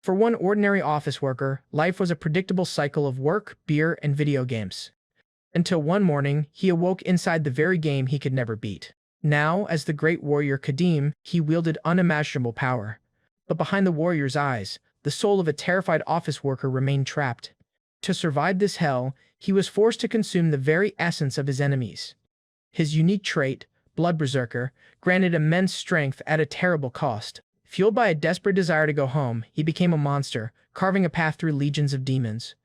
For one ordinary office worker, life was a predictable cycle of work, beer, and video games. Until one morning, he awoke inside the very game he could never beat. Now, as the great warrior Kadim, he wielded unimaginable power. But behind the warrior's eyes, the soul of a terrified office worker remained trapped. To survive this hell, he was forced to consume the very essence of his enemies. His unique trait, Blood Berserker, granted immense strength at a terrible cost. Fueled by a desperate desire to go home, he became a monster, carving a path through legions of demons.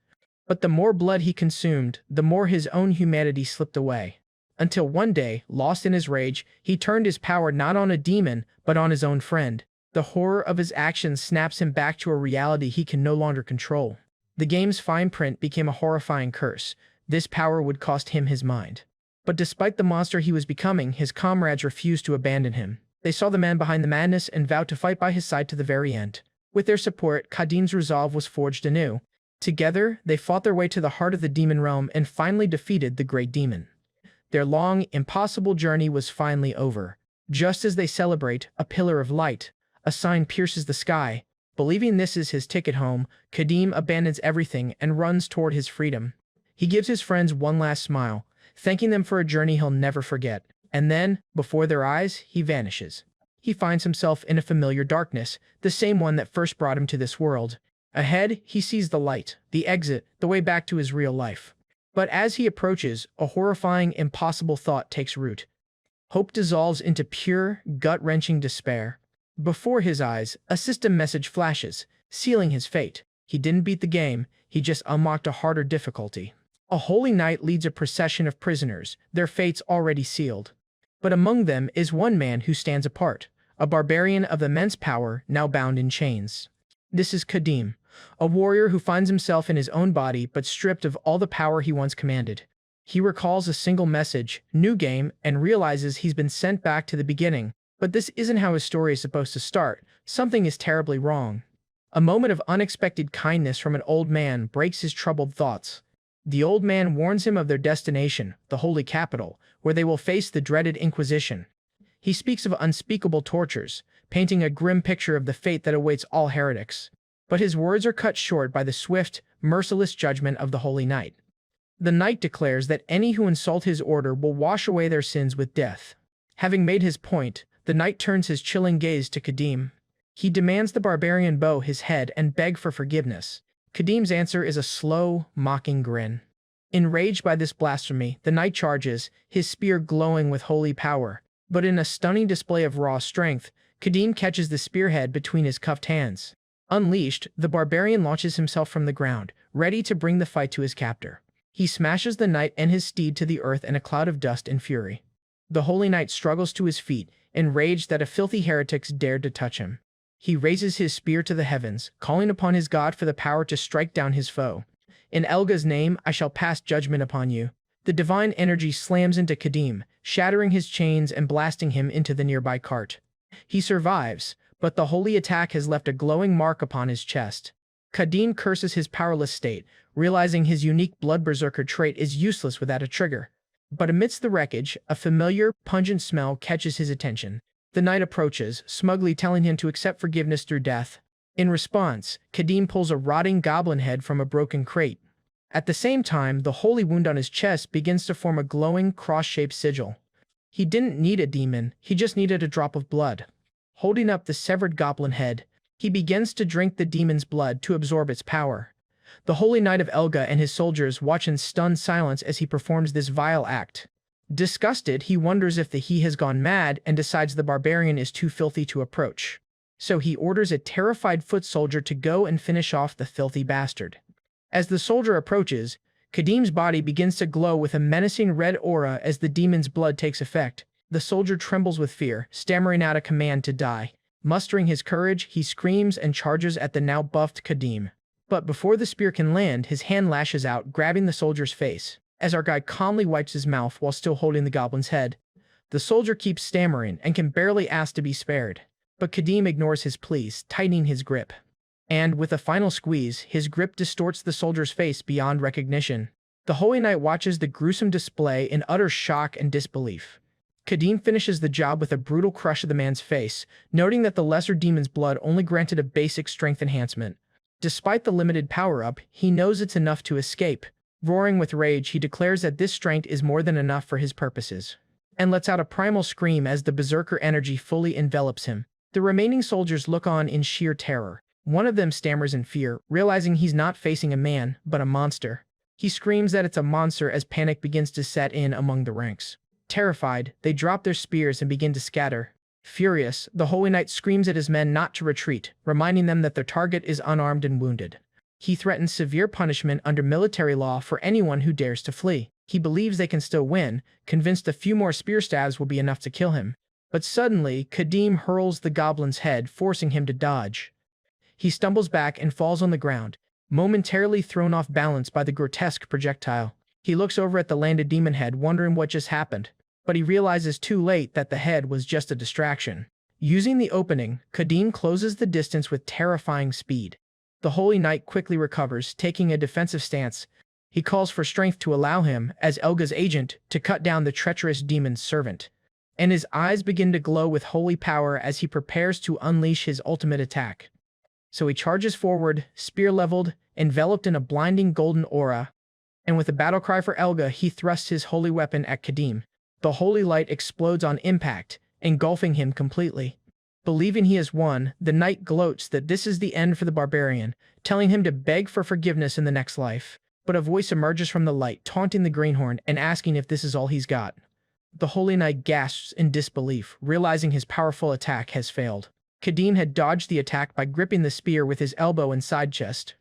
But the more blood he consumed, the more his own humanity slipped away. Until one day, lost in his rage, he turned his power not on a demon, but on his own friend. The horror of his actions snaps him back to a reality he can no longer control. The game's fine print became a horrifying curse. This power would cost him his mind. But despite the monster he was becoming, his comrades refused to abandon him. They saw the man behind the madness and vowed to fight by his side to the very end. With their support, Kadim's resolve was forged anew. Together, they fought their way to the heart of the demon realm and finally defeated the great demon. Their long, impossible journey was finally over. Just as they celebrate, a pillar of light, a sign pierces the sky. Believing this is his ticket home, Kadim abandons everything and runs toward his freedom. He gives his friends one last smile, thanking them for a journey he'll never forget. And then, before their eyes, he vanishes. He finds himself in a familiar darkness, the same one that first brought him to this world. Ahead, he sees the light, the exit, the way back to his real life. But as he approaches, a horrifying, impossible thought takes root. Hope dissolves into pure, gut-wrenching despair. Before his eyes, a system message flashes, sealing his fate. He didn't beat the game, he just unlocked a harder difficulty. A holy knight leads a procession of prisoners, their fates already sealed. But among them is one man who stands apart, a barbarian of immense power now bound in chains. This is Kadim, a warrior who finds himself in his own body but stripped of all the power he once commanded. He recalls a single message, "New game," and realizes he's been sent back to the beginning. But this isn't how his story is supposed to start. Something is terribly wrong. A moment of unexpected kindness from an old man breaks his troubled thoughts. The old man warns him of their destination, the holy capital, where they will face the dreaded Inquisition. He speaks of unspeakable tortures, painting a grim picture of the fate that awaits all heretics. But his words are cut short by the swift, merciless judgment of the Holy Knight. The knight declares that any who insult his order will wash away their sins with death. Having made his point, the knight turns his chilling gaze to Kadim. He demands the barbarian bow his head and beg for forgiveness. Kadim's answer is a slow, mocking grin. Enraged by this blasphemy, the knight charges, his spear glowing with holy power. But in a stunning display of raw strength, Kadim catches the spearhead between his cuffed hands. Unleashed, the barbarian launches himself from the ground, ready to bring the fight to his captor. He smashes the knight and his steed to the earth in a cloud of dust and fury. The holy knight struggles to his feet, enraged that a filthy heretic dared to touch him. He raises his spear to the heavens, calling upon his god for the power to strike down his foe. In Elga's name, I shall pass judgment upon you. The divine energy slams into Kadim, shattering his chains and blasting him into the nearby cart. He survives, but the holy attack has left a glowing mark upon his chest. Kadim curses his powerless state, realizing his unique Blood Berserker trait is useless without a trigger. But amidst the wreckage, a familiar, pungent smell catches his attention. The knight approaches, smugly telling him to accept forgiveness through death. In response, Kadim pulls a rotting goblin head from a broken crate. At the same time, the holy wound on his chest begins to form a glowing, cross-shaped sigil. He didn't need a demon, he just needed a drop of blood. Holding up the severed goblin head, he begins to drink the demon's blood to absorb its power. The Holy Knight of Elga and his soldiers watch in stunned silence as he performs this vile act. Disgusted, he wonders if he has gone mad and decides the barbarian is too filthy to approach. So he orders a terrified foot soldier to go and finish off the filthy bastard. As the soldier approaches, Kadim's body begins to glow with a menacing red aura as the demon's blood takes effect. The soldier trembles with fear, stammering out a command to die. Mustering his courage, he screams and charges at the now buffed Kadim. But before the spear can land, his hand lashes out, grabbing the soldier's face. As our guy calmly wipes his mouth while still holding the goblin's head. The soldier keeps stammering and can barely ask to be spared. But Kadim ignores his pleas, tightening his grip. And, with a final squeeze, his grip distorts the soldier's face beyond recognition. The Holy Knight watches the gruesome display in utter shock and disbelief. Kadim finishes the job with a brutal crush of the man's face, noting that the lesser demon's blood only granted a basic strength enhancement. Despite the limited power-up, he knows it's enough to escape. Roaring with rage, he declares that this strength is more than enough for his purposes, and lets out a primal scream as the Berserker energy fully envelops him. The remaining soldiers look on in sheer terror. One of them stammers in fear, realizing he's not facing a man, but a monster. He screams that it's a monster as panic begins to set in among the ranks. Terrified, they drop their spears and begin to scatter. Furious, the Holy Knight screams at his men not to retreat, reminding them that their target is unarmed and wounded. He threatens severe punishment under military law for anyone who dares to flee. He believes they can still win, convinced a few more spear stabs will be enough to kill him. But suddenly, Kadim hurls the goblin's head, forcing him to dodge. He stumbles back and falls on the ground, momentarily thrown off balance by the grotesque projectile. He looks over at the landed demon head, wondering what just happened, but he realizes too late that the head was just a distraction. Using the opening, Kadim closes the distance with terrifying speed. The Holy Knight quickly recovers, taking a defensive stance. He calls for strength to allow him, as Elga's agent, to cut down the treacherous demon's servant. And his eyes begin to glow with holy power as he prepares to unleash his ultimate attack. So he charges forward, spear leveled, enveloped in a blinding golden aura, and with a battle cry for Elga, he thrusts his holy weapon at Kadim. The holy light explodes on impact, engulfing him completely. Believing he has won, the knight gloats that this is the end for the barbarian, telling him to beg for forgiveness in the next life. But a voice emerges from the light, taunting the greenhorn and asking if this is all he's got. The Holy Knight gasps in disbelief, realizing his powerful attack has failed. Kadim had dodged the attack by gripping the spear with his elbow and side chest.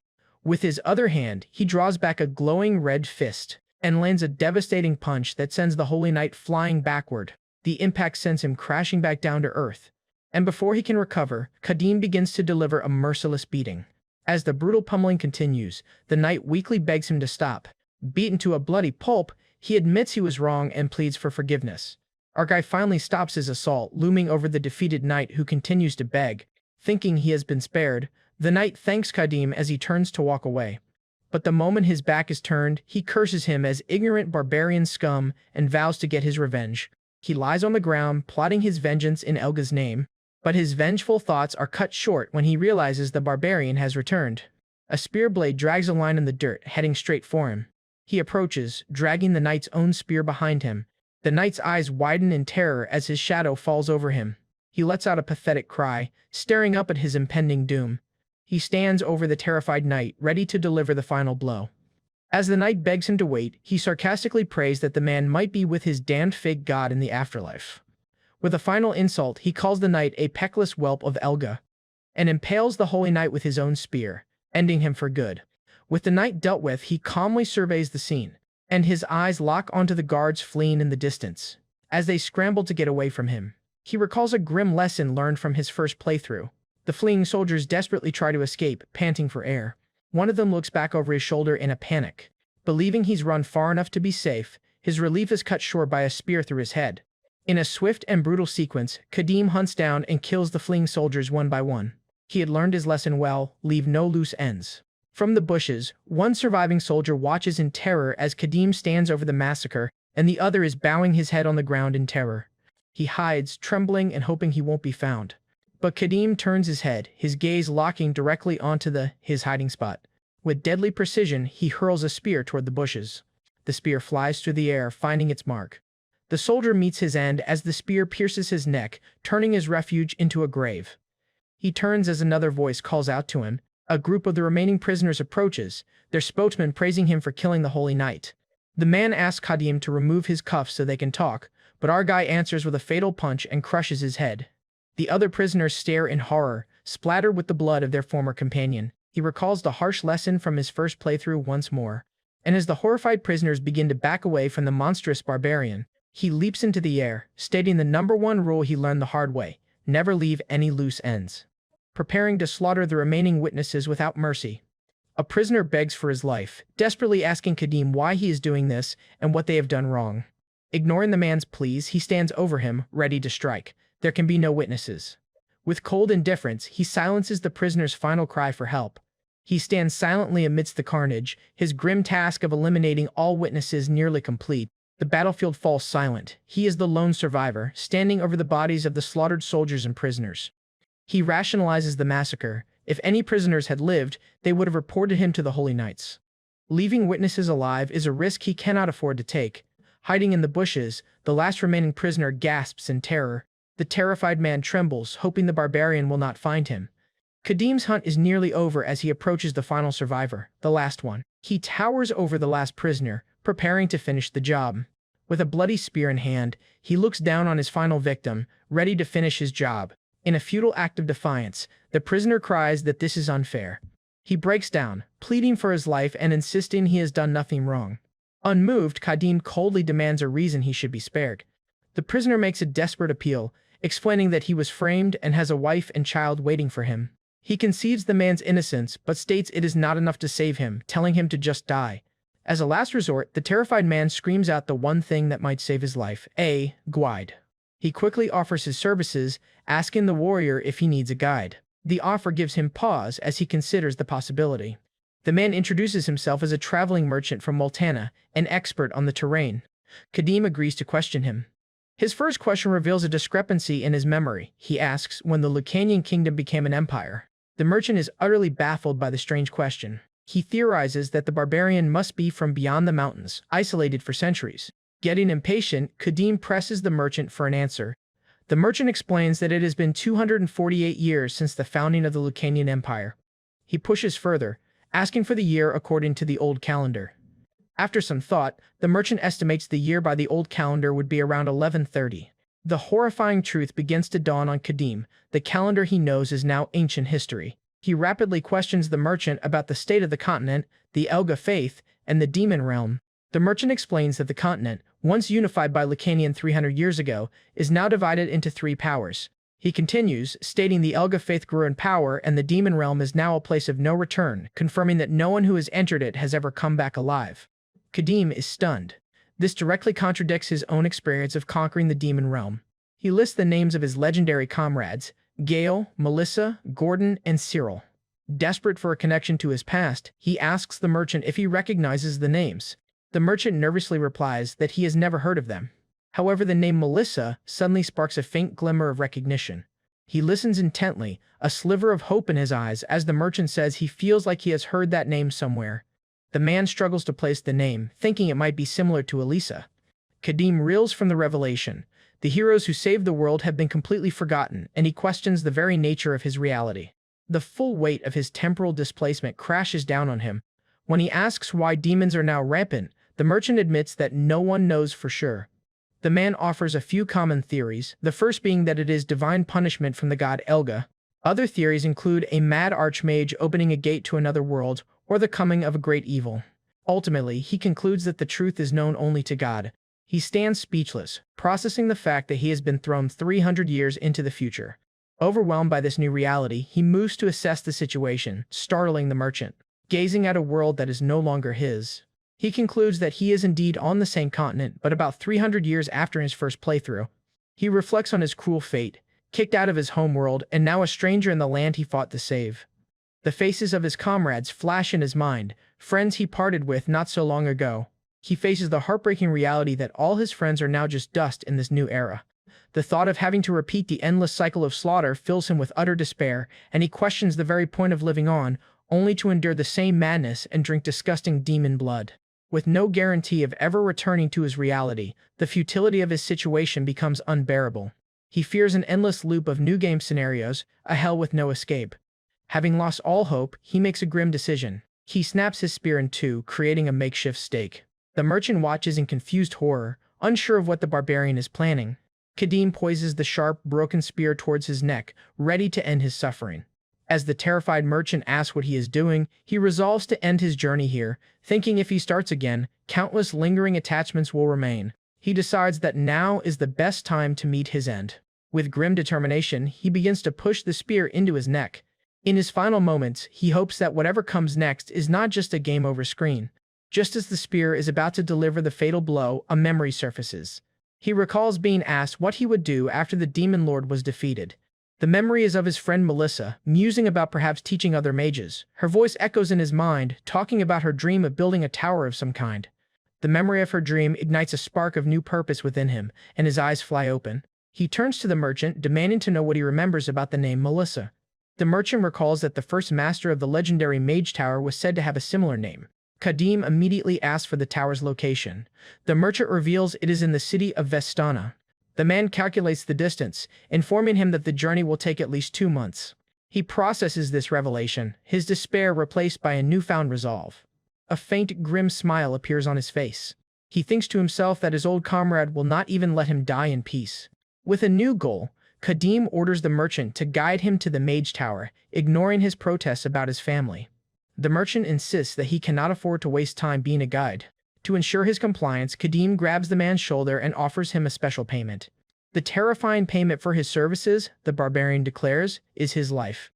With his other hand, he draws back a glowing red fist and lands a devastating punch that sends the Holy Knight flying backward. The impact sends him crashing back down to earth. And before he can recover, Kadim begins to deliver a merciless beating. As the brutal pummeling continues, the knight weakly begs him to stop. Beaten to a bloody pulp, he admits he was wrong and pleads for forgiveness. Our guy finally stops his assault, looming over the defeated knight who continues to beg. Thinking he has been spared, the knight thanks Kadim as he turns to walk away. But the moment his back is turned, he curses him as ignorant barbarian scum and vows to get his revenge. He lies on the ground, plotting his vengeance in Elga's name. But his vengeful thoughts are cut short when he realizes the barbarian has returned. A spear blade drags a line in the dirt, heading straight for him. He approaches, dragging the knight's own spear behind him. The knight's eyes widen in terror as his shadow falls over him. He lets out a pathetic cry, staring up at his impending doom. He stands over the terrified knight, ready to deliver the final blow. As the knight begs him to wait, he sarcastically prays that the man might be with his damned fake god in the afterlife. With a final insult, he calls the knight a peckless whelp of Elga, and impales the Holy Knight with his own spear, ending him for good. With the knight dealt with, he calmly surveys the scene, and his eyes lock onto the guards fleeing in the distance. As they scramble to get away from him, he recalls a grim lesson learned from his first playthrough. The fleeing soldiers desperately try to escape, panting for air. One of them looks back over his shoulder in a panic. Believing he's run far enough to be safe, his relief is cut short by a spear through his head. In a swift and brutal sequence, Kadim hunts down and kills the fleeing soldiers one by one. He had learned his lesson well, leave no loose ends. From the bushes, one surviving soldier watches in terror as Kadim stands over the massacre, and the other is bowing his head on the ground in terror. He hides, trembling and hoping he won't be found. But Kadim turns his head, his gaze locking directly onto his hiding spot. With deadly precision, he hurls a spear toward the bushes. The spear flies through the air, finding its mark. The soldier meets his end as the spear pierces his neck, turning his refuge into a grave. He turns as another voice calls out to him. A group of the remaining prisoners approaches, their spokesman praising him for killing the Holy Knight. The man asks Kadim to remove his cuffs so they can talk, but our guy answers with a fatal punch and crushes his head. The other prisoners stare in horror, splattered with the blood of their former companion. He recalls the harsh lesson from his first playthrough once more. And as the horrified prisoners begin to back away from the monstrous barbarian, he leaps into the air, stating the #1 rule he learned the hard way: never leave any loose ends. Preparing to slaughter the remaining witnesses without mercy. A prisoner begs for his life, desperately asking Kadim why he is doing this and what they have done wrong. Ignoring the man's pleas, he stands over him, ready to strike. There can be no witnesses. With cold indifference, he silences the prisoner's final cry for help. He stands silently amidst the carnage, his grim task of eliminating all witnesses nearly complete. The battlefield falls silent. He is the lone survivor, standing over the bodies of the slaughtered soldiers and prisoners. He rationalizes the massacre, If any prisoners had lived, they would have reported him to the Holy Knights. Leaving witnesses alive is a risk he cannot afford to take. Hiding in the bushes, the last remaining prisoner gasps in terror. The terrified man trembles, hoping the barbarian will not find him. Kadim's hunt is nearly over as he approaches the final survivor, the last one. He towers over the last prisoner, preparing to finish the job. With a bloody spear in hand, he looks down on his final victim, ready to finish his job. In a futile act of defiance, the prisoner cries that this is unfair. He breaks down, pleading for his life and insisting he has done nothing wrong. Unmoved, Kadim coldly demands a reason he should be spared. The prisoner makes a desperate appeal, explaining that he was framed and has a wife and child waiting for him. He concedes the man's innocence, but states it is not enough to save him, telling him to just die. As a last resort, the terrified man screams out the one thing that might save his life, a guide. He quickly offers his services, asking the warrior if he needs a guide. The offer gives him pause as he considers the possibility. The man introduces himself as a traveling merchant from Multana, an expert on the terrain. Kadim agrees to question him. His first question reveals a discrepancy in his memory. He asks when the Lucanian kingdom became an empire. The merchant is utterly baffled by the strange question. He theorizes that the barbarian must be from beyond the mountains, isolated for centuries. Getting impatient, Kadim presses the merchant for an answer. The merchant explains that it has been 248 years since the founding of the Lucanian Empire. He pushes further, asking for the year according to the old calendar. After some thought, the merchant estimates the year by the old calendar would be around 1130. The horrifying truth begins to dawn on Kadim. The calendar he knows is now ancient history. He rapidly questions the merchant about the state of the continent, the Elga faith, and the demon realm. The merchant explains that the continent, once unified by Lucanian 300 years ago, is now divided into three powers. He continues, stating the Elga faith grew in power and the demon realm is now a place of no return, confirming that no one who has entered it has ever come back alive. Kadim is stunned. This directly contradicts his own experience of conquering the demon realm. He lists the names of his legendary comrades, Gale, Melissa, Gordon, and Cyril. Desperate for a connection to his past, he asks the merchant if he recognizes the names. The merchant nervously replies that he has never heard of them. However, the name Melissa suddenly sparks a faint glimmer of recognition. He listens intently, a sliver of hope in his eyes as the merchant says he feels like he has heard that name somewhere. The man struggles to place the name, thinking it might be similar to Elisa. Kadim reels from the revelation. The heroes who saved the world have been completely forgotten, and he questions the very nature of his reality. The full weight of his temporal displacement crashes down on him. When he asks why demons are now rampant, the merchant admits that no one knows for sure. The man offers a few common theories, the first being that it is divine punishment from the god Elga. Other theories include a mad archmage opening a gate to another world, or the coming of a great evil. Ultimately, he concludes that the truth is known only to God. He stands speechless, processing the fact that he has been thrown 300 years into the future. Overwhelmed by this new reality, he moves to assess the situation, startling the merchant. Gazing at a world that is no longer his, he concludes that he is indeed on the same continent, but about 300 years after his first playthrough. He reflects on his cruel fate, kicked out of his homeworld and now a stranger in the land he fought to save. The faces of his comrades flash in his mind, friends he parted with not so long ago. He faces the heartbreaking reality that all his friends are now just dust in this new era. The thought of having to repeat the endless cycle of slaughter fills him with utter despair, and he questions the very point of living on, only to endure the same madness and drink disgusting demon blood. With no guarantee of ever returning to his reality, the futility of his situation becomes unbearable. He fears an endless loop of new game scenarios, a hell with no escape. Having lost all hope, he makes a grim decision. He snaps his spear in two, creating a makeshift stake. The merchant watches in confused horror, unsure of what the barbarian is planning. Kadim poises the sharp, broken spear towards his neck, ready to end his suffering. As the terrified merchant asks what he is doing, he resolves to end his journey here, thinking if he starts again, countless lingering attachments will remain. He decides that now is the best time to meet his end. With grim determination, he begins to push the spear into his neck. In his final moments, he hopes that whatever comes next is not just a game over screen. Just as the spear is about to deliver the fatal blow, a memory surfaces. He recalls being asked what he would do after the demon lord was defeated. The memory is of his friend Melissa, musing about perhaps teaching other mages. Her voice echoes in his mind, talking about her dream of building a tower of some kind. The memory of her dream ignites a spark of new purpose within him, and his eyes fly open. He turns to the merchant, demanding to know what he remembers about the name Melissa. The merchant recalls that the first master of the legendary Mage Tower was said to have a similar name. Kadim immediately asks for the tower's location. The merchant reveals it is in the city of Vestana. The man calculates the distance, informing him that the journey will take at least 2 months. He processes this revelation, his despair replaced by a newfound resolve. A faint, grim smile appears on his face. He thinks to himself that his old comrade will not even let him die in peace. With a new goal, Kadim orders the merchant to guide him to the Mage Tower, ignoring his protests about his family. The merchant insists that he cannot afford to waste time being a guide. To ensure his compliance, Kadim grabs the man's shoulder and offers him a special payment. The terrifying payment for his services, the barbarian declares, is his life.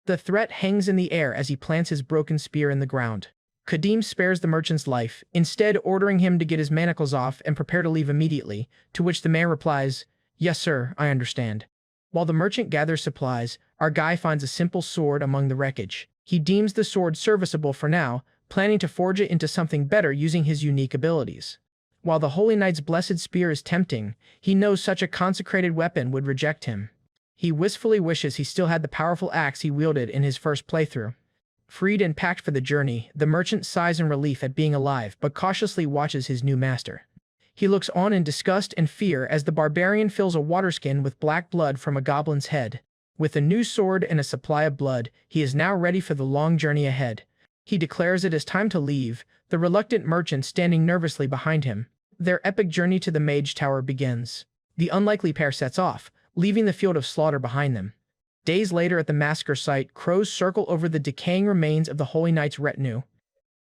The threat hangs in the air as he plants his broken spear in the ground. Kadim spares the merchant's life, instead ordering him to get his manacles off and prepare to leave immediately, to which the man replies, "Yes, sir, I understand." While the merchant gathers supplies, our guy finds a simple sword among the wreckage. He deems the sword serviceable for now, planning to forge it into something better using his unique abilities. While the Holy Knight's blessed spear is tempting, he knows such a consecrated weapon would reject him. He wistfully wishes he still had the powerful axe he wielded in his first playthrough. Freed and packed for the journey, the merchant sighs in relief at being alive but cautiously watches his new master. He looks on in disgust and fear as the barbarian fills a waterskin with black blood from a goblin's head. With a new sword and a supply of blood, he is now ready for the long journey ahead. He declares it is time to leave, the reluctant merchant standing nervously behind him. Their epic journey to the Mage Tower begins. The unlikely pair sets off, leaving the field of slaughter behind them. Days later at the massacre site, crows circle over the decaying remains of the Holy Knight's retinue.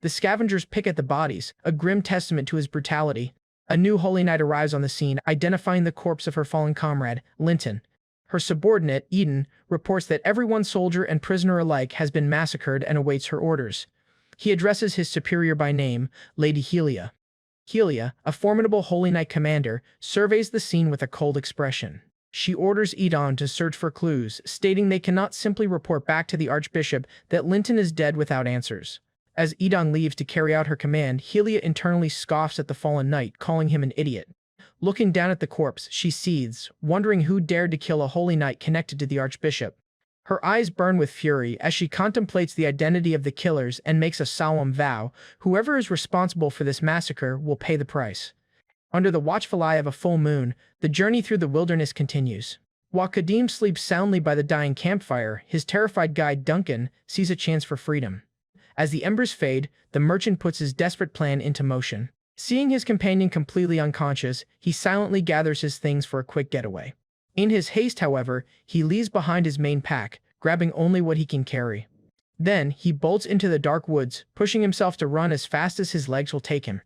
The scavengers pick at the bodies, a grim testament to his brutality. A new Holy Knight arrives on the scene, identifying the corpse of her fallen comrade, Linton. Her subordinate, Eden, reports that everyone, soldier and prisoner alike, has been massacred and awaits her orders. He addresses his superior by name, Lady Helia. Helia, a formidable Holy Knight commander, surveys the scene with a cold expression. She orders Eden to search for clues, stating they cannot simply report back to the Archbishop that Linton is dead without answers. As Eden leaves to carry out her command, Helia internally scoffs at the fallen knight, calling him an idiot. Looking down at the corpse, she seethes, wondering who dared to kill a Holy Knight connected to the Archbishop. Her eyes burn with fury as she contemplates the identity of the killers and makes a solemn vow: whoever is responsible for this massacre will pay the price. Under the watchful eye of a full moon, the journey through the wilderness continues. While Kadim sleeps soundly by the dying campfire, his terrified guide Duncan sees a chance for freedom. As the embers fade, the merchant puts his desperate plan into motion. Seeing his companion completely unconscious, he silently gathers his things for a quick getaway. In his haste, however, he leaves behind his main pack, grabbing only what he can carry. Then, he bolts into the dark woods, pushing himself to run as fast as his legs will take him.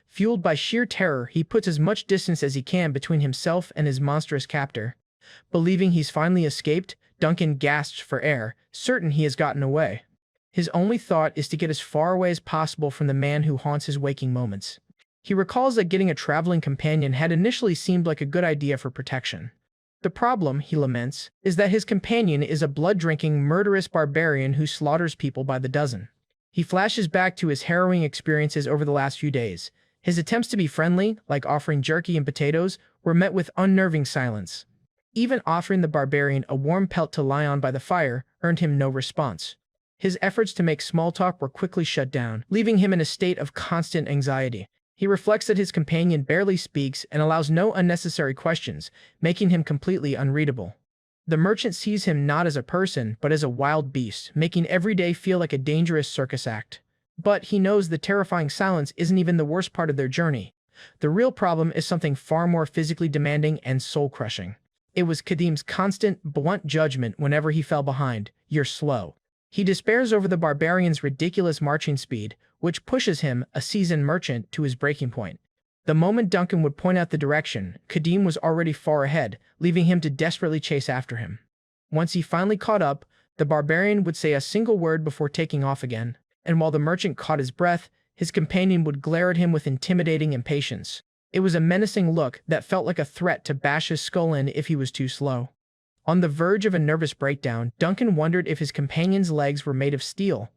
Fueled by sheer terror, he puts as much distance as he can between himself and his monstrous captor. Believing he's finally escaped, Duncan gasps for air, certain he has gotten away. His only thought is to get as far away as possible from the man who haunts his waking moments. He recalls that getting a traveling companion had initially seemed like a good idea for protection. The problem, he laments, is that his companion is a blood-drinking, murderous barbarian who slaughters people by the dozen. He flashes back to his harrowing experiences over the last few days. His attempts to be friendly, like offering jerky and potatoes, were met with unnerving silence. Even offering the barbarian a warm pelt to lie on by the fire earned him no response. His efforts to make small talk were quickly shut down, leaving him in a state of constant anxiety. He reflects that his companion barely speaks and allows no unnecessary questions, making him completely unreadable. The merchant sees him not as a person, but as a wild beast, making every day feel like a dangerous circus act. But he knows the terrifying silence isn't even the worst part of their journey. The real problem is something far more physically demanding and soul-crushing. It was Kadim's constant, blunt judgment whenever he fell behind. "You're slow." He despairs over the barbarian's ridiculous marching speed, which pushes him, a seasoned merchant, to his breaking point. The moment Duncan would point out the direction, Kadim was already far ahead, leaving him to desperately chase after him. Once he finally caught up, the barbarian would say a single word before taking off again, and while the merchant caught his breath, his companion would glare at him with intimidating impatience. It was a menacing look that felt like a threat to bash his skull in if he was too slow. On the verge of a nervous breakdown, Duncan wondered if his companion's legs were made of steel.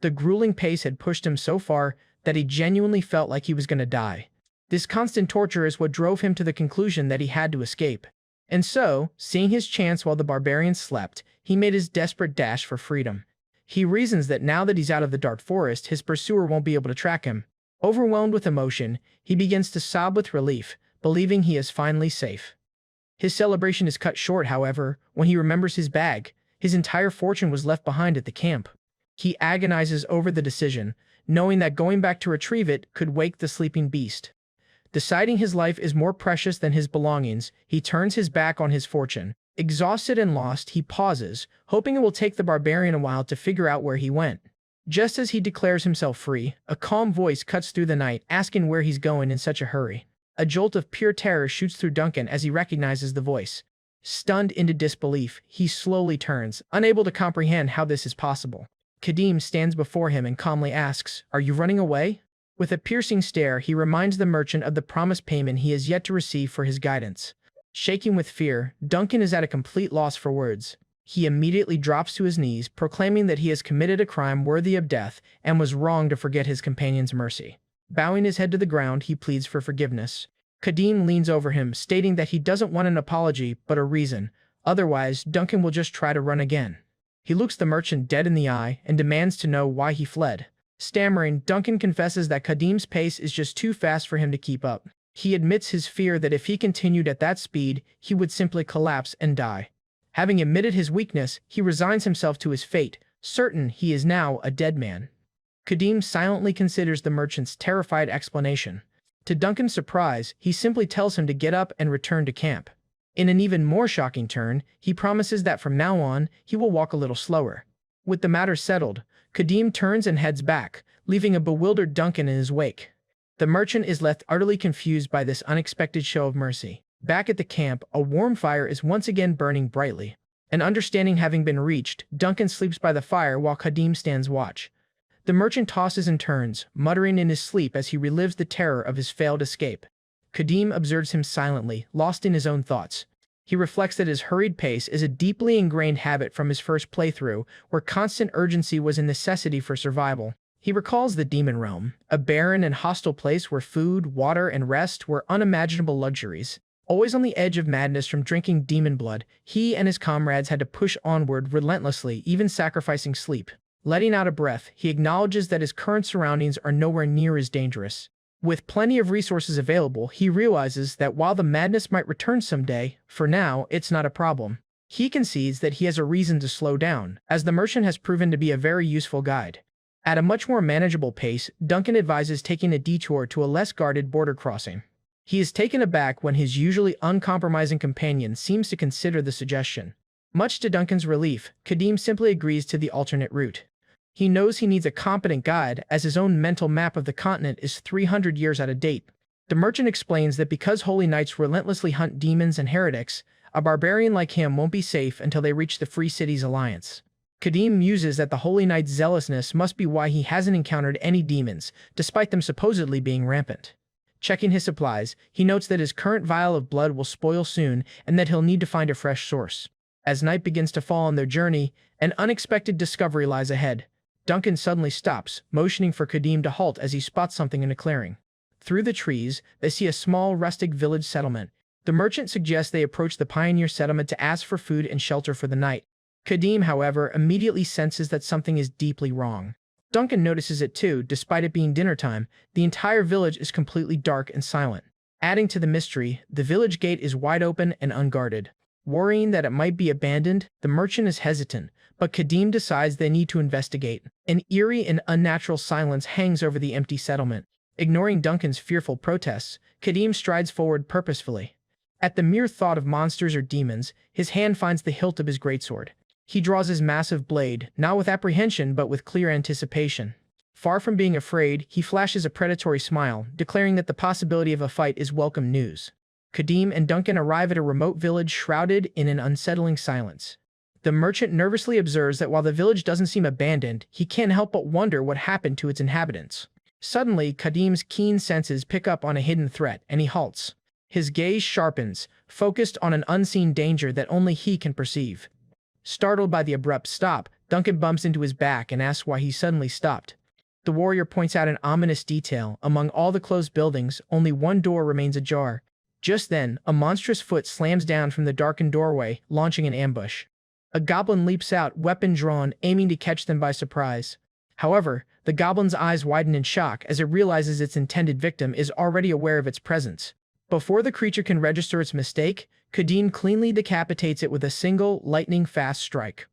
The grueling pace had pushed him so far that he genuinely felt like he was going to die. This constant torture is what drove him to the conclusion that he had to escape. And so, seeing his chance while the barbarian slept, he made his desperate dash for freedom. He reasons that now that he's out of the dark forest, his pursuer won't be able to track him. Overwhelmed with emotion, he begins to sob with relief, believing he is finally safe. His celebration is cut short, however, when he remembers his bag. His entire fortune was left behind at the camp. He agonizes over the decision, knowing that going back to retrieve it could wake the sleeping beast. Deciding his life is more precious than his belongings, he turns his back on his fortune. Exhausted and lost, he pauses, hoping it will take the barbarian a while to figure out where he went. Just as he declares himself free, a calm voice cuts through the night, asking where he's going in such a hurry. A jolt of pure terror shoots through Duncan as he recognizes the voice. Stunned into disbelief, he slowly turns, unable to comprehend how this is possible. Kadim stands before him and calmly asks, "Are you running away?" With a piercing stare, he reminds the merchant of the promised payment he has yet to receive for his guidance. Shaking with fear, Duncan is at a complete loss for words. He immediately drops to his knees, proclaiming that he has committed a crime worthy of death and was wrong to forget his companion's mercy. Bowing his head to the ground, he pleads for forgiveness. Kadim leans over him, stating that he doesn't want an apology, but a reason. Otherwise, Duncan will just try to run again. He looks the merchant dead in the eye and demands to know why he fled. Stammering, Duncan confesses that Kadim's pace is just too fast for him to keep up. He admits his fear that if he continued at that speed, he would simply collapse and die. Having admitted his weakness, he resigns himself to his fate, certain he is now a dead man. Kadim silently considers the merchant's terrified explanation. To Duncan's surprise, he simply tells him to get up and return to camp. In an even more shocking turn, he promises that from now on, he will walk a little slower. With the matter settled, Kadim turns and heads back, leaving a bewildered Duncan in his wake. The merchant is left utterly confused by this unexpected show of mercy. Back at the camp, a warm fire is once again burning brightly. An understanding having been reached, Duncan sleeps by the fire while Kadim stands watch. The merchant tosses and turns, muttering in his sleep as he relives the terror of his failed escape. Kadim observes him silently, lost in his own thoughts. He reflects that his hurried pace is a deeply ingrained habit from his first playthrough, where constant urgency was a necessity for survival. He recalls the demon realm, a barren and hostile place where food, water, and rest were unimaginable luxuries. Always on the edge of madness from drinking demon blood, he and his comrades had to push onward relentlessly, even sacrificing sleep. Letting out a breath, he acknowledges that his current surroundings are nowhere near as dangerous. With plenty of resources available, he realizes that while the madness might return someday, for now, it's not a problem. He concedes that he has a reason to slow down, as the merchant has proven to be a very useful guide. At a much more manageable pace, Duncan advises taking a detour to a less guarded border crossing. He is taken aback when his usually uncompromising companion seems to consider the suggestion. Much to Duncan's relief, Kadim simply agrees to the alternate route. He knows he needs a competent guide, as his own mental map of the continent is 300 years out of date. The merchant explains that because holy knights relentlessly hunt demons and heretics, a barbarian like him won't be safe until they reach the Free Cities Alliance. Kadim muses that the holy knight's zealousness must be why he hasn't encountered any demons, despite them supposedly being rampant. Checking his supplies, he notes that his current vial of blood will spoil soon and that he'll need to find a fresh source. As night begins to fall on their journey, an unexpected discovery lies ahead. Duncan suddenly stops, motioning for Kadim to halt as he spots something in a clearing. Through the trees, they see a small rustic village settlement. The merchant suggests they approach the pioneer settlement to ask for food and shelter for the night. Kadim, however, immediately senses that something is deeply wrong. Duncan notices it too. Despite it being dinner time, the entire village is completely dark and silent. Adding to the mystery, the village gate is wide open and unguarded. Worrying that it might be abandoned, the merchant is hesitant, but Kadim decides they need to investigate. An eerie and unnatural silence hangs over the empty settlement. Ignoring Duncan's fearful protests, Kadim strides forward purposefully. At the mere thought of monsters or demons, his hand finds the hilt of his greatsword. He draws his massive blade, not with apprehension but with clear anticipation. Far from being afraid, he flashes a predatory smile, declaring that the possibility of a fight is welcome news. Kadim and Duncan arrive at a remote village shrouded in an unsettling silence. The merchant nervously observes that while the village doesn't seem abandoned, he can't help but wonder what happened to its inhabitants. Suddenly, Kadim's keen senses pick up on a hidden threat, and he halts. His gaze sharpens, focused on an unseen danger that only he can perceive. Startled by the abrupt stop, Duncan bumps into his back and asks why he suddenly stopped. The warrior points out an ominous detail. Among all the closed buildings, only one door remains ajar. Just then, a monstrous foot slams down from the darkened doorway, launching an ambush. A goblin leaps out, weapon drawn, aiming to catch them by surprise. However, the goblin's eyes widen in shock as it realizes its intended victim is already aware of its presence. Before the creature can register its mistake, Kadim cleanly decapitates it with a single, lightning-fast strike.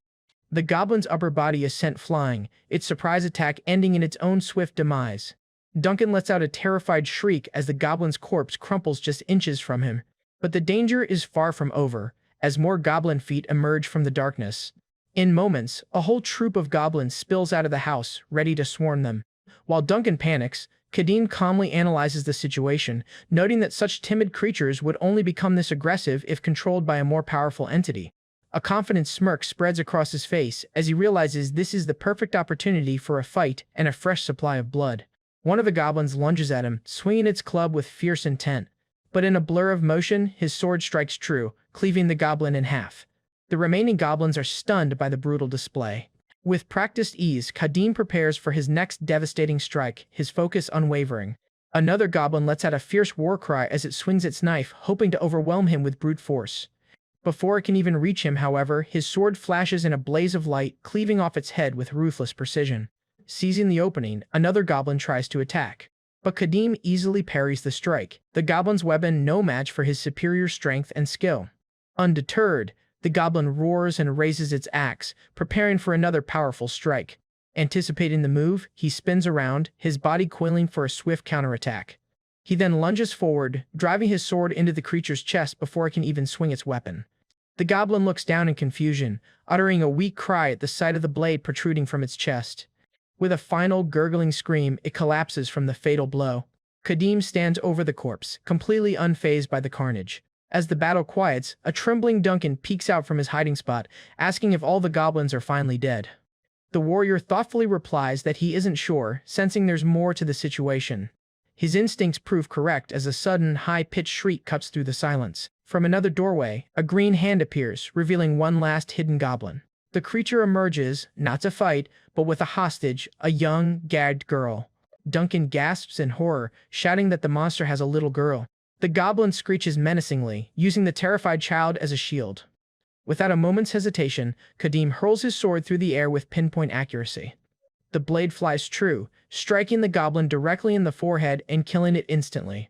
The goblin's upper body is sent flying, its surprise attack ending in its own swift demise. Duncan lets out a terrified shriek as the goblin's corpse crumples just inches from him. But the danger is far from over, as more goblin feet emerge from the darkness. In moments, a whole troop of goblins spills out of the house, ready to swarm them. While Duncan panics, Kadim calmly analyzes the situation, noting that such timid creatures would only become this aggressive if controlled by a more powerful entity. A confident smirk spreads across his face as he realizes this is the perfect opportunity for a fight and a fresh supply of blood. One of the goblins lunges at him, swinging its club with fierce intent. But in a blur of motion, his sword strikes true, cleaving the goblin in half. The remaining goblins are stunned by the brutal display. With practiced ease, Kadim prepares for his next devastating strike, his focus unwavering. Another goblin lets out a fierce war cry as it swings its knife, hoping to overwhelm him with brute force. Before it can even reach him, however, his sword flashes in a blaze of light, cleaving off its head with ruthless precision. Seizing the opening, another goblin tries to attack. But Kadim easily parries the strike, the goblin's weapon no match for his superior strength and skill. Undeterred, the goblin roars and raises its axe, preparing for another powerful strike. Anticipating the move, he spins around, his body coiling for a swift counterattack. He then lunges forward, driving his sword into the creature's chest before it can even swing its weapon. The goblin looks down in confusion, uttering a weak cry at the sight of the blade protruding from its chest. With a final gurgling scream, it collapses from the fatal blow. Kadim stands over the corpse, completely unfazed by the carnage. As the battle quiets, a trembling Duncan peeks out from his hiding spot, asking if all the goblins are finally dead. The warrior thoughtfully replies that he isn't sure, sensing there's more to the situation. His instincts prove correct as a sudden, high-pitched shriek cuts through the silence. From another doorway, a green hand appears, revealing one last hidden goblin. The creature emerges, not to fight, but with a hostage, a young, gagged girl. Duncan gasps in horror, shouting that the monster has a little girl. The goblin screeches menacingly, using the terrified child as a shield. Without a moment's hesitation, Kadim hurls his sword through the air with pinpoint accuracy. The blade flies true, striking the goblin directly in the forehead and killing it instantly.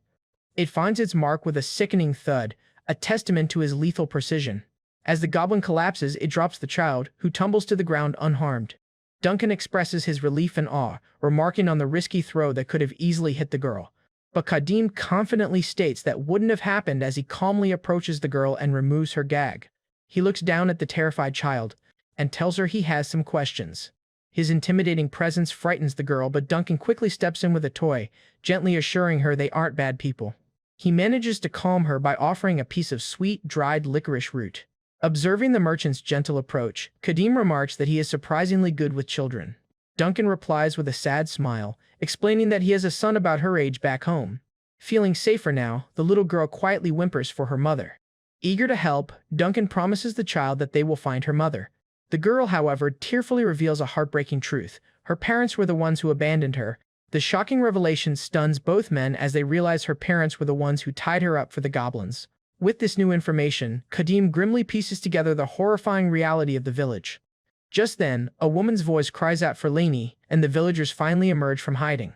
It finds its mark with a sickening thud, a testament to his lethal precision. As the goblin collapses, it drops the child, who tumbles to the ground unharmed. Duncan expresses his relief and awe, remarking on the risky throw that could have easily hit the girl. But Kadim confidently states that wouldn't have happened as he calmly approaches the girl and removes her gag. He looks down at the terrified child and tells her he has some questions. His intimidating presence frightens the girl, but Duncan quickly steps in with a toy, gently assuring her they aren't bad people. He manages to calm her by offering a piece of sweet, dried licorice root. Observing the merchant's gentle approach, Kadim remarks that he is surprisingly good with children. Duncan replies with a sad smile, explaining that he has a son about her age back home. Feeling safer now, the little girl quietly whimpers for her mother. Eager to help, Duncan promises the child that they will find her mother. The girl, however, tearfully reveals a heartbreaking truth. Her parents were the ones who abandoned her. The shocking revelation stuns both men as they realize her parents were the ones who tied her up for the goblins. With this new information, Kadim grimly pieces together the horrifying reality of the village. Just then, a woman's voice cries out for Lenny, and the villagers finally emerge from hiding.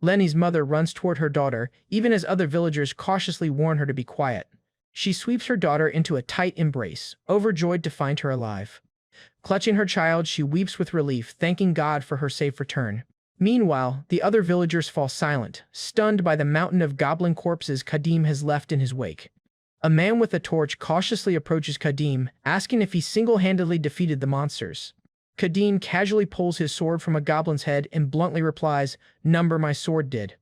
Lenny's mother runs toward her daughter, even as other villagers cautiously warn her to be quiet. She sweeps her daughter into a tight embrace, overjoyed to find her alive. Clutching her child, she weeps with relief, thanking God for her safe return. Meanwhile, the other villagers fall silent, stunned by the mountain of goblin corpses Kadim has left in his wake. A man with a torch cautiously approaches Kadim, asking if he single-handedly defeated the monsters. Kadim casually pulls his sword from a goblin's head and bluntly replies, "Number my sword did."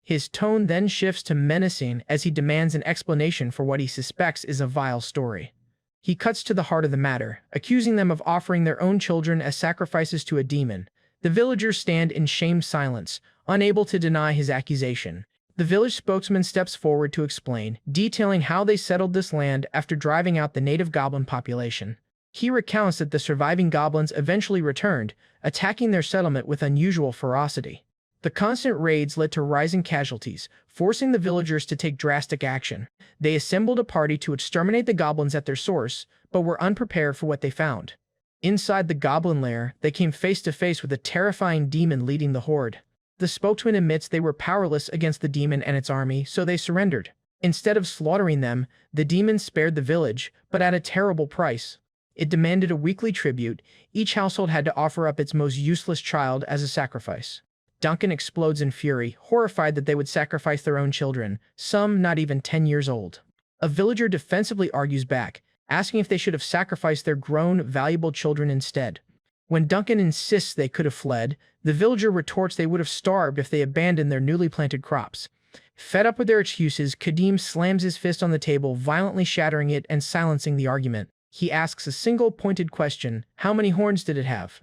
His tone then shifts to menacing as he demands an explanation for what he suspects is a vile story. He cuts to the heart of the matter, accusing them of offering their own children as sacrifices to a demon. The villagers stand in shamed silence, unable to deny his accusation. The village spokesman steps forward to explain, detailing how they settled this land after driving out the native goblin population. He recounts that the surviving goblins eventually returned, attacking their settlement with unusual ferocity. The constant raids led to rising casualties, forcing the villagers to take drastic action. They assembled a party to exterminate the goblins at their source, but were unprepared for what they found. Inside the goblin lair, they came face to face with a terrifying demon leading the horde. The spokesman admits they were powerless against the demon and its army, so they surrendered. Instead of slaughtering them, the demon spared the village, but at a terrible price. It demanded a weekly tribute. Each household had to offer up its most useless child as a sacrifice. Duncan explodes in fury, horrified that they would sacrifice their own children, some not even 10 years old. A villager defensively argues back, asking if they should have sacrificed their grown, valuable children instead. When Duncan insists they could have fled, the villager retorts they would have starved if they abandoned their newly planted crops. Fed up with their excuses, Kadim slams his fist on the table, violently shattering it and silencing the argument. He asks a single pointed question: how many horns did it have?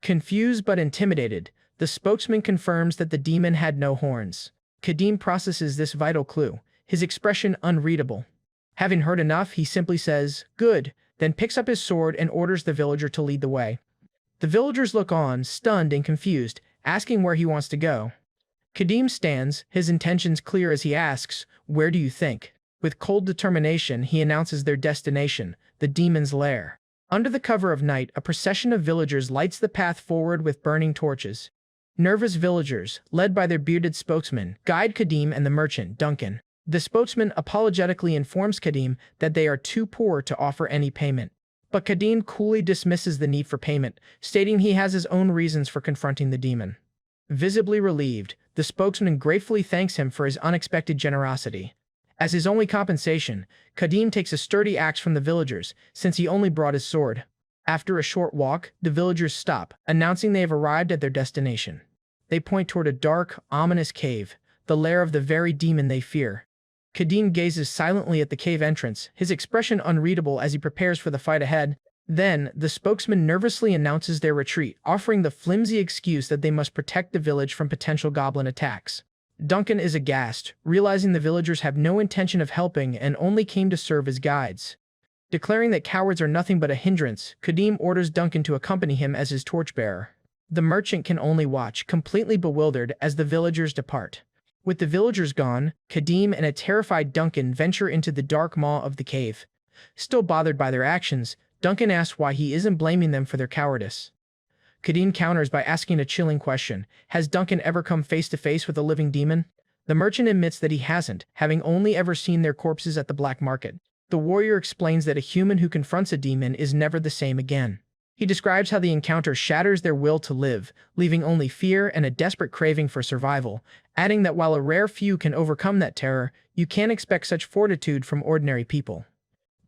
Confused but intimidated, the spokesman confirms that the demon had no horns. Kadim processes this vital clue, his expression unreadable. Having heard enough, he simply says, "Good," then picks up his sword and orders the villager to lead the way. The villagers look on, stunned and confused, asking where he wants to go. Kadim stands, his intentions clear as he asks, "Where do you think?" With cold determination, he announces their destination, the demon's lair. Under the cover of night, a procession of villagers lights the path forward with burning torches. Nervous villagers, led by their bearded spokesman, guide Kadim and the merchant, Duncan. The spokesman apologetically informs Kadim that they are too poor to offer any payment. But Kadim coolly dismisses the need for payment, stating he has his own reasons for confronting the demon. Visibly relieved, the spokesman gratefully thanks him for his unexpected generosity. As his only compensation, Kadim takes a sturdy axe from the villagers, since he only brought his sword. After a short walk, the villagers stop, announcing they have arrived at their destination. They point toward a dark, ominous cave, the lair of the very demon they fear. Kadim gazes silently at the cave entrance, his expression unreadable as he prepares for the fight ahead. Then, the spokesman nervously announces their retreat, offering the flimsy excuse that they must protect the village from potential goblin attacks. Duncan is aghast, realizing the villagers have no intention of helping and only came to serve as guides. Declaring that cowards are nothing but a hindrance, Kadim orders Duncan to accompany him as his torchbearer. The merchant can only watch, completely bewildered, as the villagers depart. With the villagers gone, Kadim and a terrified Duncan venture into the dark maw of the cave. Still bothered by their actions, Duncan asks why he isn't blaming them for their cowardice. Kadim counters by asking a chilling question: has Duncan ever come face to face with a living demon? The merchant admits that he hasn't, having only ever seen their corpses at the black market. The warrior explains that a human who confronts a demon is never the same again. He describes how the encounter shatters their will to live, leaving only fear and a desperate craving for survival, adding that while a rare few can overcome that terror, you can't expect such fortitude from ordinary people.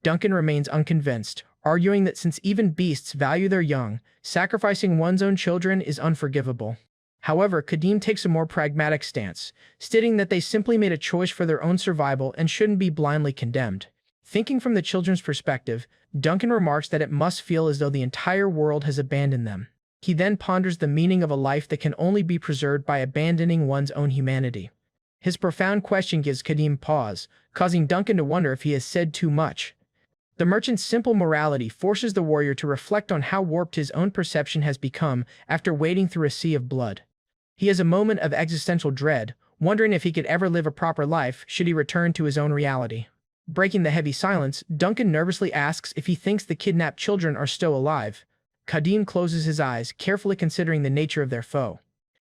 Duncan remains unconvinced, arguing that since even beasts value their young, sacrificing one's own children is unforgivable. However, Kadim takes a more pragmatic stance, stating that they simply made a choice for their own survival and shouldn't be blindly condemned. Thinking from the children's perspective, Duncan remarks that it must feel as though the entire world has abandoned them. He then ponders the meaning of a life that can only be preserved by abandoning one's own humanity. His profound question gives Kadim pause, causing Duncan to wonder if he has said too much. The merchant's simple morality forces the warrior to reflect on how warped his own perception has become after wading through a sea of blood. He has a moment of existential dread, wondering if he could ever live a proper life should he return to his own reality. Breaking the heavy silence, Duncan nervously asks if he thinks the kidnapped children are still alive. Kadim closes his eyes, carefully considering the nature of their foe.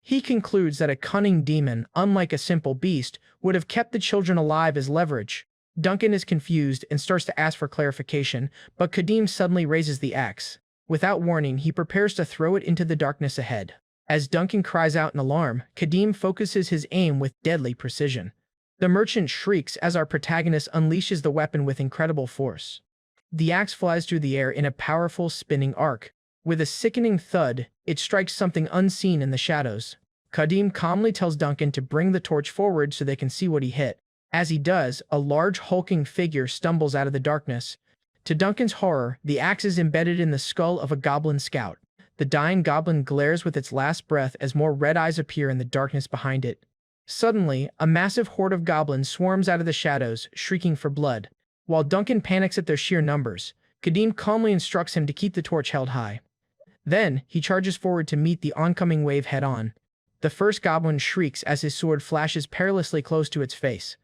He concludes that a cunning demon, unlike a simple beast, would have kept the children alive as leverage. Duncan is confused and starts to ask for clarification, but Kadim suddenly raises the axe. Without warning, he prepares to throw it into the darkness ahead. As Duncan cries out in alarm, Kadim focuses his aim with deadly precision. The merchant shrieks as our protagonist unleashes the weapon with incredible force. The axe flies through the air in a powerful, spinning arc. With a sickening thud, it strikes something unseen in the shadows. Kadim calmly tells Duncan to bring the torch forward so they can see what he hit. As he does, a large hulking figure stumbles out of the darkness. To Duncan's horror, the axe is embedded in the skull of a goblin scout. The dying goblin glares with its last breath as more red eyes appear in the darkness behind it. Suddenly, a massive horde of goblins swarms out of the shadows, shrieking for blood. While Duncan panics at their sheer numbers, Kadim calmly instructs him to keep the torch held high. Then, he charges forward to meet the oncoming wave head-on. The first goblin shrieks as his sword flashes perilously close to its face.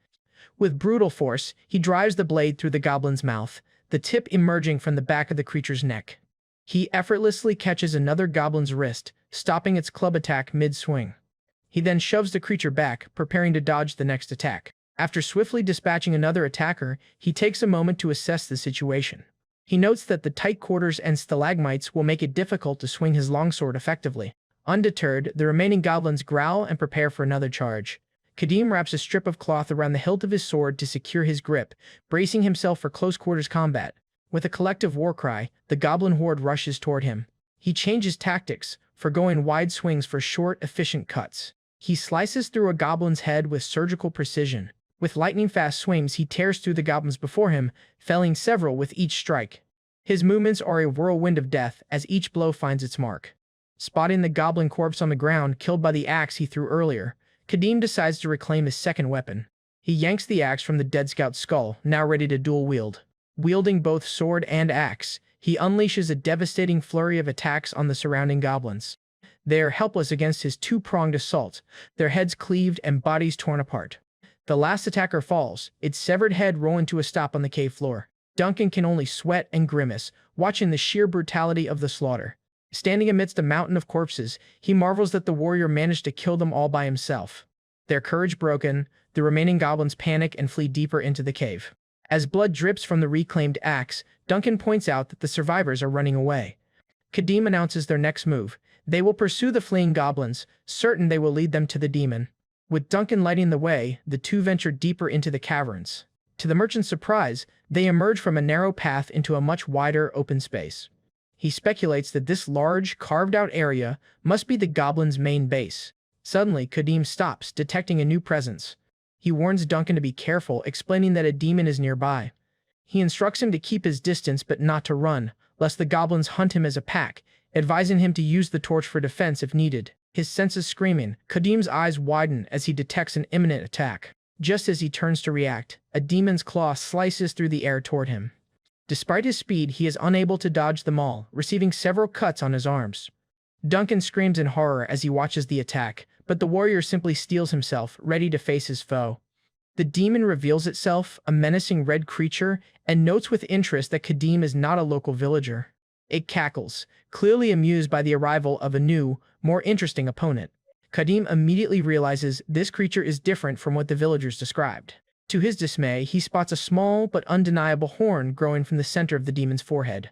With brutal force, he drives the blade through the goblin's mouth, the tip emerging from the back of the creature's neck. He effortlessly catches another goblin's wrist, stopping its club attack mid-swing. He then shoves the creature back, preparing to dodge the next attack. After swiftly dispatching another attacker, he takes a moment to assess the situation. He notes that the tight quarters and stalagmites will make it difficult to swing his longsword effectively. Undeterred, the remaining goblins growl and prepare for another charge. Kadim wraps a strip of cloth around the hilt of his sword to secure his grip, bracing himself for close-quarters combat. With a collective war cry, the goblin horde rushes toward him. He changes tactics, forgoing wide swings for short, efficient cuts. He slices through a goblin's head with surgical precision. With lightning-fast swings, he tears through the goblins before him, felling several with each strike. His movements are a whirlwind of death as each blow finds its mark. Spotting the goblin corpse on the ground killed by the axe he threw earlier, Kadim decides to reclaim his second weapon. He yanks the axe from the dead scout's skull, now ready to dual-wield. Wielding both sword and axe, he unleashes a devastating flurry of attacks on the surrounding goblins. They are helpless against his two-pronged assault, their heads cleaved and bodies torn apart. The last attacker falls, its severed head rolling to a stop on the cave floor. Duncan can only sweat and grimace, watching the sheer brutality of the slaughter. Standing amidst a mountain of corpses, he marvels that the warrior managed to kill them all by himself. Their courage broken, the remaining goblins panic and flee deeper into the cave. As blood drips from the reclaimed axe, Duncan points out that the survivors are running away. Kadim announces their next move. They will pursue the fleeing goblins, certain they will lead them to the demon. With Duncan lighting the way, the two venture deeper into the caverns. To the merchant's surprise, they emerge from a narrow path into a much wider, open space. He speculates that this large, carved-out area must be the goblin's main base. Suddenly, Kadim stops, detecting a new presence. He warns Duncan to be careful, explaining that a demon is nearby. He instructs him to keep his distance but not to run, lest the goblins hunt him as a pack, advising him to use the torch for defense if needed. His senses screaming, Kadim's eyes widen as he detects an imminent attack. Just as he turns to react, a demon's claw slices through the air toward him. Despite his speed, he is unable to dodge them all, receiving several cuts on his arms. Duncan screams in horror as he watches the attack, but the warrior simply steels himself, ready to face his foe. The demon reveals itself, a menacing red creature, and notes with interest that Kadim is not a local villager. It cackles, clearly amused by the arrival of a new, more interesting opponent. Kadim immediately realizes this creature is different from what the villagers described. To his dismay, he spots a small but undeniable horn growing from the center of the demon's forehead.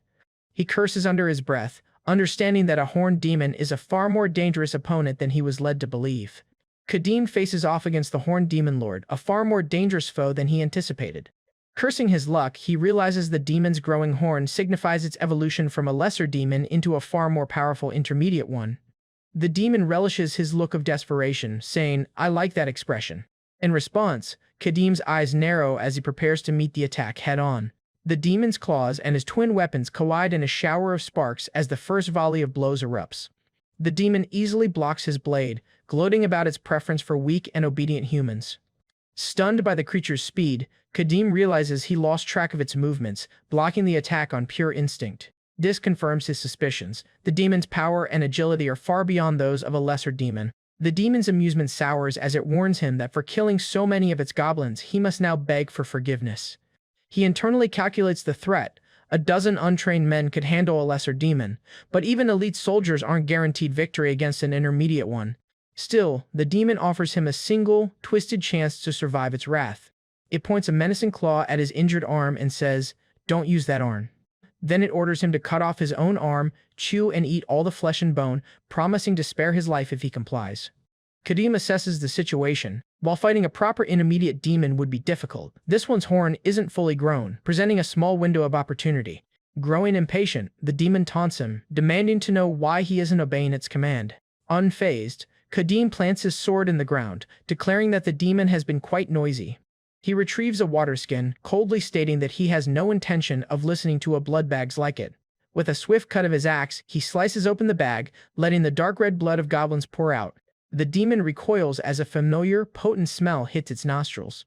He curses under his breath, understanding that a horned demon is a far more dangerous opponent than he was led to believe. Kadim faces off against the horned demon lord, a far more dangerous foe than he anticipated. Cursing his luck, he realizes the demon's growing horn signifies its evolution from a lesser demon into a far more powerful intermediate one. The demon relishes his look of desperation, saying, "I like that expression." In response, Kadim's eyes narrow as he prepares to meet the attack head-on. The demon's claws and his twin weapons collide in a shower of sparks as the first volley of blows erupts. The demon easily blocks his blade, gloating about its preference for weak and obedient humans. Stunned by the creature's speed, Kadim realizes he lost track of its movements, blocking the attack on pure instinct. This confirms his suspicions. The demon's power and agility are far beyond those of a lesser demon. The demon's amusement sours as it warns him that for killing so many of its goblins, he must now beg for forgiveness. He internally calculates the threat. A dozen untrained men could handle a lesser demon, but even elite soldiers aren't guaranteed victory against an intermediate one. Still, the demon offers him a single, twisted chance to survive its wrath. It points a menacing claw at his injured arm and says, "Don't use that arm." Then it orders him to cut off his own arm, chew and eat all the flesh and bone, promising to spare his life if he complies. Kadim assesses the situation. While fighting a proper intermediate demon would be difficult, this one's horn isn't fully grown, presenting a small window of opportunity. Growing impatient, the demon taunts him, demanding to know why he isn't obeying its command. Unfazed, Kadim plants his sword in the ground, declaring that the demon has been quite noisy. He retrieves a water skin, coldly stating that he has no intention of listening to a bloodbags like it. With a swift cut of his axe, he slices open the bag, letting the dark red blood of goblins pour out. The demon recoils as a familiar, potent smell hits its nostrils.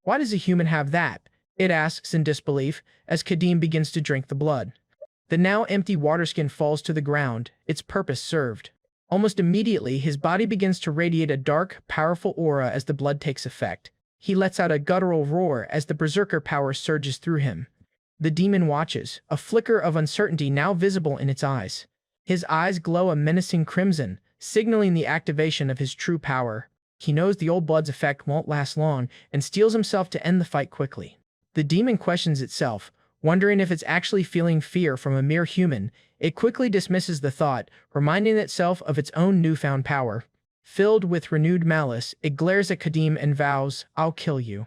"Why does a human have that?" it asks in disbelief, as Kadim begins to drink the blood. The now empty water skin falls to the ground, its purpose served. Almost immediately, his body begins to radiate a dark, powerful aura as the blood takes effect. He lets out a guttural roar as the Berserker power surges through him. The demon watches, a flicker of uncertainty now visible in its eyes. His eyes glow a menacing crimson, signaling the activation of his true power. He knows the old blood's effect won't last long and steels himself to end the fight quickly. The demon questions itself, wondering if it's actually feeling fear from a mere human. It quickly dismisses the thought, reminding itself of its own newfound power. Filled with renewed malice, it glares at Kadim and vows, "I'll kill you."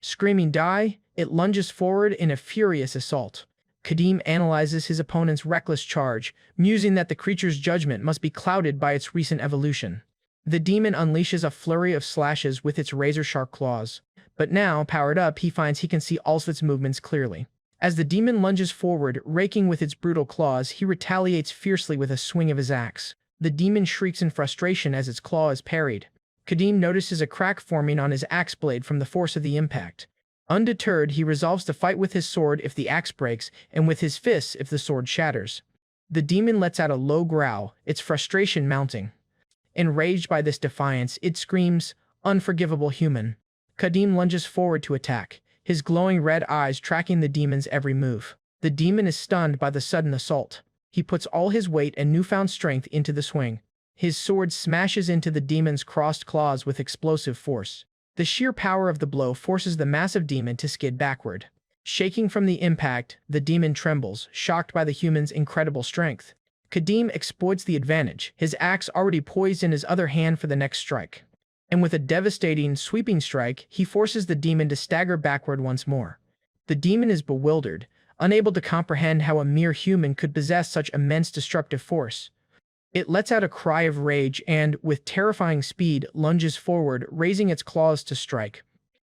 Screaming "Die!" it lunges forward in a furious assault. Kadim analyzes his opponent's reckless charge, musing that the creature's judgment must be clouded by its recent evolution. The demon unleashes a flurry of slashes with its razor-sharp claws. But now, powered up, he finds he can see all of its movements clearly. As the demon lunges forward, raking with its brutal claws, he retaliates fiercely with a swing of his axe. The demon shrieks in frustration as its claw is parried. Kadim notices a crack forming on his axe blade from the force of the impact. Undeterred, he resolves to fight with his sword if the axe breaks, and with his fists if the sword shatters. The demon lets out a low growl, its frustration mounting. Enraged by this defiance, it screams, "Unforgivable human." Kadim lunges forward to attack, his glowing red eyes tracking the demon's every move. The demon is stunned by the sudden assault. He puts all his weight and newfound strength into the swing. His sword smashes into the demon's crossed claws with explosive force. The sheer power of the blow forces the massive demon to skid backward. Shaking from the impact, the demon trembles, shocked by the human's incredible strength. Kadim exploits the advantage, his axe already poised in his other hand for the next strike. And with a devastating, sweeping strike, he forces the demon to stagger backward once more. The demon is bewildered, unable to comprehend how a mere human could possess such immense destructive force. It lets out a cry of rage and, with terrifying speed, lunges forward, raising its claws to strike.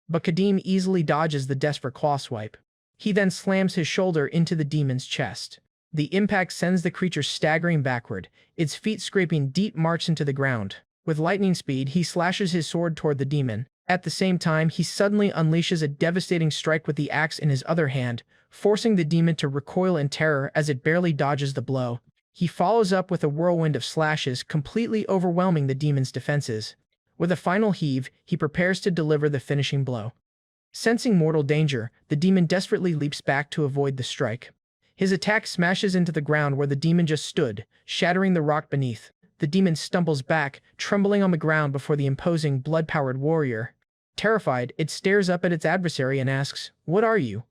But Kadim easily dodges the desperate claw swipe. He then slams his shoulder into the demon's chest. The impact sends the creature staggering backward, its feet scraping deep marks into the ground. With lightning speed, he slashes his sword toward the demon. At the same time, he suddenly unleashes a devastating strike with the axe in his other hand, forcing the demon to recoil in terror as it barely dodges the blow. He follows up with a whirlwind of slashes, completely overwhelming the demon's defenses. With a final heave, he prepares to deliver the finishing blow. Sensing mortal danger, the demon desperately leaps back to avoid the strike. His attack smashes into the ground where the demon just stood, shattering the rock beneath. The demon stumbles back, trembling on the ground before the imposing, blood-powered warrior. Terrified, it stares up at its adversary and asks, "What are you?"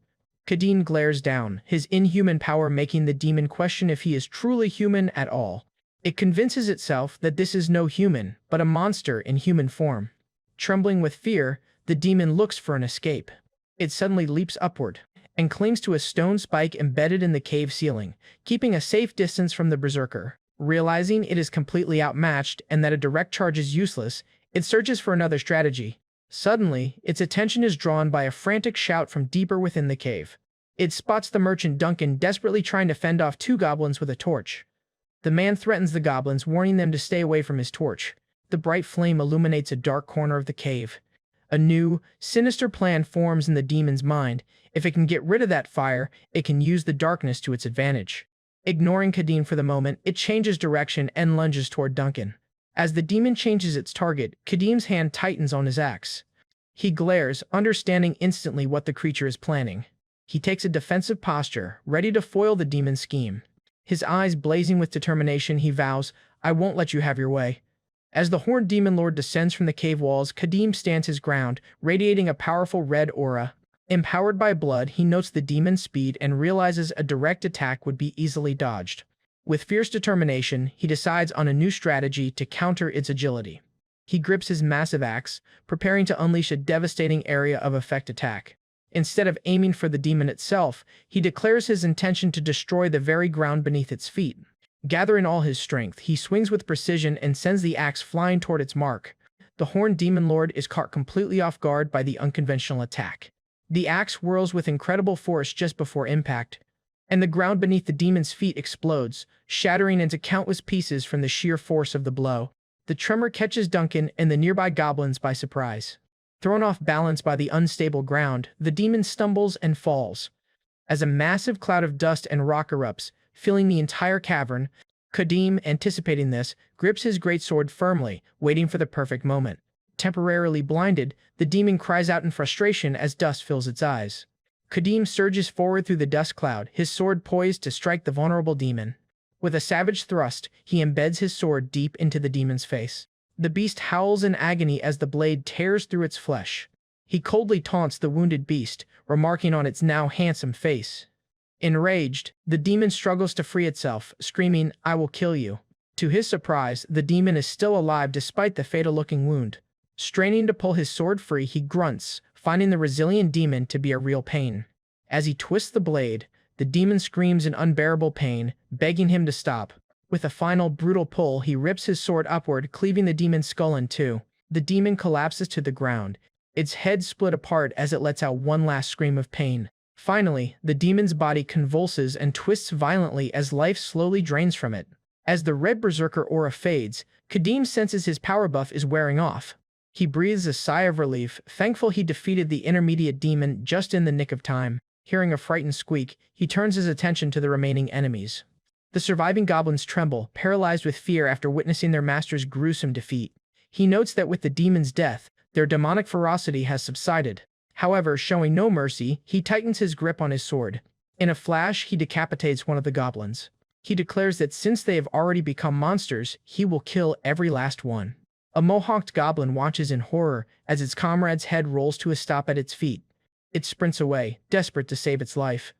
Kadim glares down, his inhuman power making the demon question if he is truly human at all. It convinces itself that this is no human, but a monster in human form. Trembling with fear, the demon looks for an escape. It suddenly leaps upward and clings to a stone spike embedded in the cave ceiling, keeping a safe distance from the Berserker. Realizing it is completely outmatched and that a direct charge is useless, it searches for another strategy. Suddenly, its attention is drawn by a frantic shout from deeper within the cave. It spots the merchant Duncan desperately trying to fend off two goblins with a torch. The man threatens the goblins, warning them to stay away from his torch. The bright flame illuminates a dark corner of the cave. A new, sinister plan forms in the demon's mind. If it can get rid of that fire, it can use the darkness to its advantage. Ignoring Kadim for the moment, it changes direction and lunges toward Duncan. As the demon changes its target, Kadim's hand tightens on his axe. He glares, understanding instantly what the creature is planning. He takes a defensive posture, ready to foil the demon's scheme. His eyes blazing with determination, he vows, "I won't let you have your way." As the horned demon lord descends from the cave walls, Kadim stands his ground, radiating a powerful red aura. Empowered by blood, he notes the demon's speed and realizes a direct attack would be easily dodged. With fierce determination, he decides on a new strategy to counter its agility. He grips his massive axe, preparing to unleash a devastating area of effect attack. Instead of aiming for the demon itself, he declares his intention to destroy the very ground beneath its feet. Gathering all his strength, he swings with precision and sends the axe flying toward its mark. The horned demon lord is caught completely off guard by the unconventional attack. The axe whirls with incredible force just before impact, and the ground beneath the demon's feet explodes, shattering into countless pieces from the sheer force of the blow. The tremor catches Duncan and the nearby goblins by surprise. Thrown off balance by the unstable ground, the demon stumbles and falls. As a massive cloud of dust and rock erupts, filling the entire cavern, Kadim, anticipating this, grips his greatsword firmly, waiting for the perfect moment. Temporarily blinded, the demon cries out in frustration as dust fills its eyes. Kadim surges forward through the dust cloud, his sword poised to strike the vulnerable demon. With a savage thrust, he embeds his sword deep into the demon's face. The beast howls in agony as the blade tears through its flesh. He coldly taunts the wounded beast, remarking on its now handsome face. Enraged, the demon struggles to free itself, screaming, "I will kill you." To his surprise, the demon is still alive despite the fatal-looking wound. Straining to pull his sword free, he grunts, finding the resilient demon to be a real pain. As he twists the blade, the demon screams in unbearable pain, begging him to stop. With a final brutal pull, he rips his sword upward, cleaving the demon's skull in two. The demon collapses to the ground, its head split apart as it lets out one last scream of pain. Finally, the demon's body convulses and twists violently as life slowly drains from it. As the red Berserker aura fades, Kadim senses his power buff is wearing off. He breathes a sigh of relief, thankful he defeated the intermediate demon just in the nick of time. Hearing a frightened squeak, he turns his attention to the remaining enemies. The surviving goblins tremble, paralyzed with fear after witnessing their master's gruesome defeat. He notes that with the demon's death, their demonic ferocity has subsided. However, showing no mercy, he tightens his grip on his sword. In a flash, he decapitates one of the goblins. He declares that since they have already become monsters, he will kill every last one. A mohawked goblin watches in horror as its comrade's head rolls to a stop at its feet. It sprints away, desperate to save its life.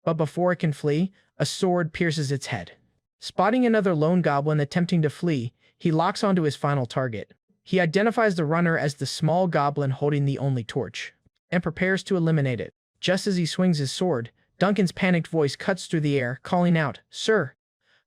But before it can flee, a sword pierces its head. Spotting another lone goblin attempting to flee, he locks onto his final target. He identifies the runner as the small goblin holding the only torch, and prepares to eliminate it. Just as he swings his sword, Duncan's panicked voice cuts through the air, calling out, "Sir!"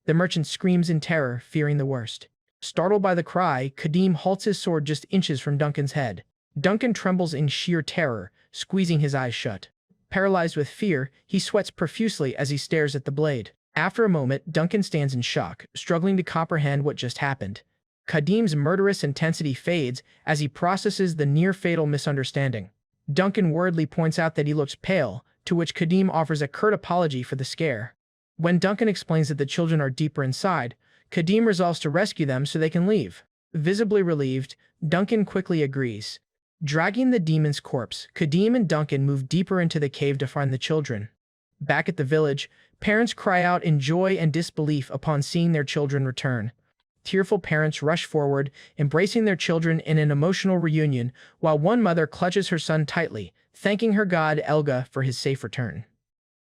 The merchant screams in terror, fearing the worst. Startled by the cry, Kadim halts his sword just inches from Duncan's head. Duncan trembles in sheer terror, squeezing his eyes shut. Paralyzed with fear, he sweats profusely as he stares at the blade. After a moment, Duncan stands in shock, struggling to comprehend what just happened. Kadim's murderous intensity fades as he processes the near-fatal misunderstanding. Duncan worriedly points out that he looks pale, to which Kadim offers a curt apology for the scare. When Duncan explains that the children are deeper inside, Kadim resolves to rescue them so they can leave. Visibly relieved, Duncan quickly agrees. Dragging the demon's corpse, Kadim and Duncan move deeper into the cave to find the children. Back at the village, parents cry out in joy and disbelief upon seeing their children return. Tearful parents rush forward, embracing their children in an emotional reunion, while one mother clutches her son tightly, thanking her god Elga for his safe return.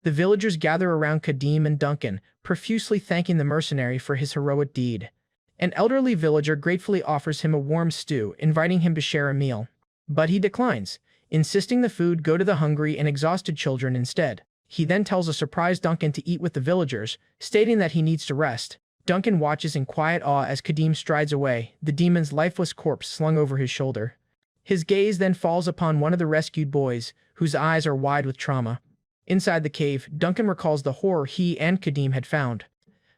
The villagers gather around Kadim and Duncan, profusely thanking the mercenary for his heroic deed. An elderly villager gratefully offers him a warm stew, inviting him to share a meal. But he declines, insisting the food go to the hungry and exhausted children instead. He then tells a surprised Duncan to eat with the villagers, stating that he needs to rest. Duncan watches in quiet awe as Kadim strides away, the demon's lifeless corpse slung over his shoulder. His gaze then falls upon one of the rescued boys, whose eyes are wide with trauma. Inside the cave, Duncan recalls the horror he and Kadim had found.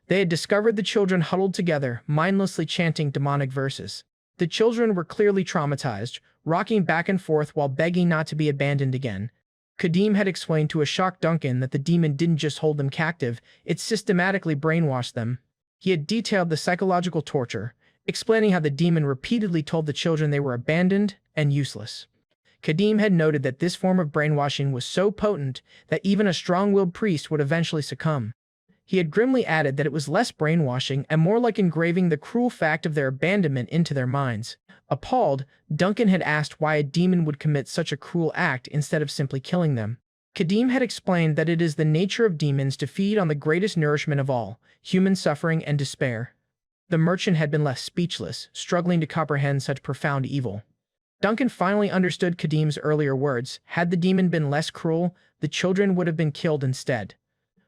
They had discovered the children huddled together, mindlessly chanting demonic verses. The children were clearly traumatized, rocking back and forth while begging not to be abandoned again. Kadim had explained to a shocked Duncan that the demon didn't just hold them captive, it systematically brainwashed them. He had detailed the psychological torture, explaining how the demon repeatedly told the children they were abandoned and useless. Kadim had noted that this form of brainwashing was so potent that even a strong-willed priest would eventually succumb. He had grimly added that it was less brainwashing and more like engraving the cruel fact of their abandonment into their minds. Appalled, Duncan had asked why a demon would commit such a cruel act instead of simply killing them. Kadim had explained that it is the nature of demons to feed on the greatest nourishment of all, human suffering and despair. The merchant had been left speechless, struggling to comprehend such profound evil. Duncan finally understood Kadim's earlier words. Had the demon been less cruel, the children would have been killed instead.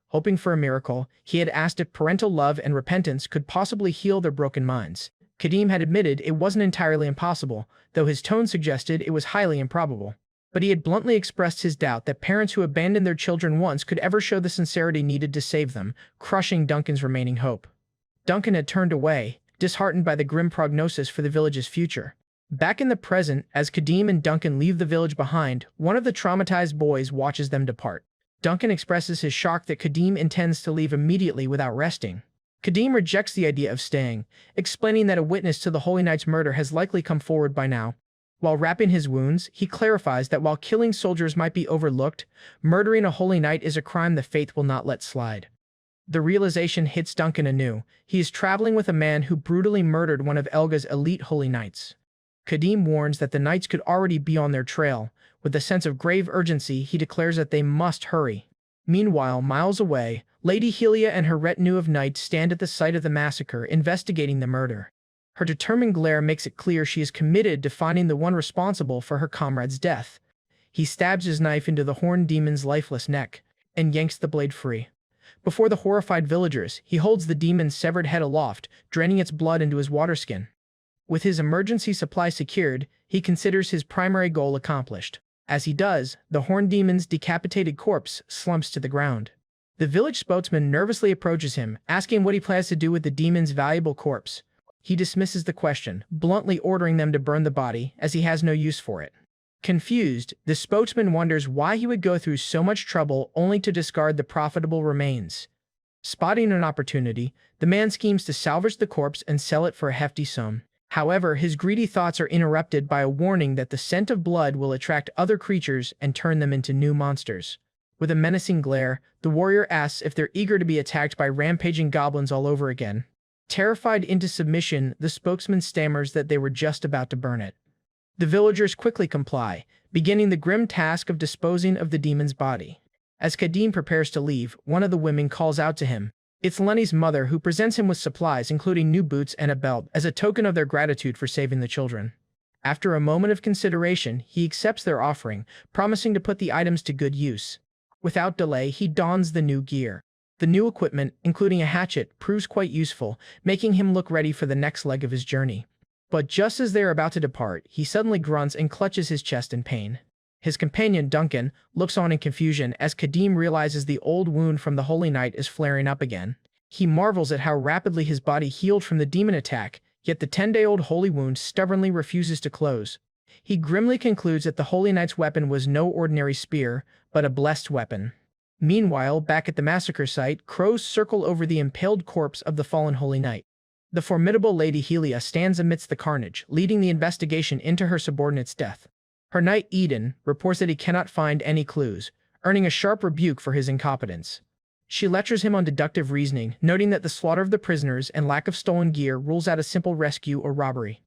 Hoping for a miracle, he had asked if parental love and repentance could possibly heal their broken minds. Kadim had admitted it wasn't entirely impossible, though his tone suggested it was highly improbable. But he had bluntly expressed his doubt that parents who abandoned their children once could ever show the sincerity needed to save them, crushing Duncan's remaining hope. Duncan had turned away, disheartened by the grim prognosis for the village's future. Back in the present, as Kadim and Duncan leave the village behind, one of the traumatized boys watches them depart. Duncan expresses his shock that Kadim intends to leave immediately without resting. Kadim rejects the idea of staying, explaining that a witness to the Holy Knight's murder has likely come forward by now. While wrapping his wounds, he clarifies that while killing soldiers might be overlooked, murdering a Holy Knight is a crime the faith will not let slide. The realization hits Duncan anew. He is traveling with a man who brutally murdered one of Elga's elite Holy Knights. Kadim warns that the knights could already be on their trail. With a sense of grave urgency, he declares that they must hurry. Meanwhile, miles away, Lady Helia and her retinue of knights stand at the site of the massacre, investigating the murder. Her determined glare makes it clear she is committed to finding the one responsible for her comrade's death. He stabs his knife into the horned demon's lifeless neck, and yanks the blade free. Before the horrified villagers, he holds the demon's severed head aloft, draining its blood into his waterskin. With his emergency supply secured, he considers his primary goal accomplished. As he does, the horned demon's decapitated corpse slumps to the ground. The village spokesman nervously approaches him, asking what he plans to do with the demon's valuable corpse. He dismisses the question, bluntly ordering them to burn the body, as he has no use for it. Confused, the spokesman wonders why he would go through so much trouble only to discard the profitable remains. Spotting an opportunity, the man schemes to salvage the corpse and sell it for a hefty sum. However, his greedy thoughts are interrupted by a warning that the scent of blood will attract other creatures and turn them into new monsters. With a menacing glare, the warrior asks if they're eager to be attacked by rampaging goblins all over again. Terrified into submission, the spokesman stammers that they were just about to burn it. The villagers quickly comply, beginning the grim task of disposing of the demon's body. As Kadim prepares to leave, one of the women calls out to him. It's Lenny's mother, who presents him with supplies including new boots and a belt as a token of their gratitude for saving the children. After a moment of consideration, he accepts their offering, promising to put the items to good use. Without delay, he dons the new gear. The new equipment, including a hatchet, proves quite useful, making him look ready for the next leg of his journey. But just as they are about to depart, he suddenly grunts and clutches his chest in pain. His companion, Duncan, looks on in confusion as Kadim realizes the old wound from the Holy Knight is flaring up again. He marvels at how rapidly his body healed from the demon attack, yet the 10-day-old holy wound stubbornly refuses to close. He grimly concludes that the Holy Knight's weapon was no ordinary spear, but a blessed weapon. Meanwhile, back at the massacre site, crows circle over the impaled corpse of the fallen Holy Knight. The formidable Lady Helia stands amidst the carnage, leading the investigation into her subordinate's death. Her knight Eden reports that he cannot find any clues, earning a sharp rebuke for his incompetence. She lectures him on deductive reasoning, noting that the slaughter of the prisoners and lack of stolen gear rules out a simple rescue or robbery.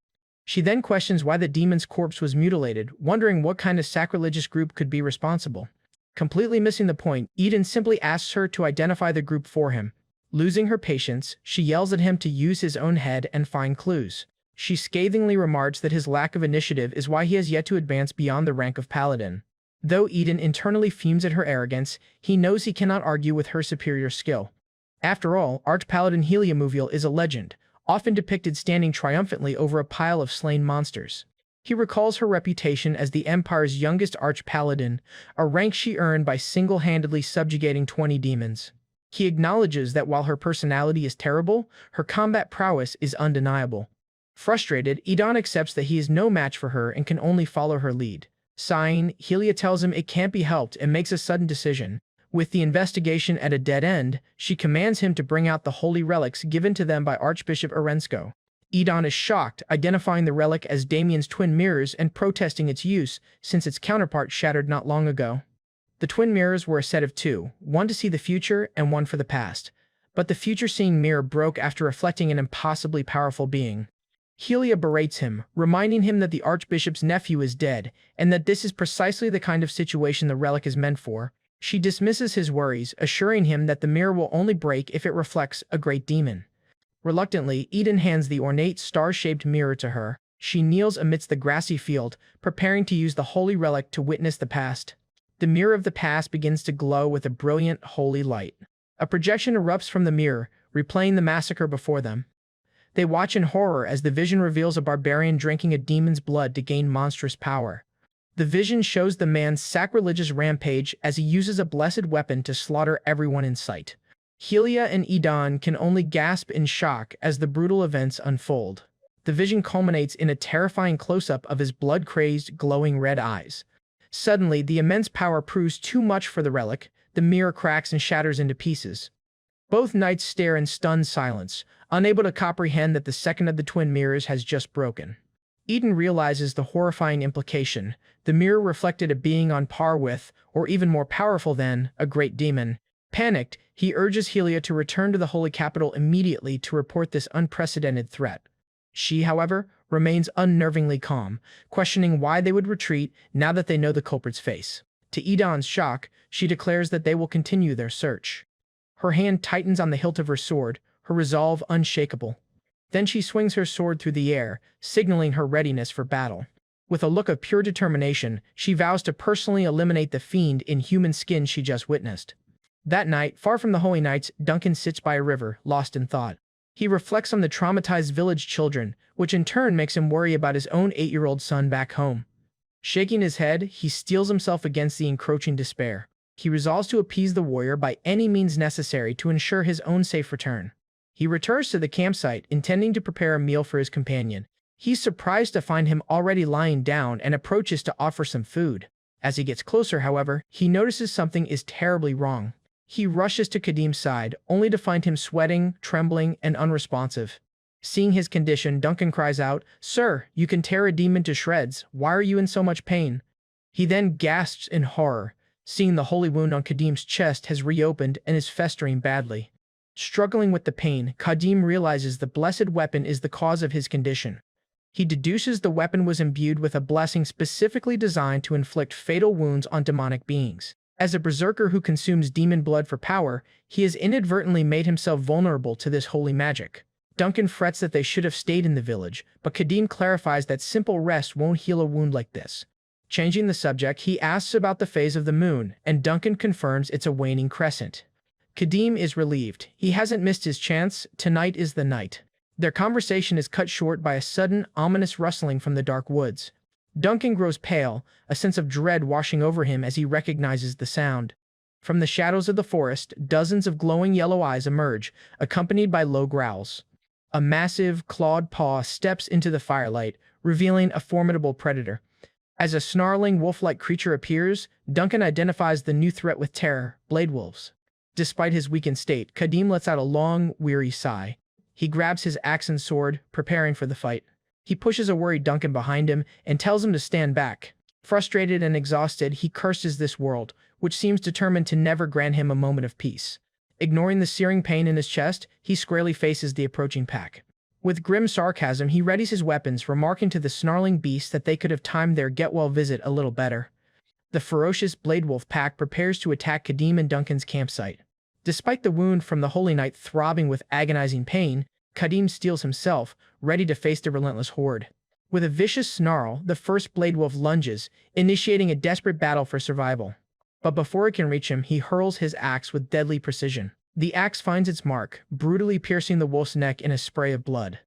She then questions why the demon's corpse was mutilated, wondering what kind of sacrilegious group could be responsible. Completely missing the point, Eden simply asks her to identify the group for him. Losing her patience, she yells at him to use his own head and find clues. She scathingly remarks that his lack of initiative is why he has yet to advance beyond the rank of paladin. Though Eden internally fumes at her arrogance, he knows he cannot argue with her superior skill. After all, Archpaladin Heliamoviel is a legend, often depicted standing triumphantly over a pile of slain monsters. He recalls her reputation as the Empire's youngest Archpaladin, a rank she earned by single-handedly subjugating 20 demons. He acknowledges that while her personality is terrible, her combat prowess is undeniable. Frustrated, Eden accepts that he is no match for her and can only follow her lead. Sighing, Helia tells him it can't be helped and makes a sudden decision. With the investigation at a dead end, she commands him to bring out the holy relics given to them by Archbishop Arensko. Eden is shocked, identifying the relic as Damien's twin mirrors and protesting its use, since its counterpart shattered not long ago. The twin mirrors were a set of two, one to see the future and one for the past. But the future-seeing mirror broke after reflecting an impossibly powerful being. Helia berates him, reminding him that the Archbishop's nephew is dead, and that this is precisely the kind of situation the relic is meant for. She dismisses his worries, assuring him that the mirror will only break if it reflects a great demon. Reluctantly, Eden hands the ornate star-shaped mirror to her. She kneels amidst the grassy field, preparing to use the holy relic to witness the past. The mirror of the past begins to glow with a brilliant, holy light. A projection erupts from the mirror, replaying the massacre before them. They watch in horror as the vision reveals a barbarian drinking a demon's blood to gain monstrous power. The vision shows the man's sacrilegious rampage as he uses a blessed weapon to slaughter everyone in sight. Helia and Eden can only gasp in shock as the brutal events unfold. The vision culminates in a terrifying close-up of his blood-crazed, glowing red eyes. Suddenly, the immense power proves too much for the relic. The mirror cracks and shatters into pieces. Both knights stare in stunned silence, unable to comprehend that the second of the twin mirrors has just broken. Eden realizes the horrifying implication. The mirror reflected a being on par with, or even more powerful than, a great demon. Panicked, he urges Helia to return to the holy capital immediately to report this unprecedented threat. She, however, remains unnervingly calm, questioning why they would retreat now that they know the culprit's face. To Eden's shock, she declares that they will continue their search. Her hand tightens on the hilt of her sword, her resolve unshakable. Then she swings her sword through the air, signaling her readiness for battle. With a look of pure determination, she vows to personally eliminate the fiend in human skin she just witnessed. That night, far from the Holy Knights, Duncan sits by a river, lost in thought. He reflects on the traumatized village children, which in turn makes him worry about his own 8-year-old son back home. Shaking his head, he steels himself against the encroaching despair. He resolves to appease the warrior by any means necessary to ensure his own safe return. He returns to the campsite, intending to prepare a meal for his companion. He's surprised to find him already lying down and approaches to offer some food. As he gets closer, however, he notices something is terribly wrong. He rushes to Kadim's side, only to find him sweating, trembling, and unresponsive. Seeing his condition, Duncan cries out, "Sir, you can tear a demon to shreds. Why are you in so much pain?" He then gasps in horror, seeing the holy wound on Kadim's chest has reopened and is festering badly. Struggling with the pain, Kadim realizes the blessed weapon is the cause of his condition. He deduces the weapon was imbued with a blessing specifically designed to inflict fatal wounds on demonic beings. As a berserker who consumes demon blood for power, he has inadvertently made himself vulnerable to this holy magic. Duncan frets that they should have stayed in the village, but Kadim clarifies that simple rest won't heal a wound like this. Changing the subject, he asks about the phase of the moon, and Duncan confirms it's a waning crescent. Kadim is relieved. He hasn't missed his chance. Tonight is the night. Their conversation is cut short by a sudden, ominous rustling from the dark woods. Duncan grows pale, a sense of dread washing over him as he recognizes the sound. From the shadows of the forest, dozens of glowing yellow eyes emerge, accompanied by low growls. A massive, clawed paw steps into the firelight, revealing a formidable predator. As a snarling, wolf-like creature appears, Duncan identifies the new threat with terror: blade wolves. Despite his weakened state, Kadim lets out a long, weary sigh. He grabs his axe and sword, preparing for the fight. He pushes a worried Duncan behind him and tells him to stand back. Frustrated and exhausted, he curses this world, which seems determined to never grant him a moment of peace. Ignoring the searing pain in his chest, he squarely faces the approaching pack. With grim sarcasm, he readies his weapons, remarking to the snarling beasts that they could have timed their get-well visit a little better. The ferocious Blade Wolf pack prepares to attack Kadim and Duncan's campsite. Despite the wound from the Holy Knight throbbing with agonizing pain, Kadim steels himself, ready to face the relentless horde. With a vicious snarl, the first Blade Wolf lunges, initiating a desperate battle for survival. But before it can reach him, he hurls his axe with deadly precision. The axe finds its mark, brutally piercing the wolf's neck in a spray of blood.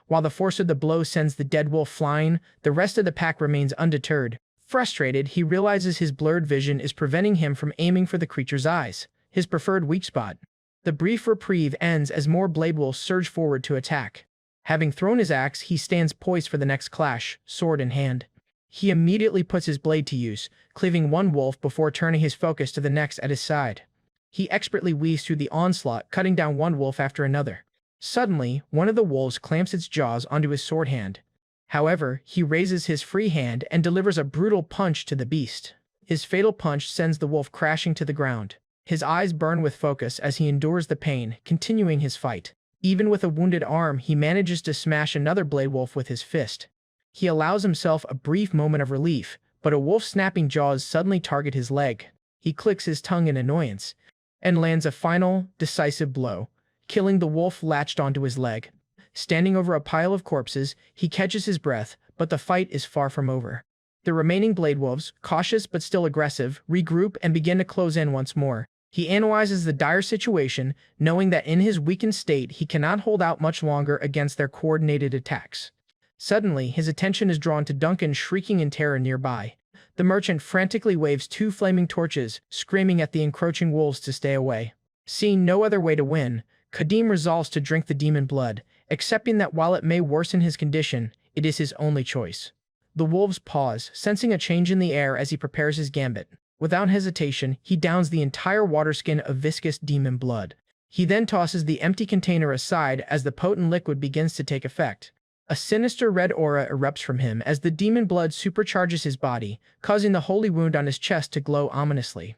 While the force of the blow sends the dead wolf flying, the rest of the pack remains undeterred. Frustrated, he realizes his blurred vision is preventing him from aiming for the creature's eyes, his preferred weak spot. The brief reprieve ends as more blade wolves surge forward to attack. Having thrown his axe, he stands poised for the next clash, sword in hand. He immediately puts his blade to use, cleaving one wolf before turning his focus to the next at his side. He expertly weaves through the onslaught, cutting down one wolf after another. Suddenly, one of the wolves clamps its jaws onto his sword hand. However, he raises his free hand and delivers a brutal punch to the beast. His fatal punch sends the wolf crashing to the ground. His eyes burn with focus as he endures the pain, continuing his fight. Even with a wounded arm, he manages to smash another blade wolf with his fist. He allows himself a brief moment of relief, but a wolf's snapping jaws suddenly target his leg. He clicks his tongue in annoyance, and lands a final, decisive blow, killing the wolf latched onto his leg. Standing over a pile of corpses, he catches his breath, but the fight is far from over. The remaining blade wolves, cautious but still aggressive, regroup and begin to close in once more. He analyzes the dire situation, knowing that in his weakened state he cannot hold out much longer against their coordinated attacks. Suddenly, his attention is drawn to Duncan shrieking in terror nearby. The merchant frantically waves two flaming torches, screaming at the encroaching wolves to stay away. Seeing no other way to win, Kadim resolves to drink the demon blood, accepting that while it may worsen his condition, it is his only choice. The wolves pause, sensing a change in the air as he prepares his gambit. Without hesitation, he downs the entire waterskin of viscous demon blood. He then tosses the empty container aside as the potent liquid begins to take effect. A sinister red aura erupts from him as the demon blood supercharges his body, causing the holy wound on his chest to glow ominously.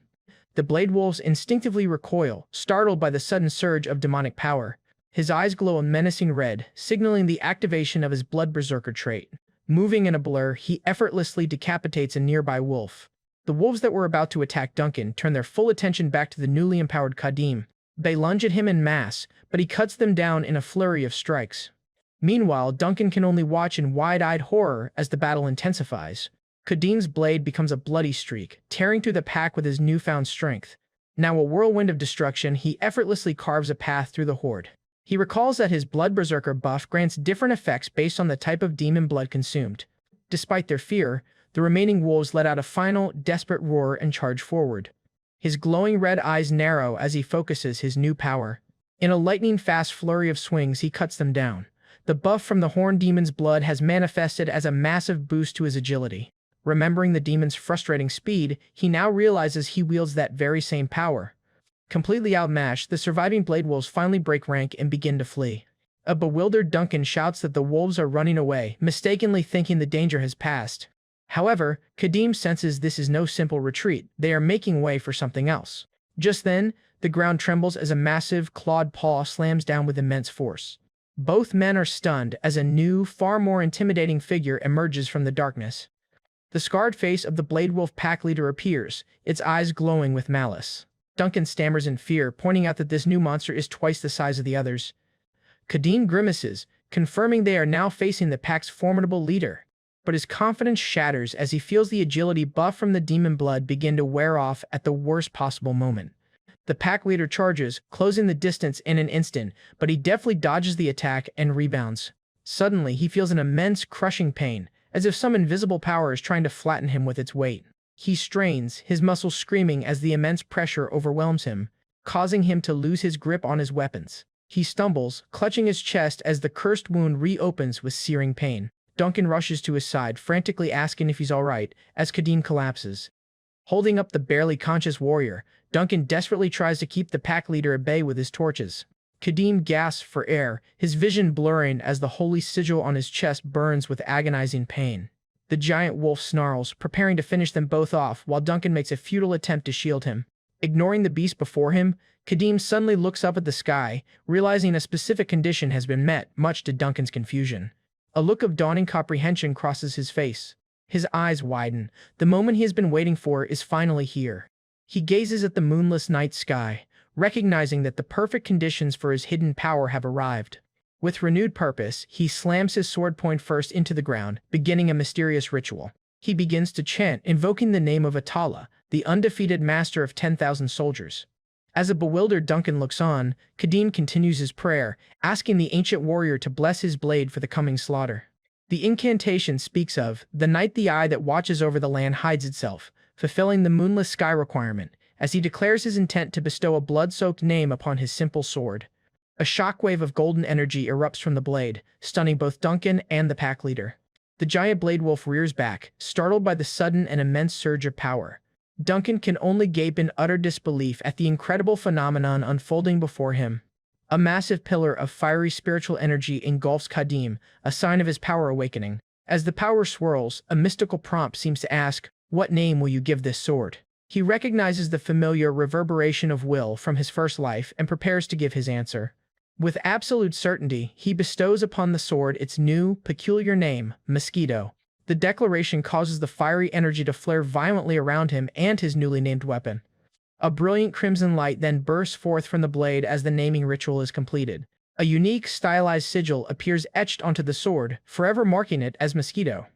The blade wolves instinctively recoil, startled by the sudden surge of demonic power. His eyes glow a menacing red, signaling the activation of his blood berserker trait. Moving in a blur, he effortlessly decapitates a nearby wolf. The wolves that were about to attack Duncan turn their full attention back to the newly empowered Kadim. They lunge at him en masse, but he cuts them down in a flurry of strikes. Meanwhile, Duncan can only watch in wide-eyed horror as the battle intensifies. Kadim's blade becomes a bloody streak, tearing through the pack with his newfound strength. Now a whirlwind of destruction, he effortlessly carves a path through the horde. He recalls that his blood berserker buff grants different effects based on the type of demon blood consumed. Despite their fear, the remaining wolves let out a final, desperate roar and charge forward. His glowing red eyes narrow as he focuses his new power. In a lightning-fast flurry of swings, he cuts them down. The buff from the horned demon's blood has manifested as a massive boost to his agility. Remembering the demon's frustrating speed, he now realizes he wields that very same power. Completely outmatched, the surviving blade wolves finally break rank and begin to flee. A bewildered Duncan shouts that the wolves are running away, mistakenly thinking the danger has passed. However, Kadim senses this is no simple retreat. They are making way for something else. Just then, the ground trembles as a massive, clawed paw slams down with immense force. Both men are stunned as a new, far more intimidating figure emerges from the darkness. The scarred face of the Blade Wolf pack leader appears, its eyes glowing with malice. Duncan stammers in fear, pointing out that this new monster is twice the size of the others. Kadim grimaces, confirming they are now facing the pack's formidable leader. But his confidence shatters as he feels the agility buff from the demon blood begin to wear off at the worst possible moment. The pack leader charges, closing the distance in an instant, but he deftly dodges the attack and rebounds. Suddenly, he feels an immense, crushing pain, as if some invisible power is trying to flatten him with its weight. He strains, his muscles screaming as the immense pressure overwhelms him, causing him to lose his grip on his weapons. He stumbles, clutching his chest as the cursed wound reopens with searing pain. Duncan rushes to his side, frantically asking if he's alright, as Kadim collapses. Holding up the barely conscious warrior, Duncan desperately tries to keep the pack leader at bay with his torches. Kadim gasps for air, his vision blurring as the holy sigil on his chest burns with agonizing pain. The giant wolf snarls, preparing to finish them both off, while Duncan makes a futile attempt to shield him. Ignoring the beast before him, Kadim suddenly looks up at the sky, realizing a specific condition has been met, much to Duncan's confusion. A look of dawning comprehension crosses his face. His eyes widen. The moment he has been waiting for is finally here. He gazes at the moonless night sky, recognizing that the perfect conditions for his hidden power have arrived. With renewed purpose, he slams his sword point first into the ground, beginning a mysterious ritual. He begins to chant, invoking the name of Atala, the undefeated master of 10,000 soldiers. As a bewildered Duncan looks on, Kadim continues his prayer, asking the ancient warrior to bless his blade for the coming slaughter. The incantation speaks of, "The night the eye that watches over the land hides itself," fulfilling the moonless sky requirement, as he declares his intent to bestow a blood-soaked name upon his simple sword. A shockwave of golden energy erupts from the blade, stunning both Duncan and the pack leader. The giant blade wolf rears back, startled by the sudden and immense surge of power. Duncan can only gape in utter disbelief at the incredible phenomenon unfolding before him. A massive pillar of fiery spiritual energy engulfs Kadim, a sign of his power awakening. As the power swirls, a mystical prompt seems to ask, "What name will you give this sword?" He recognizes the familiar reverberation of will from his first life and prepares to give his answer. With absolute certainty, he bestows upon the sword its new, peculiar name, Mosquito. The declaration causes the fiery energy to flare violently around him and his newly named weapon. A brilliant crimson light then bursts forth from the blade as the naming ritual is completed. A unique, stylized sigil appears etched onto the sword, forever marking it as Mosquito.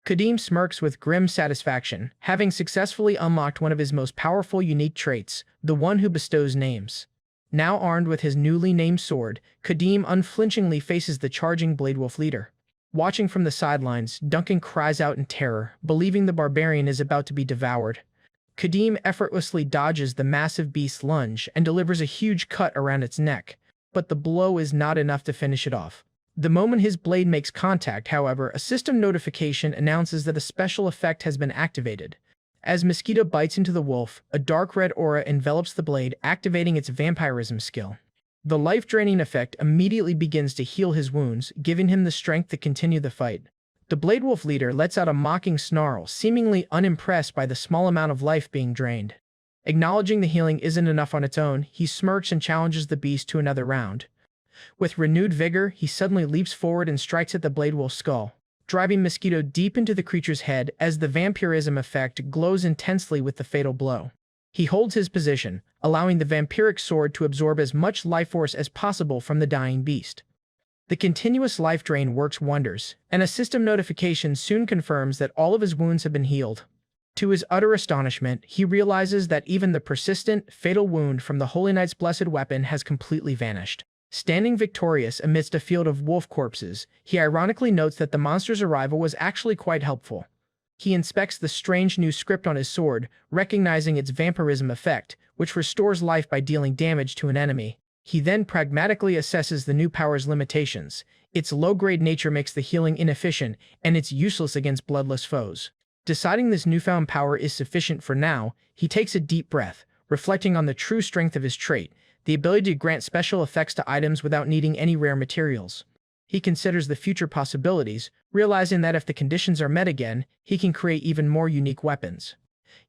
Kadim smirks with grim satisfaction, having successfully unlocked one of his most powerful unique traits, the one who bestows names. Now armed with his newly named sword, Kadim unflinchingly faces the charging Blade Wolf leader. Watching from the sidelines, Duncan cries out in terror, believing the barbarian is about to be devoured. Kadim effortlessly dodges the massive beast's lunge and delivers a huge cut around its neck, but the blow is not enough to finish it off. The moment his blade makes contact, however, a system notification announces that a special effect has been activated. As Mosquito bites into the wolf, a dark red aura envelops the blade, activating its vampirism skill. The life-draining effect immediately begins to heal his wounds, giving him the strength to continue the fight. The Blade Wolf leader lets out a mocking snarl, seemingly unimpressed by the small amount of life being drained. Acknowledging the healing isn't enough on its own, he smirks and challenges the beast to another round. With renewed vigor, he suddenly leaps forward and strikes at the Blade Wolf's skull, driving Mosquito deep into the creature's head as the vampirism effect glows intensely with the fatal blow. He holds his position, allowing the vampiric sword to absorb as much life force as possible from the dying beast. The continuous life drain works wonders, and a system notification soon confirms that all of his wounds have been healed. To his utter astonishment, he realizes that even the persistent, fatal wound from the Holy Knight's blessed weapon has completely vanished. Standing victorious amidst a field of wolf corpses, he ironically notes that the monster's arrival was actually quite helpful. He inspects the strange new script on his sword, recognizing its vampirism effect, which restores life by dealing damage to an enemy. He then pragmatically assesses the new power's limitations. Its low-grade nature makes the healing inefficient, and it's useless against bloodless foes. Deciding this newfound power is sufficient for now, he takes a deep breath, reflecting on the true strength of his trait, the ability to grant special effects to items without needing any rare materials. He considers the future possibilities, realizing that if the conditions are met again, he can create even more unique weapons.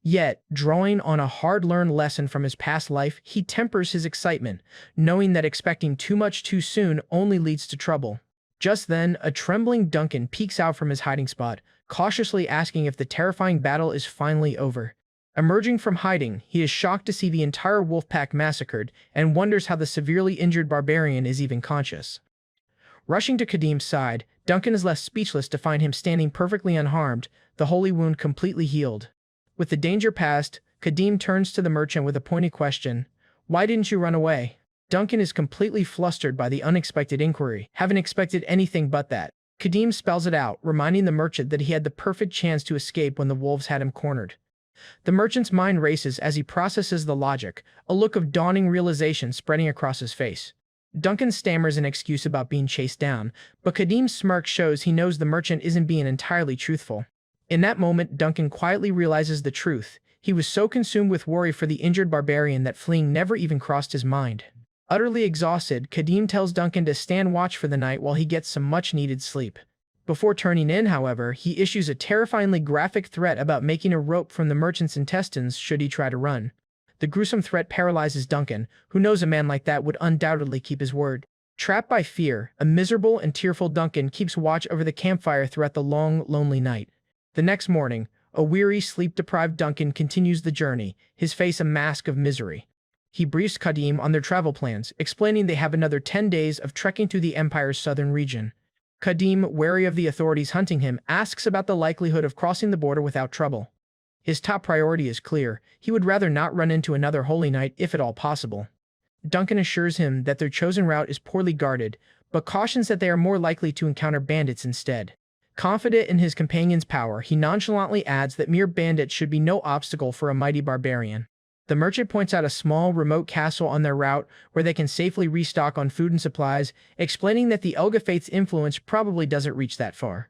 Yet, drawing on a hard-learned lesson from his past life, he tempers his excitement, knowing that expecting too much too soon only leads to trouble. Just then, a trembling Duncan peeks out from his hiding spot, cautiously asking if the terrifying battle is finally over. Emerging from hiding, he is shocked to see the entire wolf pack massacred and wonders how the severely injured barbarian is even conscious. Rushing to Kadim's side, Duncan is left speechless to find him standing perfectly unharmed, the holy wound completely healed. With the danger past, Kadim turns to the merchant with a pointed question. "Why didn't you run away?" Duncan is completely flustered by the unexpected inquiry. "Haven't expected anything but that." Kadim spells it out, reminding the merchant that he had the perfect chance to escape when the wolves had him cornered. The merchant's mind races as he processes the logic, a look of dawning realization spreading across his face. Duncan stammers an excuse about being chased down, but Kadim's smirk shows he knows the merchant isn't being entirely truthful. In that moment, Duncan quietly realizes the truth. He was so consumed with worry for the injured barbarian that fleeing never even crossed his mind. Utterly exhausted, Kadim tells Duncan to stand watch for the night while he gets some much-needed sleep. Before turning in, however, he issues a terrifyingly graphic threat about making a rope from the merchant's intestines should he try to run. The gruesome threat paralyzes Duncan, who knows a man like that would undoubtedly keep his word. Trapped by fear, a miserable and tearful Duncan keeps watch over the campfire throughout the long, lonely night. The next morning, a weary, sleep-deprived Duncan continues the journey, his face a mask of misery. He briefs Kadim on their travel plans, explaining they have another 10 days of trekking through the Empire's southern region. Kadim, wary of the authorities hunting him, asks about the likelihood of crossing the border without trouble. His top priority is clear. He would rather not run into another Holy Knight if at all possible. Duncan assures him that their chosen route is poorly guarded, but cautions that they are more likely to encounter bandits instead. Confident in his companion's power, he nonchalantly adds that mere bandits should be no obstacle for a mighty barbarian. The merchant points out a small, remote castle on their route where they can safely restock on food and supplies, explaining that the Elga Faith's influence probably doesn't reach that far.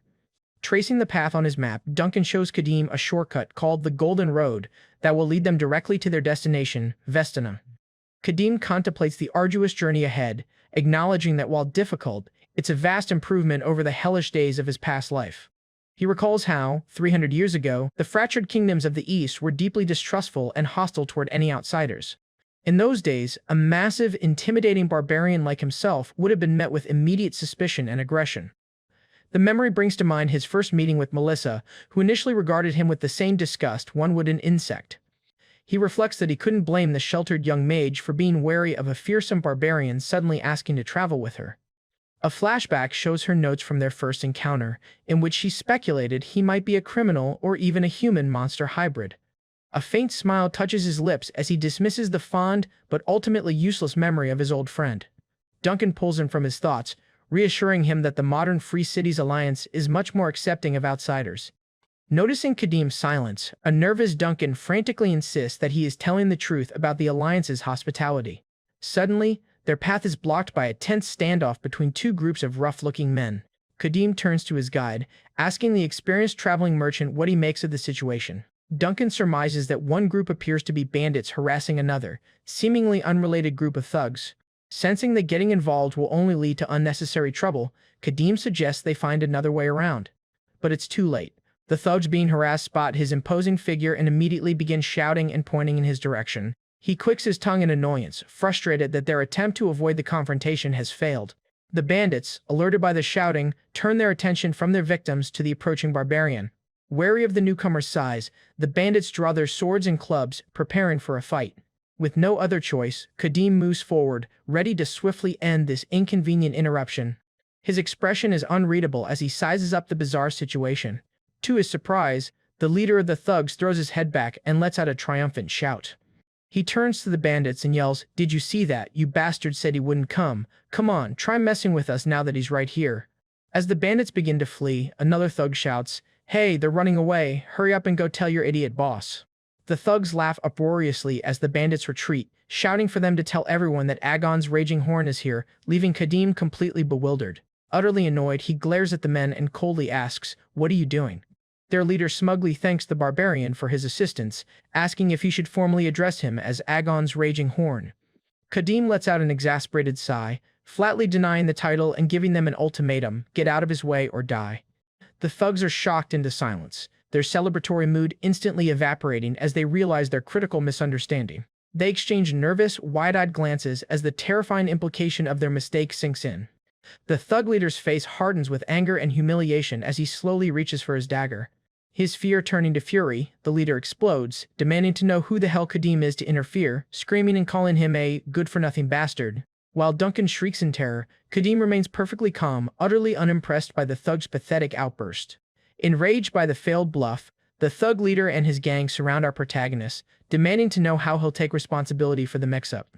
Tracing the path on his map, Duncan shows Kadim a shortcut called the Golden Road that will lead them directly to their destination, Vestana. Kadim contemplates the arduous journey ahead, acknowledging that while difficult, it's a vast improvement over the hellish days of his past life. He recalls how, 300 years ago, the fractured kingdoms of the East were deeply distrustful and hostile toward any outsiders. In those days, a massive, intimidating barbarian like himself would have been met with immediate suspicion and aggression. The memory brings to mind his first meeting with Melissa, who initially regarded him with the same disgust one would an insect. He reflects that he couldn't blame the sheltered young mage for being wary of a fearsome barbarian suddenly asking to travel with her. A flashback shows her notes from their first encounter, in which she speculated he might be a criminal or even a human-monster hybrid. A faint smile touches his lips as he dismisses the fond but ultimately useless memory of his old friend. Duncan pulls him from his thoughts, reassuring him that the modern Free Cities Alliance is much more accepting of outsiders. Noticing Kadim's silence, a nervous Duncan frantically insists that he is telling the truth about the Alliance's hospitality. Suddenly, their path is blocked by a tense standoff between two groups of rough-looking men. Kadim turns to his guide, asking the experienced traveling merchant what he makes of the situation. Duncan surmises that one group appears to be bandits harassing another, seemingly unrelated group of thugs. Sensing that getting involved will only lead to unnecessary trouble, Kadim suggests they find another way around. But it's too late. The thugs being harassed spot his imposing figure and immediately begin shouting and pointing in his direction. He clicks his tongue in annoyance, frustrated that their attempt to avoid the confrontation has failed. The bandits, alerted by the shouting, turn their attention from their victims to the approaching barbarian. Wary of the newcomer's size, the bandits draw their swords and clubs, preparing for a fight. With no other choice, Kadim moves forward, ready to swiftly end this inconvenient interruption. His expression is unreadable as he sizes up the bizarre situation. To his surprise, the leader of the thugs throws his head back and lets out a triumphant shout. He turns to the bandits and yells, "Did you see that? You bastard said he wouldn't come. Come on, try messing with us now that he's right here." As the bandits begin to flee, another thug shouts, "Hey, they're running away. Hurry up and go tell your idiot boss." The thugs laugh uproariously as the bandits retreat, shouting for them to tell everyone that Agon's raging horn is here, leaving Kadim completely bewildered. Utterly annoyed, he glares at the men and coldly asks, "What are you doing?" Their leader smugly thanks the barbarian for his assistance, asking if he should formally address him as Agon's raging horn. Kadim lets out an exasperated sigh, flatly denying the title and giving them an ultimatum: get out of his way or die. The thugs are shocked into silence, their celebratory mood instantly evaporating as they realize their critical misunderstanding. They exchange nervous, wide-eyed glances as the terrifying implication of their mistake sinks in. The thug leader's face hardens with anger and humiliation as he slowly reaches for his dagger. His fear turning to fury, the leader explodes, demanding to know who the hell Kadim is to interfere, screaming and calling him a good-for-nothing bastard. While Duncan shrieks in terror, Kadim remains perfectly calm, utterly unimpressed by the thug's pathetic outburst. Enraged by the failed bluff, the thug leader and his gang surround our protagonist, demanding to know how he'll take responsibility for the mix-up.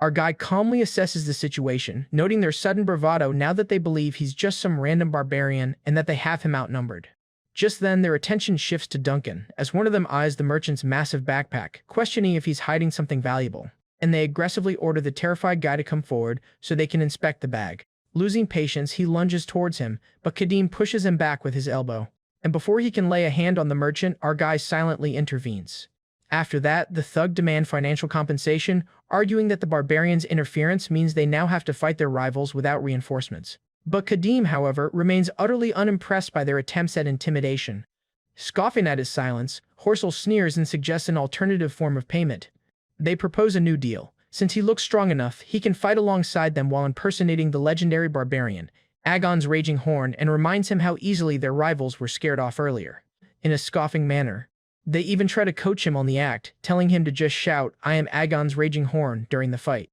Our guy calmly assesses the situation, noting their sudden bravado now that they believe he's just some random barbarian and that they have him outnumbered. Just then, their attention shifts to Duncan, as one of them eyes the merchant's massive backpack, questioning if he's hiding something valuable, and they aggressively order the terrified guy to come forward so they can inspect the bag. Losing patience, he lunges towards him, but Kadim pushes him back with his elbow. And before he can lay a hand on the merchant, our guy silently intervenes. After that, the thug demand financial compensation, arguing that the barbarian's interference means they now have to fight their rivals without reinforcements. But Kadim, however, remains utterly unimpressed by their attempts at intimidation. Scoffing at his silence, Horsel sneers and suggests an alternative form of payment. They propose a new deal. Since he looks strong enough, he can fight alongside them while impersonating the legendary barbarian, Agon's raging horn, and reminds him how easily their rivals were scared off earlier. In a scoffing manner, they even try to coach him on the act, telling him to just shout, "I am Agon's raging horn," during the fight.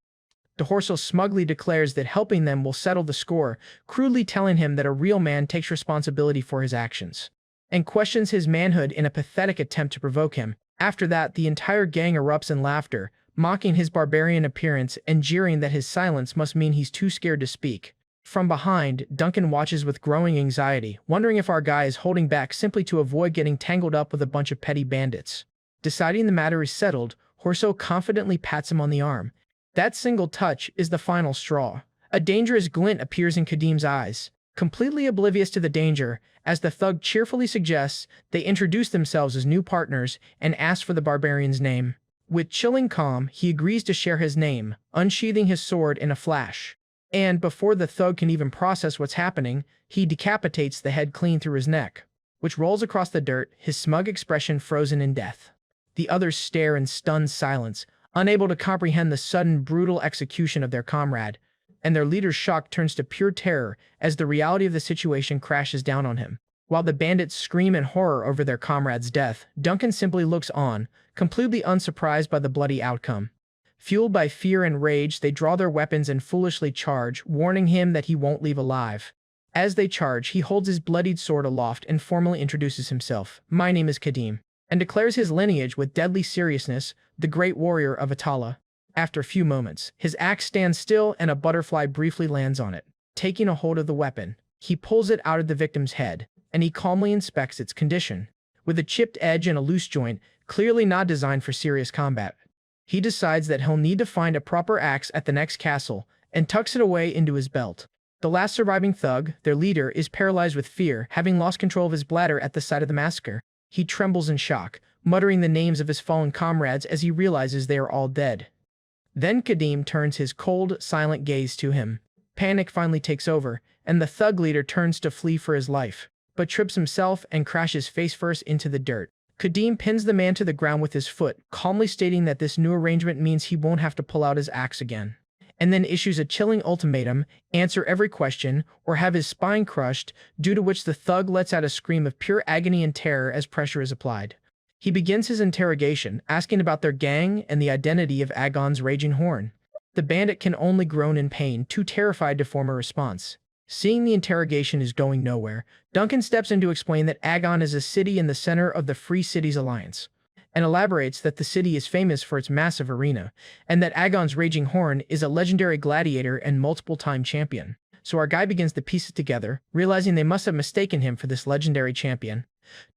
The Horsel smugly declares that helping them will settle the score, crudely telling him that a real man takes responsibility for his actions, and questions his manhood in a pathetic attempt to provoke him. After that, the entire gang erupts in laughter, mocking his barbarian appearance and jeering that his silence must mean he's too scared to speak. From behind, Duncan watches with growing anxiety, wondering if our guy is holding back simply to avoid getting tangled up with a bunch of petty bandits. Deciding the matter is settled, Horso confidently pats him on the arm. That single touch is the final straw. A dangerous glint appears in Kadim's eyes. Completely oblivious to the danger, as the thug cheerfully suggests, they introduce themselves as new partners and ask for the barbarian's name. With chilling calm, he agrees to share his name, unsheathing his sword in a flash. And before the thug can even process what's happening, he decapitates the head clean through his neck, which rolls across the dirt, his smug expression frozen in death. The others stare in stunned silence, unable to comprehend the sudden, brutal execution of their comrade, and their leader's shock turns to pure terror as the reality of the situation crashes down on him. While the bandits scream in horror over their comrade's death, Duncan simply looks on, completely unsurprised by the bloody outcome. Fueled by fear and rage, they draw their weapons and foolishly charge, warning him that he won't leave alive. As they charge, he holds his bloodied sword aloft and formally introduces himself. "My name is Kadim," and declares his lineage with deadly seriousness, the great warrior of Atala. After a few moments, his axe stands still and a butterfly briefly lands on it. Taking a hold of the weapon, he pulls it out of the victim's head, and he calmly inspects its condition. With a chipped edge and a loose joint, clearly not designed for serious combat. He decides that he'll need to find a proper axe at the next castle, and tucks it away into his belt. The last surviving thug, their leader, is paralyzed with fear, having lost control of his bladder at the sight of the massacre. He trembles in shock, muttering the names of his fallen comrades as he realizes they are all dead. Then Kadim turns his cold, silent gaze to him. Panic finally takes over, and the thug leader turns to flee for his life, but trips himself and crashes face first into the dirt. Kadim pins the man to the ground with his foot, calmly stating that this new arrangement means he won't have to pull out his axe again, and then issues a chilling ultimatum: answer every question, or have his spine crushed, due to which the thug lets out a scream of pure agony and terror as pressure is applied. He begins his interrogation, asking about their gang and the identity of Agon's Raging Horn. The bandit can only groan in pain, too terrified to form a response. Seeing the interrogation is going nowhere, Duncan steps in to explain that Agon is a city in the center of the Free Cities Alliance, and elaborates that the city is famous for its massive arena, and that Agon's Raging Horn is a legendary gladiator and multiple-time champion. So our guy begins to piece it together, realizing they must have mistaken him for this legendary champion.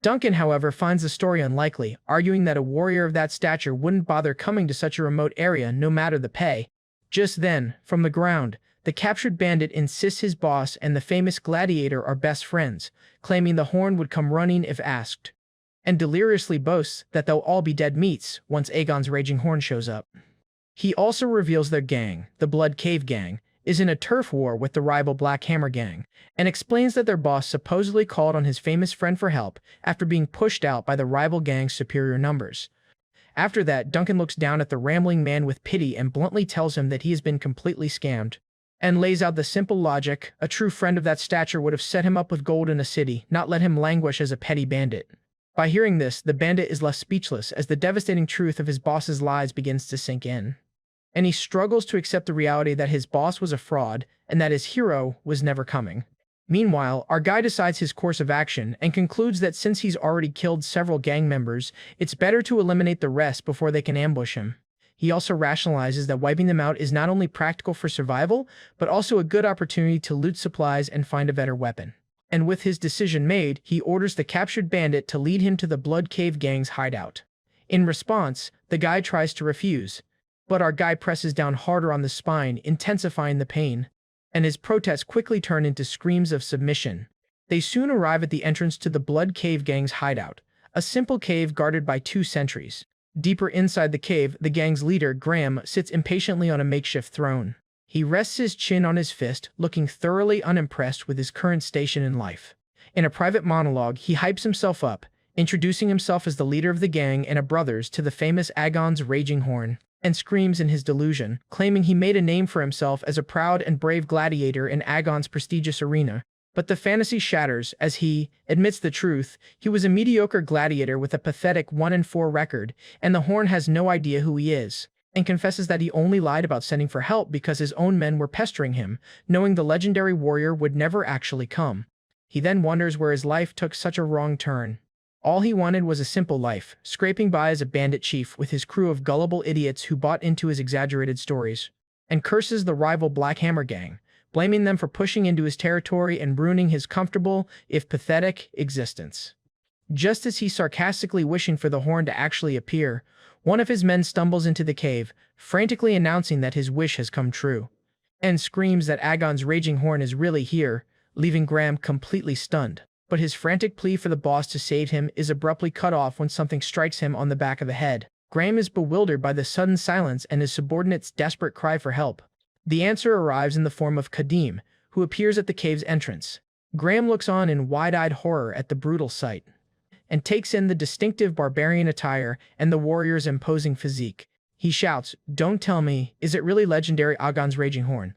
Duncan, however, finds the story unlikely, arguing that a warrior of that stature wouldn't bother coming to such a remote area no matter the pay. Just then, from the ground, the captured bandit insists his boss and the famous gladiator are best friends, claiming the horn would come running if asked, and deliriously boasts that they'll all be dead meats once Agon's Raging Horn shows up. He also reveals their gang, the Blood Cave Gang, is in a turf war with the rival Black Hammer Gang, and explains that their boss supposedly called on his famous friend for help after being pushed out by the rival gang's superior numbers. After that, Duncan looks down at the rambling man with pity and bluntly tells him that he has been completely scammed, and lays out the simple logic: a true friend of that stature would have set him up with gold in a city, not let him languish as a petty bandit. By hearing this, the bandit is left speechless as the devastating truth of his boss's lies begins to sink in, and he struggles to accept the reality that his boss was a fraud and that his hero was never coming. Meanwhile, our guy decides his course of action and concludes that since he's already killed several gang members, it's better to eliminate the rest before they can ambush him. He also rationalizes that wiping them out is not only practical for survival, but also a good opportunity to loot supplies and find a better weapon. And with his decision made, he orders the captured bandit to lead him to the Blood Cave Gang's hideout. In response, the guy tries to refuse, but our guy presses down harder on the spine, intensifying the pain, and his protests quickly turn into screams of submission. They soon arrive at the entrance to the Blood Cave Gang's hideout, a simple cave guarded by 2 sentries. Deeper inside the cave, the gang's leader, Graham, sits impatiently on a makeshift throne. He rests his chin on his fist, looking thoroughly unimpressed with his current station in life. In a private monologue, he hypes himself up, introducing himself as the leader of the gang and a brothers to the famous Agon's Raging Horn, and screams in his delusion, claiming he made a name for himself as a proud and brave gladiator in Agon's prestigious arena. But the fantasy shatters as he admits the truth: he was a mediocre gladiator with a pathetic 1-4 record, and the Horn has no idea who he is, and confesses that he only lied about sending for help because his own men were pestering him, knowing the legendary warrior would never actually come. He then wonders where his life took such a wrong turn. All he wanted was a simple life, scraping by as a bandit chief with his crew of gullible idiots who bought into his exaggerated stories, and curses the rival Black Hammer Gang, blaming them for pushing into his territory and ruining his comfortable, if pathetic, existence. Just as he's sarcastically wishing for the horn to actually appear, one of his men stumbles into the cave, frantically announcing that his wish has come true, and screams that Agon's Raging Horn is really here, leaving Graham completely stunned. But his frantic plea for the boss to save him is abruptly cut off when something strikes him on the back of the head. Graham is bewildered by the sudden silence and his subordinate's desperate cry for help. The answer arrives in the form of Kadim, who appears at the cave's entrance. Graham looks on in wide-eyed horror at the brutal sight, and takes in the distinctive barbarian attire and the warrior's imposing physique. He shouts, "Don't tell me, is it really legendary Agon's Raging Horn?"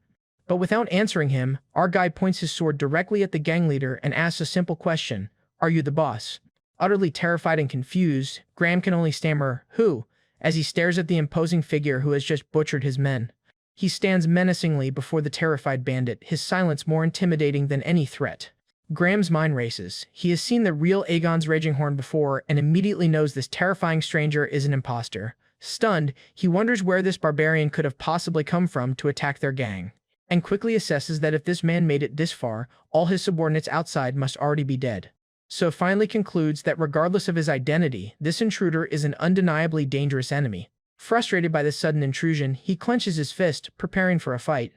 But without answering him, our guy points his sword directly at the gang leader and asks a simple question: "Are you the boss?" Utterly terrified and confused, Graham can only stammer, "Who?" as he stares at the imposing figure who has just butchered his men. He stands menacingly before the terrified bandit, his silence more intimidating than any threat. Graham's mind races. He has seen the real Agon's Raging Horn before and immediately knows this terrifying stranger is an imposter. Stunned, he wonders where this barbarian could have possibly come from to attack their gang, and quickly assesses that if this man made it this far, all his subordinates outside must already be dead. So finally concludes that regardless of his identity, this intruder is an undeniably dangerous enemy. Frustrated by this sudden intrusion, he clenches his fist, preparing for a fight.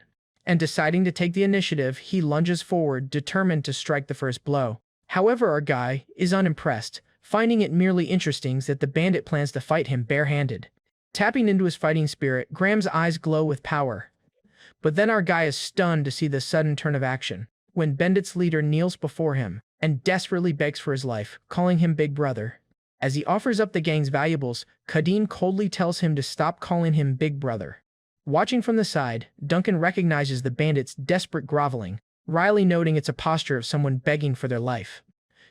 And deciding to take the initiative, he lunges forward, determined to strike the first blow. However, our guy is unimpressed, finding it merely interesting that the bandit plans to fight him barehanded. Tapping into his fighting spirit, Graham's eyes glow with power. But then our guy is stunned to see the sudden turn of action, when Bandit's leader kneels before him and desperately begs for his life, calling him Big Brother. As he offers up the gang's valuables, Kadim coldly tells him to stop calling him Big Brother. Watching from the side, Duncan recognizes the bandit's desperate groveling, Riley noting it's a posture of someone begging for their life.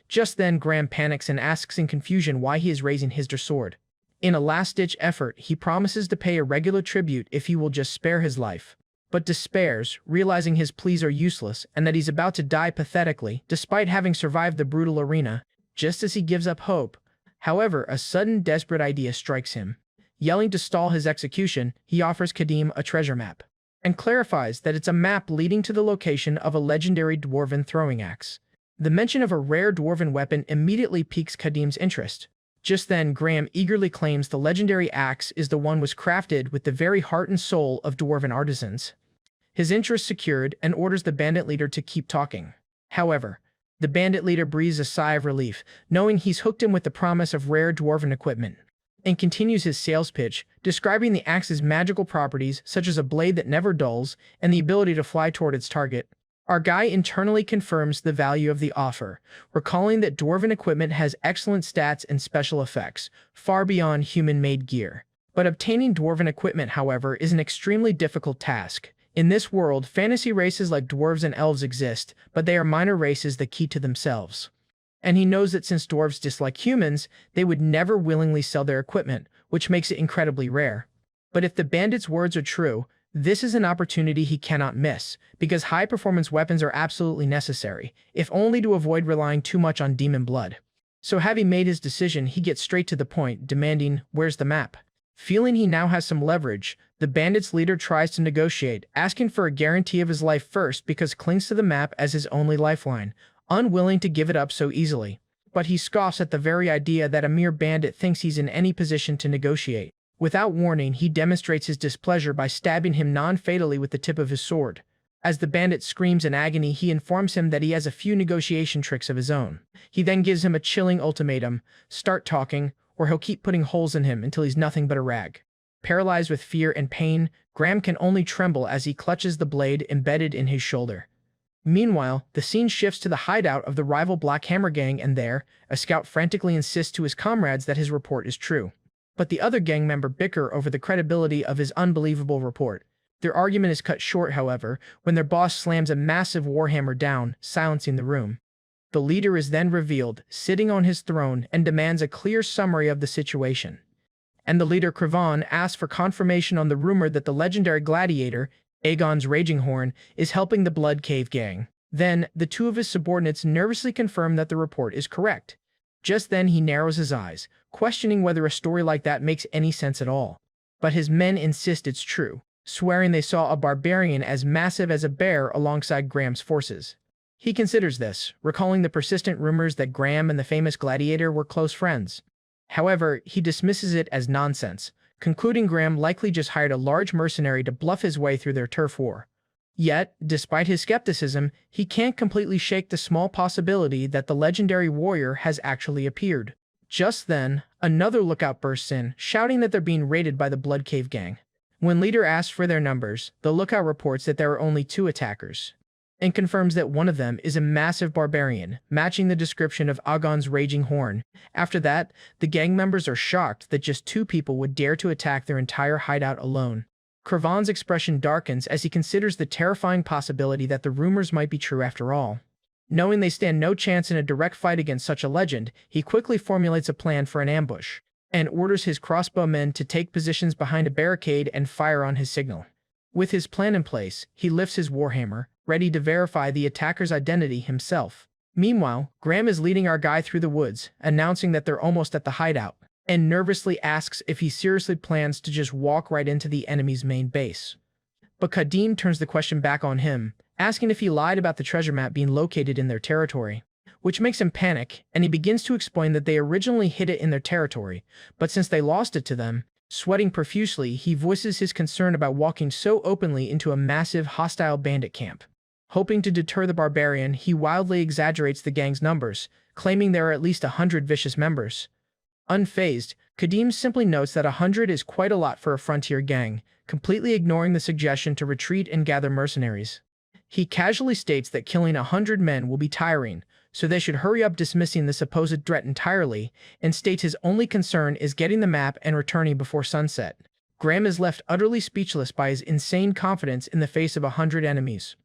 Just then, Graham panics and asks in confusion why he is raising his sword. In a last-ditch effort, he promises to pay a regular tribute if he will just spare his life, but despairs, realizing his pleas are useless and that he's about to die pathetically despite having survived the brutal arena. Just as he gives up hope, however, a sudden desperate idea strikes him. Yelling to stall his execution, he offers Kadim a treasure map, and clarifies that it's a map leading to the location of a legendary dwarven throwing axe. The mention of a rare dwarven weapon immediately piques Kadim's interest. Just then, Graham eagerly claims the legendary axe is the one was crafted with the very heart and soul of dwarven artisans. His interest secured, and orders the bandit leader to keep talking. However, the bandit leader breathes a sigh of relief, knowing he's hooked him with the promise of rare dwarven equipment, and continues his sales pitch, describing the axe's magical properties such as a blade that never dulls and the ability to fly toward its target. Our guy internally confirms the value of the offer, recalling that dwarven equipment has excellent stats and special effects, far beyond human-made gear. But obtaining dwarven equipment, however, is an extremely difficult task. In this world, fantasy races like dwarves and elves exist, but they are minor races that keep to themselves. And he knows that since dwarves dislike humans, they would never willingly sell their equipment, which makes it incredibly rare. But if the bandit's words are true, this is an opportunity he cannot miss, because high-performance weapons are absolutely necessary, if only to avoid relying too much on demon blood. So having made his decision, he gets straight to the point, demanding, "Where's the map?" Feeling he now has some leverage, the bandit's leader tries to negotiate, asking for a guarantee of his life first because clings to the map as his only lifeline, unwilling to give it up so easily. But he scoffs at the very idea that a mere bandit thinks he's in any position to negotiate. Without warning, he demonstrates his displeasure by stabbing him non-fatally with the tip of his sword. As the bandit screams in agony, he informs him that he has a few negotiation tricks of his own. He then gives him a chilling ultimatum: start talking, or he'll keep putting holes in him until he's nothing but a rag. Paralyzed with fear and pain, Graham can only tremble as he clutches the blade embedded in his shoulder. Meanwhile, the scene shifts to the hideout of the rival Black Hammer gang, and there, a scout frantically insists to his comrades that his report is true. But the other gang member bicker over the credibility of his unbelievable report. Their argument is cut short, however, when their boss slams a massive warhammer down, silencing the room. The leader is then revealed, sitting on his throne, and demands a clear summary of the situation. And the leader, Kravan, asks for confirmation on the rumor that the legendary gladiator, Aegon's Raging Horn, is helping the Blood Cave gang. Then, the two of his subordinates nervously confirm that the report is correct. Just then he narrows his eyes, questioning whether a story like that makes any sense at all. But his men insist it's true, swearing they saw a barbarian as massive as a bear alongside Graham's forces. He considers this, recalling the persistent rumors that Graham and the famous gladiator were close friends. However, he dismisses it as nonsense, concluding Graham likely just hired a large mercenary to bluff his way through their turf war. Yet, despite his skepticism, he can't completely shake the small possibility that the legendary warrior has actually appeared. Just then, another lookout bursts in, shouting that they're being raided by the Blood Cave gang. When leader asks for their numbers, the lookout reports that there are only 2 attackers, and confirms that one of them is a massive barbarian, matching the description of Aegon's Raging Horn. After that, the gang members are shocked that just 2 people would dare to attack their entire hideout alone. Kravan's expression darkens as he considers the terrifying possibility that the rumors might be true after all. Knowing they stand no chance in a direct fight against such a legend, he quickly formulates a plan for an ambush, and orders his crossbowmen to take positions behind a barricade and fire on his signal. With his plan in place, he lifts his warhammer, ready to verify the attacker's identity himself. Meanwhile, Graham is leading our guy through the woods, announcing that they're almost at the hideout, and nervously asks if he seriously plans to just walk right into the enemy's main base. But Kadim turns the question back on him, asking if he lied about the treasure map being located in their territory, which makes him panic, and he begins to explain that they originally hid it in their territory, but since they lost it to them, sweating profusely, he voices his concern about walking so openly into a massive hostile bandit camp. Hoping to deter the barbarian, he wildly exaggerates the gang's numbers, claiming there are at least 100 vicious members. Unfazed, Kadim simply notes that 100 is quite a lot for a frontier gang, completely ignoring the suggestion to retreat and gather mercenaries. He casually states that killing 100 men will be tiring, so they should hurry up, dismissing the supposed threat entirely, and states his only concern is getting the map and returning before sunset. Graham is left utterly speechless by his insane confidence in the face of 100 enemies.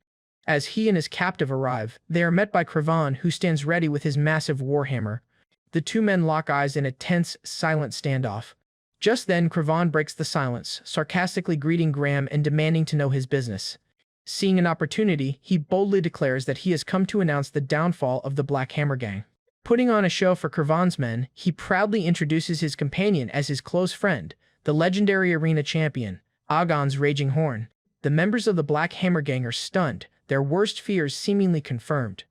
As he and his captive arrive, they are met by Cravan, who stands ready with his massive warhammer. The two men lock eyes in a tense, silent standoff. Just then, Cravan breaks the silence, sarcastically greeting Graham and demanding to know his business. Seeing an opportunity, he boldly declares that he has come to announce the downfall of the Black Hammer Gang. Putting on a show for Cravan's men, he proudly introduces his companion as his close friend, the legendary arena champion, Agon's Raging Horn. The members of the Black Hammer Gang are stunned, their worst fears seemingly confirmed,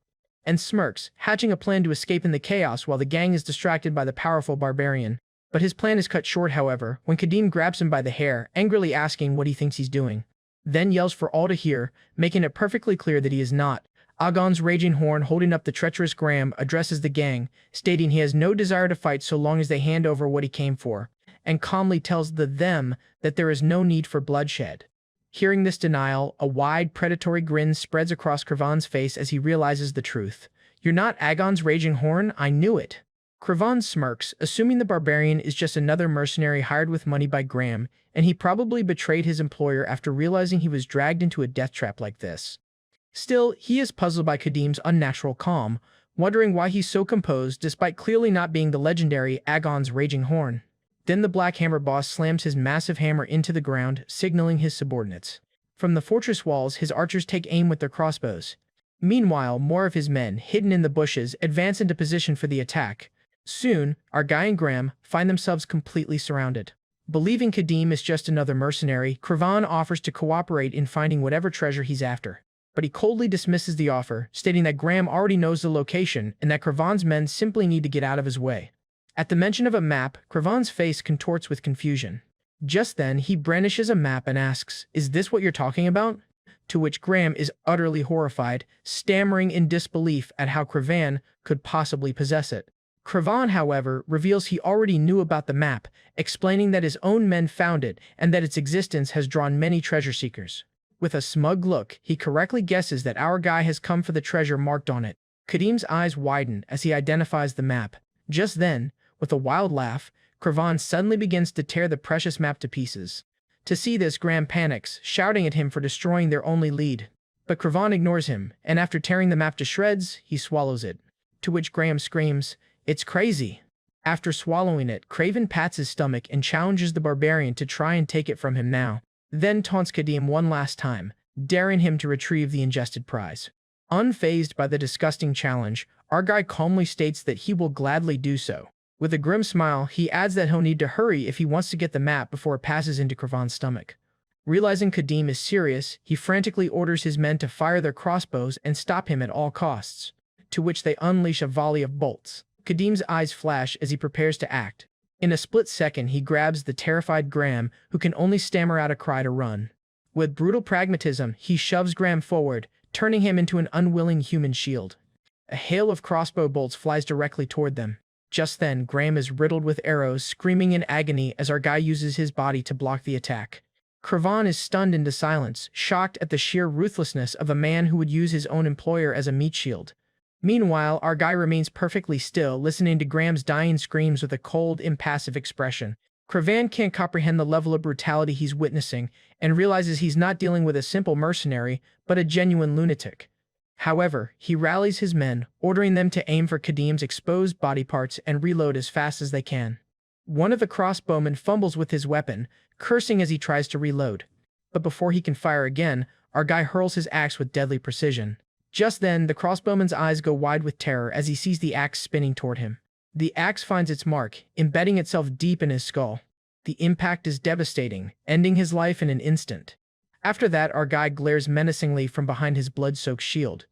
and smirks, hatching a plan to escape in the chaos while the gang is distracted by the powerful barbarian. But his plan is cut short, however, when Kadim grabs him by the hair, angrily asking what he thinks he's doing. Then yells for all to hear, making it perfectly clear that he is not. Agon's Raging Horn, holding up the treacherous Graham, addresses the gang, stating he has no desire to fight so long as they hand over what he came for, and calmly tells them that there is no need for bloodshed. Hearing this denial, a wide, predatory grin spreads across Cravan's face as he realizes the truth. "You're not Agon's Raging Horn? I knew it." Cravan smirks, assuming the barbarian is just another mercenary hired with money by Graham, and he probably betrayed his employer after realizing he was dragged into a death trap like this. Still, he is puzzled by Kadim's unnatural calm, wondering why he's so composed despite clearly not being the legendary Agon's Raging Horn. Then the Black Hammer boss slams his massive hammer into the ground, signaling his subordinates. From the fortress walls, his archers take aim with their crossbows. Meanwhile, more of his men, hidden in the bushes, advance into position for the attack. Soon, our guy and Graham find themselves completely surrounded. Believing Kadim is just another mercenary, Cravan offers to cooperate in finding whatever treasure he's after. But he coldly dismisses the offer, stating that Graham already knows the location and that Cravan's men simply need to get out of his way. At the mention of a map, Cravan's face contorts with confusion. Just then, he brandishes a map and asks, "Is this what you're talking about?" To which Graham is utterly horrified, stammering in disbelief at how Cravan could possibly possess it. Cravan, however, reveals he already knew about the map, explaining that his own men found it and that its existence has drawn many treasure seekers. With a smug look, he correctly guesses that our guy has come for the treasure marked on it. Kadim's eyes widen as he identifies the map. Just then, with a wild laugh, Cravan suddenly begins to tear the precious map to pieces. To see this, Graham panics, shouting at him for destroying their only lead. But Cravan ignores him, and after tearing the map to shreds, he swallows it. To which Graham screams, "It's crazy." After swallowing it, Craven pats his stomach and challenges the barbarian to try and take it from him now. Then taunts Kadim one last time, daring him to retrieve the ingested prize. Unfazed by the disgusting challenge, our guy calmly states that he will gladly do so. With a grim smile, he adds that he'll need to hurry if he wants to get the map before it passes into Cravan's stomach. Realizing Kadim is serious, he frantically orders his men to fire their crossbows and stop him at all costs, to which they unleash a volley of bolts. Kadim's eyes flash as he prepares to act. In a split second, he grabs the terrified Graham, who can only stammer out a cry to run. With brutal pragmatism, he shoves Graham forward, turning him into an unwilling human shield. A hail of crossbow bolts flies directly toward them. Just then, Graham is riddled with arrows, screaming in agony as our guy uses his body to block the attack. Cravan is stunned into silence, shocked at the sheer ruthlessness of a man who would use his own employer as a meat shield. Meanwhile, our guy remains perfectly still, listening to Graham's dying screams with a cold, impassive expression. Cravan can't comprehend the level of brutality he's witnessing, and realizes he's not dealing with a simple mercenary, but a genuine lunatic. However, he rallies his men, ordering them to aim for Kadim's exposed body parts and reload as fast as they can. One of the crossbowmen fumbles with his weapon, cursing as he tries to reload. But before he can fire again, our guy hurls his axe with deadly precision. Just then, the crossbowman's eyes go wide with terror as he sees the axe spinning toward him. The axe finds its mark, embedding itself deep in his skull. The impact is devastating, ending his life in an instant. After that, our guy glares menacingly from behind his blood-soaked shield.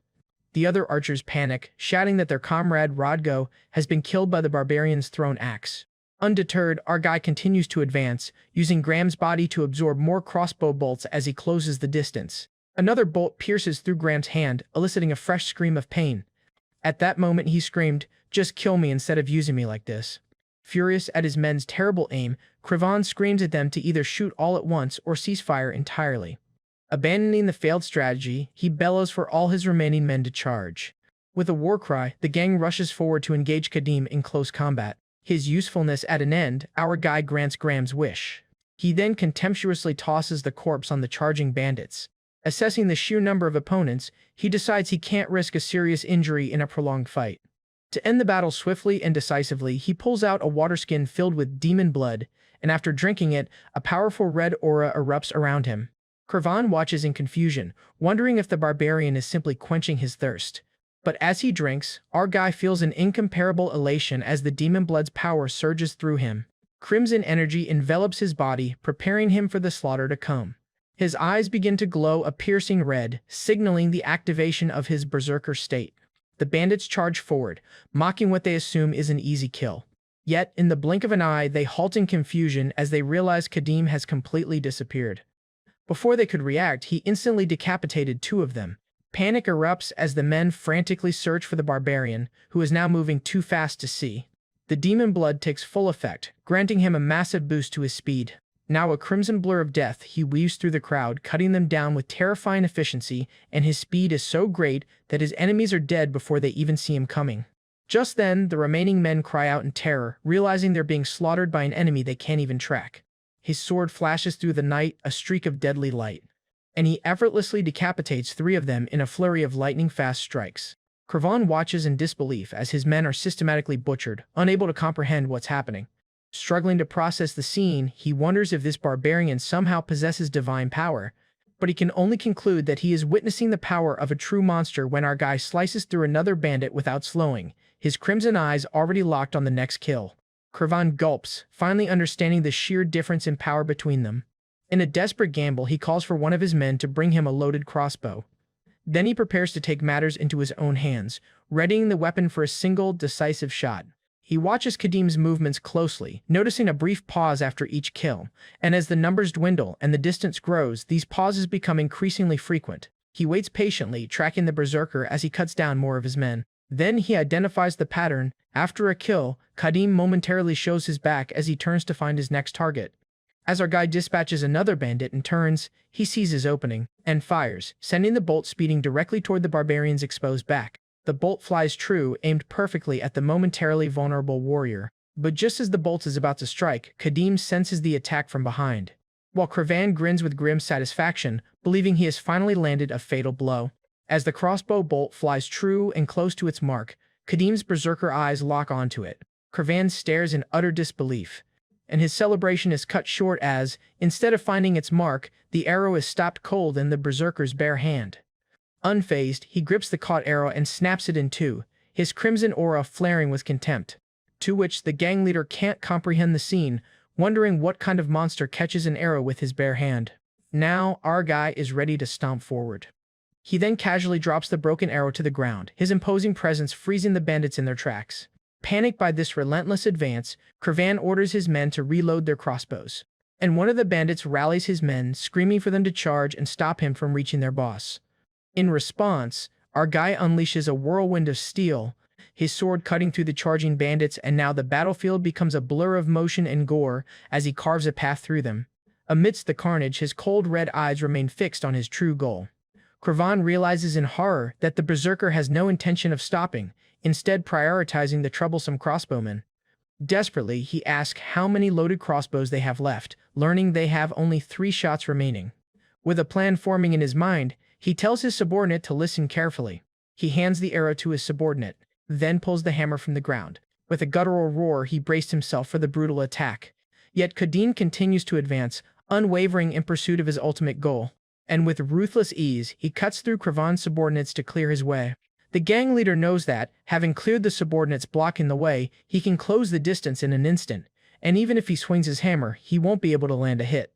The other archers panic, shouting that their comrade Rodgo has been killed by the barbarian's thrown axe. Undeterred, our guy continues to advance, using Graham's body to absorb more crossbow bolts as he closes the distance. Another bolt pierces through Graham's hand, eliciting a fresh scream of pain. At that moment, he screamed, "Just kill me instead of using me like this." Furious at his men's terrible aim, Kravan screams at them to either shoot all at once or cease fire entirely. Abandoning the failed strategy, he bellows for all his remaining men to charge. With a war cry, the gang rushes forward to engage Kadim in close combat. His usefulness at an end, our guy grants Graham's wish. He then contemptuously tosses the corpse on the charging bandits. Assessing the sheer number of opponents, he decides he can't risk a serious injury in a prolonged fight. To end the battle swiftly and decisively, he pulls out a water skin filled with demon blood, and after drinking it, a powerful red aura erupts around him. Kravan watches in confusion, wondering if the barbarian is simply quenching his thirst. But as he drinks, our guy feels an incomparable elation as the demon blood's power surges through him. Crimson energy envelops his body, preparing him for the slaughter to come. His eyes begin to glow a piercing red, signaling the activation of his berserker state. The bandits charge forward, mocking what they assume is an easy kill. Yet, in the blink of an eye, they halt in confusion as they realize Kadim has completely disappeared. Before they could react, he instantly decapitated 2 of them. Panic erupts as the men frantically search for the barbarian, who is now moving too fast to see. The demon blood takes full effect, granting him a massive boost to his speed. Now a crimson blur of death, he weaves through the crowd, cutting them down with terrifying efficiency, and his speed is so great that his enemies are dead before they even see him coming. Just then, the remaining men cry out in terror, realizing they're being slaughtered by an enemy they can't even track. His sword flashes through the night, a streak of deadly light, and he effortlessly decapitates 3 of them in a flurry of lightning-fast strikes. Kravan watches in disbelief as his men are systematically butchered, unable to comprehend what's happening. Struggling to process the scene, he wonders if this barbarian somehow possesses divine power, but he can only conclude that he is witnessing the power of a true monster when our guy slices through another bandit without slowing, his crimson eyes already locked on the next kill. Kravan gulps, finally understanding the sheer difference in power between them. In a desperate gamble, he calls for one of his men to bring him a loaded crossbow. Then he prepares to take matters into his own hands, readying the weapon for a single, decisive shot. He watches Kadim's movements closely, noticing a brief pause after each kill, and as the numbers dwindle and the distance grows, these pauses become increasingly frequent. He waits patiently, tracking the berserker as he cuts down more of his men. Then he identifies the pattern. After a kill, Kadim momentarily shows his back as he turns to find his next target. As our guy dispatches another bandit and turns, he sees his opening and fires, sending the bolt speeding directly toward the barbarian's exposed back. The bolt flies true, aimed perfectly at the momentarily vulnerable warrior. But just as the bolt is about to strike, Kadim senses the attack from behind. While Kravan grins with grim satisfaction, believing he has finally landed a fatal blow. As the crossbow bolt flies true and close to its mark, Kadim's berserker eyes lock onto it. Kravan stares in utter disbelief, and his celebration is cut short as, instead of finding its mark, the arrow is stopped cold in the berserker's bare hand. Unfazed, he grips the caught arrow and snaps it in 2, his crimson aura flaring with contempt. To which the gang leader can't comprehend the scene, wondering what kind of monster catches an arrow with his bare hand. Now, our guy is ready to stomp forward. He then casually drops the broken arrow to the ground, his imposing presence freezing the bandits in their tracks. Panicked by this relentless advance, Kravan orders his men to reload their crossbows. And one of the bandits rallies his men, screaming for them to charge and stop him from reaching their boss. In response, our guy unleashes a whirlwind of steel, his sword cutting through the charging bandits, and now the battlefield becomes a blur of motion and gore as he carves a path through them. Amidst the carnage, his cold red eyes remain fixed on his true goal. Kravan realizes in horror that the berserker has no intention of stopping, instead prioritizing the troublesome crossbowmen. Desperately, he asks how many loaded crossbows they have left, learning they have only 3 shots remaining. With a plan forming in his mind, he tells his subordinate to listen carefully. He hands the arrow to his subordinate, then pulls the hammer from the ground. With a guttural roar, he braced himself for the brutal attack. Yet Kadim continues to advance, unwavering in pursuit of his ultimate goal. And with ruthless ease, he cuts through Kravan's subordinates to clear his way. The gang leader knows that, having cleared the subordinates blocking the way, he can close the distance in an instant, and even if he swings his hammer, he won't be able to land a hit.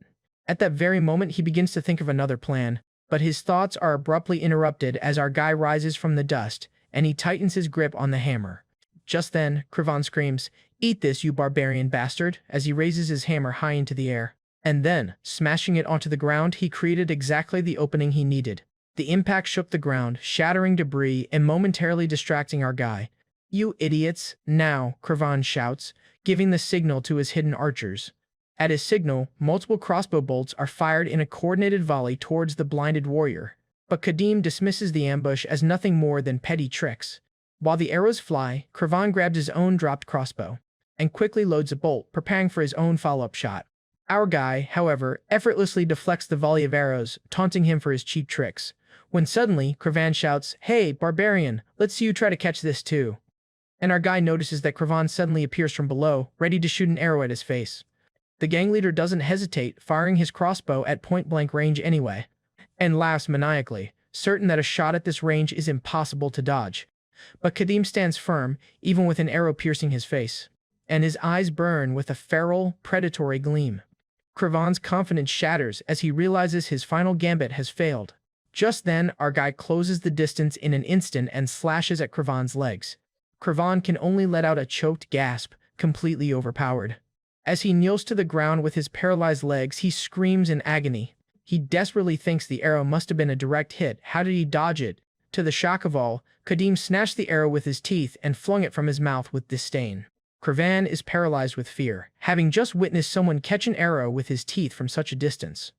At that very moment, he begins to think of another plan, but his thoughts are abruptly interrupted as our guy rises from the dust, and he tightens his grip on the hammer. Just then, Kravan screams, "Eat this, you barbarian bastard," as he raises his hammer high into the air. And then, smashing it onto the ground, he created exactly the opening he needed. The impact shook the ground, shattering debris and momentarily distracting our guy. "You idiots!" Now, Kravan shouts, giving the signal to his hidden archers. At his signal, multiple crossbow bolts are fired in a coordinated volley towards the blinded warrior. But Kadim dismisses the ambush as nothing more than petty tricks. While the arrows fly, Kravan grabs his own dropped crossbow and quickly loads a bolt, preparing for his own follow-up shot. Our guy, however, effortlessly deflects the volley of arrows, taunting him for his cheap tricks. When suddenly, Kravan shouts, "Hey, barbarian, let's see you try to catch this too." And our guy notices that Kravan suddenly appears from below, ready to shoot an arrow at his face. The gang leader doesn't hesitate, firing his crossbow at point-blank range anyway, and laughs maniacally, certain that a shot at this range is impossible to dodge. But Kadim stands firm, even with an arrow piercing his face, and his eyes burn with a feral, predatory gleam. Kravan's confidence shatters as he realizes his final gambit has failed. Just then, our guy closes the distance in an instant and slashes at Kravan's legs. Kravan can only let out a choked gasp, completely overpowered. As he kneels to the ground with his paralyzed legs, he screams in agony. He desperately thinks the arrow must have been a direct hit. How did he dodge it? To the shock of all, Kadim snatched the arrow with his teeth and flung it from his mouth with disdain. Kravan is paralyzed with fear, having just witnessed someone catch an arrow with his teeth from such a distance.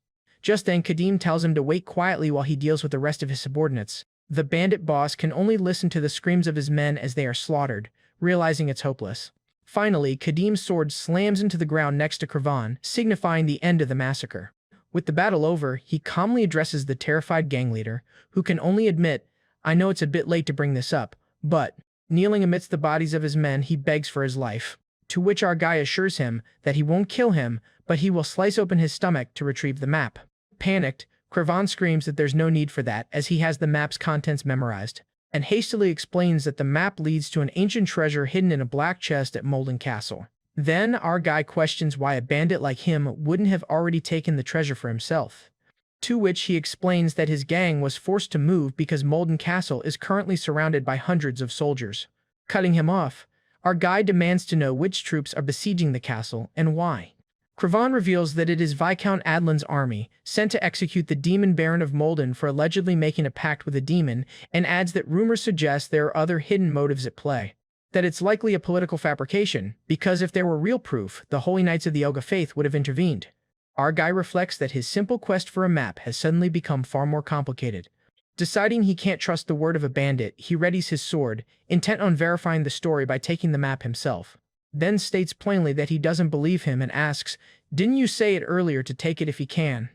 Just then, Kadim tells him to wait quietly while he deals with the rest of his subordinates. The bandit boss can only listen to the screams of his men as they are slaughtered, realizing it's hopeless. Finally, Kadim's sword slams into the ground next to Kravan, signifying the end of the massacre. With the battle over, he calmly addresses the terrified gang leader, who can only admit, "I know it's a bit late to bring this up, but..." Kneeling amidst the bodies of his men, he begs for his life, to which our guy assures him that he won't kill him, but he will slice open his stomach to retrieve the map. Panicked, Kravan screams that there's no need for that, as he has the map's contents memorized, and hastily explains that the map leads to an ancient treasure hidden in a black chest at Molden Castle. Then our guy questions why a bandit like him wouldn't have already taken the treasure for himself. To which he explains that his gang was forced to move because Molden Castle is currently surrounded by hundreds of soldiers. Cutting him off, our guy demands to know which troops are besieging the castle and why. Kravan reveals that it is Viscount Adlin's army, sent to execute the demon Baron of Molden for allegedly making a pact with a demon, and adds that rumors suggest there are other hidden motives at play. That it's likely a political fabrication, because if there were real proof, the Holy Knights of the Elga Faith would have intervened. Our guy reflects that his simple quest for a map has suddenly become far more complicated. Deciding he can't trust the word of a bandit, he readies his sword, intent on verifying the story by taking the map himself. Then states plainly that he doesn't believe him and asks, "Didn't you say it earlier to take it if he can?"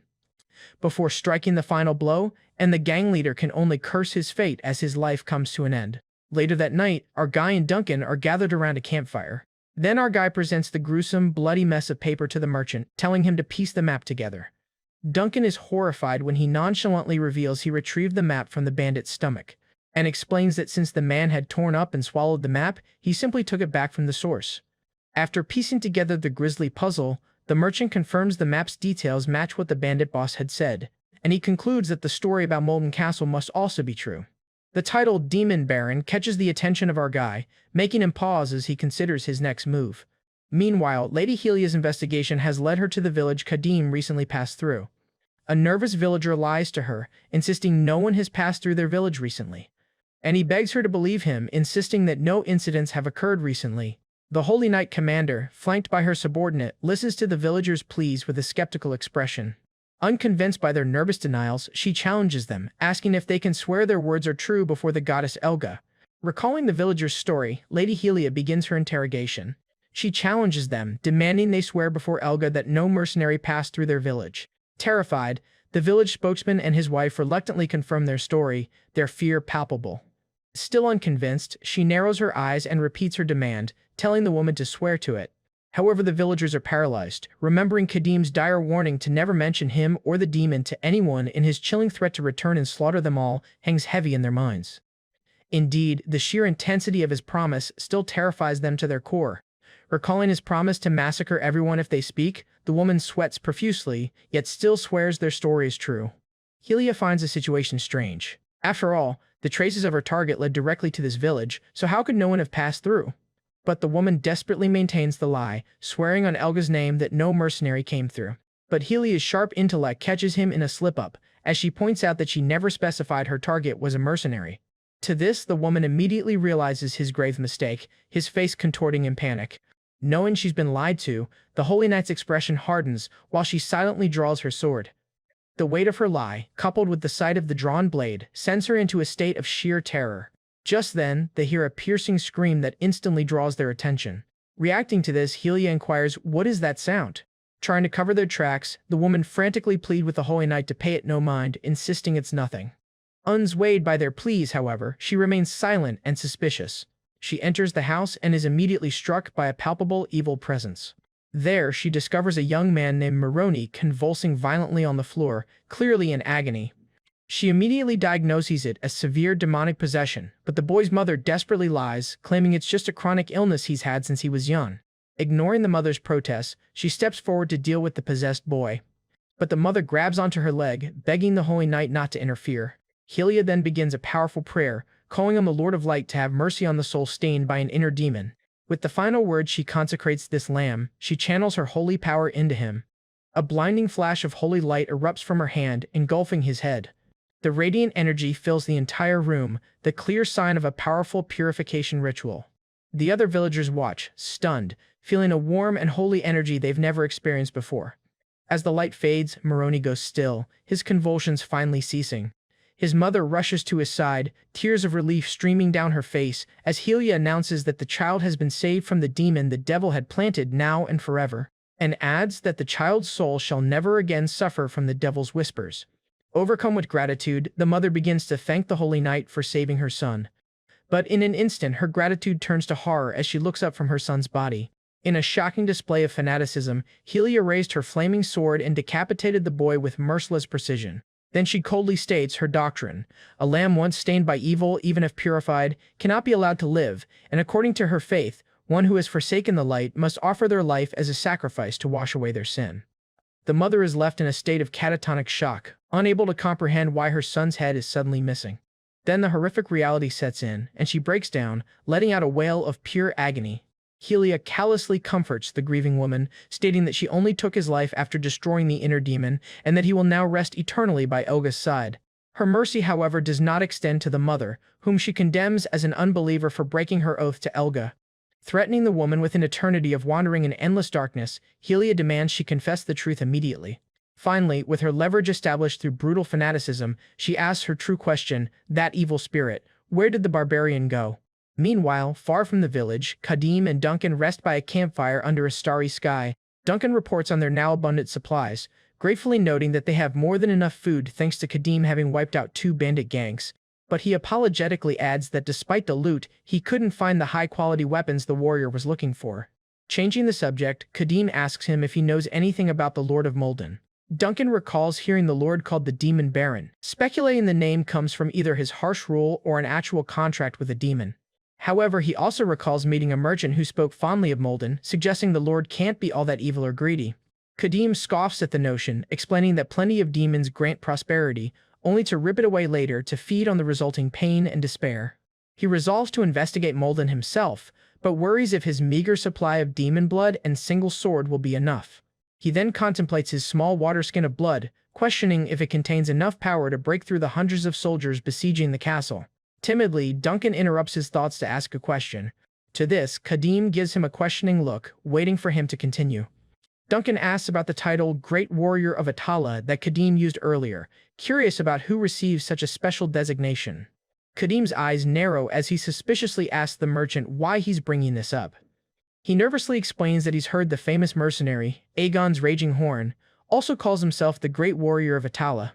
Before striking the final blow, and the gang leader can only curse his fate as his life comes to an end. Later that night, our guy and Duncan are gathered around a campfire. Then our guy presents the gruesome, bloody mess of paper to the merchant, telling him to piece the map together. Duncan is horrified when he nonchalantly reveals he retrieved the map from the bandit's stomach, and explains that since the man had torn up and swallowed the map, he simply took it back from the source. After piecing together the grisly puzzle, the merchant confirms the map's details match what the bandit boss had said, and he concludes that the story about Molden Castle must also be true. The title Demon Baron catches the attention of our guy, making him pause as he considers his next move. Meanwhile, Lady Helia's investigation has led her to the village Kadim recently passed through. A nervous villager lies to her, insisting no one has passed through their village recently. And he begs her to believe him, insisting that no incidents have occurred recently. The Holy Knight commander, flanked by her subordinate, listens to the villagers' pleas with a skeptical expression. Unconvinced by their nervous denials, she challenges them, asking if they can swear their words are true before the goddess Elga. Recalling the villagers' story, Lady Helia begins her interrogation. She challenges them, demanding they swear before Elga that no mercenary passed through their village. Terrified, the village spokesman and his wife reluctantly confirm their story, their fear palpable. Still unconvinced, she narrows her eyes and repeats her demand, telling the woman to swear to it. However, the villagers are paralyzed, remembering Kadim's dire warning to never mention him or the demon to anyone, and his chilling threat to return and slaughter them all hangs heavy in their minds. Indeed, the sheer intensity of his promise still terrifies them to their core. Recalling his promise to massacre everyone if they speak, the woman sweats profusely, yet still swears their story is true. Helia finds the situation strange. After all, the traces of her target led directly to this village, so how could no one have passed through? But the woman desperately maintains the lie, swearing on Elga's name that no mercenary came through. But Helia's sharp intellect catches him in a slip-up, as she points out that she never specified her target was a mercenary. To this, the woman immediately realizes his grave mistake, his face contorting in panic. Knowing she's been lied to, the Holy Knight's expression hardens while she silently draws her sword. The weight of her lie, coupled with the sight of the drawn blade, sends her into a state of sheer terror. Just then, they hear a piercing scream that instantly draws their attention. Reacting to this, Helia inquires, "What is that sound?" Trying to cover their tracks, the woman frantically pleads with the Holy Knight to pay it no mind, insisting it's nothing. Unswayed by their pleas, however, she remains silent and suspicious. She enters the house and is immediately struck by a palpable evil presence. There, she discovers a young man named Moroni convulsing violently on the floor, clearly in agony. She immediately diagnoses it as severe demonic possession, but the boy's mother desperately lies, claiming it's just a chronic illness he's had since he was young. Ignoring the mother's protests, she steps forward to deal with the possessed boy. But the mother grabs onto her leg, begging the Holy Knight not to interfere. Helia then begins a powerful prayer, calling on the Lord of Light to have mercy on the soul stained by an inner demon. With the final words, she consecrates this lamb. She channels her holy power into him. A blinding flash of holy light erupts from her hand, engulfing his head. The radiant energy fills the entire room, the clear sign of a powerful purification ritual. The other villagers watch, stunned, feeling a warm and holy energy they've never experienced before. As the light fades, Moroni goes still, his convulsions finally ceasing. His mother rushes to his side, tears of relief streaming down her face, as Helia announces that the child has been saved from the demon the devil had planted now and forever, and adds that the child's soul shall never again suffer from the devil's whispers. Overcome with gratitude, the mother begins to thank the Holy Knight for saving her son. But in an instant, her gratitude turns to horror as she looks up from her son's body. In a shocking display of fanaticism, Helia raised her flaming sword and decapitated the boy with merciless precision. Then she coldly states her doctrine: a lamb once stained by evil, even if purified, cannot be allowed to live, and according to her faith, one who has forsaken the light must offer their life as a sacrifice to wash away their sin. The mother is left in a state of catatonic shock, unable to comprehend why her son's head is suddenly missing. Then the horrific reality sets in, and she breaks down, letting out a wail of pure agony. Helia callously comforts the grieving woman, stating that she only took his life after destroying the inner demon, and that he will now rest eternally by Elga's side. Her mercy, however, does not extend to the mother, whom she condemns as an unbeliever for breaking her oath to Elga. Threatening the woman with an eternity of wandering in endless darkness, Helia demands she confess the truth immediately. Finally, with her leverage established through brutal fanaticism, she asks her true question: that evil spirit, where did the barbarian go? Meanwhile, far from the village, Kadim and Duncan rest by a campfire under a starry sky. Duncan reports on their now abundant supplies, gratefully noting that they have more than enough food thanks to Kadim having wiped out 2 bandit gangs. But he apologetically adds that despite the loot, he couldn't find the high-quality weapons the warrior was looking for. Changing the subject, Kadim asks him if he knows anything about the Lord of Molden. Duncan recalls hearing the Lord called the Demon Baron, speculating the name comes from either his harsh rule or an actual contract with a demon. However, he also recalls meeting a merchant who spoke fondly of Molden, suggesting the Lord can't be all that evil or greedy. Kadim scoffs at the notion, explaining that plenty of demons grant prosperity, only to rip it away later to feed on the resulting pain and despair. He resolves to investigate Molden himself, but worries if his meager supply of demon blood and single sword will be enough. He then contemplates his small water skin of blood, questioning if it contains enough power to break through the hundreds of soldiers besieging the castle. Timidly, Duncan interrupts his thoughts to ask a question. To this, Kadim gives him a questioning look, waiting for him to continue. Duncan asks about the title Great Warrior of Atala that Kadim used earlier, curious about who receives such a special designation. Kadim's eyes narrow as he suspiciously asks the merchant why he's bringing this up. He nervously explains that he's heard the famous mercenary, Aegon's Raging Horn, also calls himself the Great Warrior of Atala.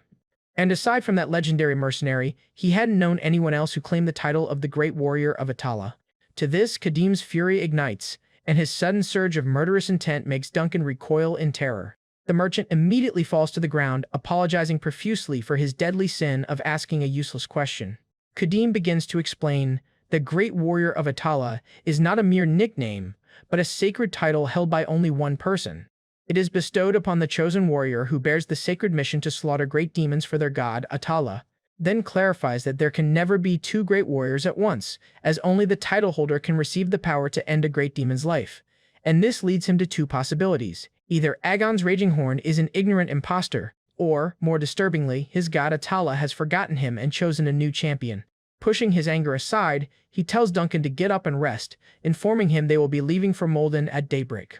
And aside from that legendary mercenary, he hadn't known anyone else who claimed the title of the Great Warrior of Atala. To this, Kadim's fury ignites, and his sudden surge of murderous intent makes Duncan recoil in terror. The merchant immediately falls to the ground, apologizing profusely for his deadly sin of asking a useless question. Kadim begins to explain, the Great Warrior of Atala is not a mere nickname, but a sacred title held by only one person. It is bestowed upon the chosen warrior who bears the sacred mission to slaughter great demons for their god, Atala. Then clarifies that there can never be 2 great warriors at once, as only the title holder can receive the power to end a great demon's life. And this leads him to 2 possibilities. Either Aegon's Raging Horn is an ignorant impostor, or, more disturbingly, his god Atala has forgotten him and chosen a new champion. Pushing his anger aside, he tells Duncan to get up and rest, informing him they will be leaving for Molden at daybreak.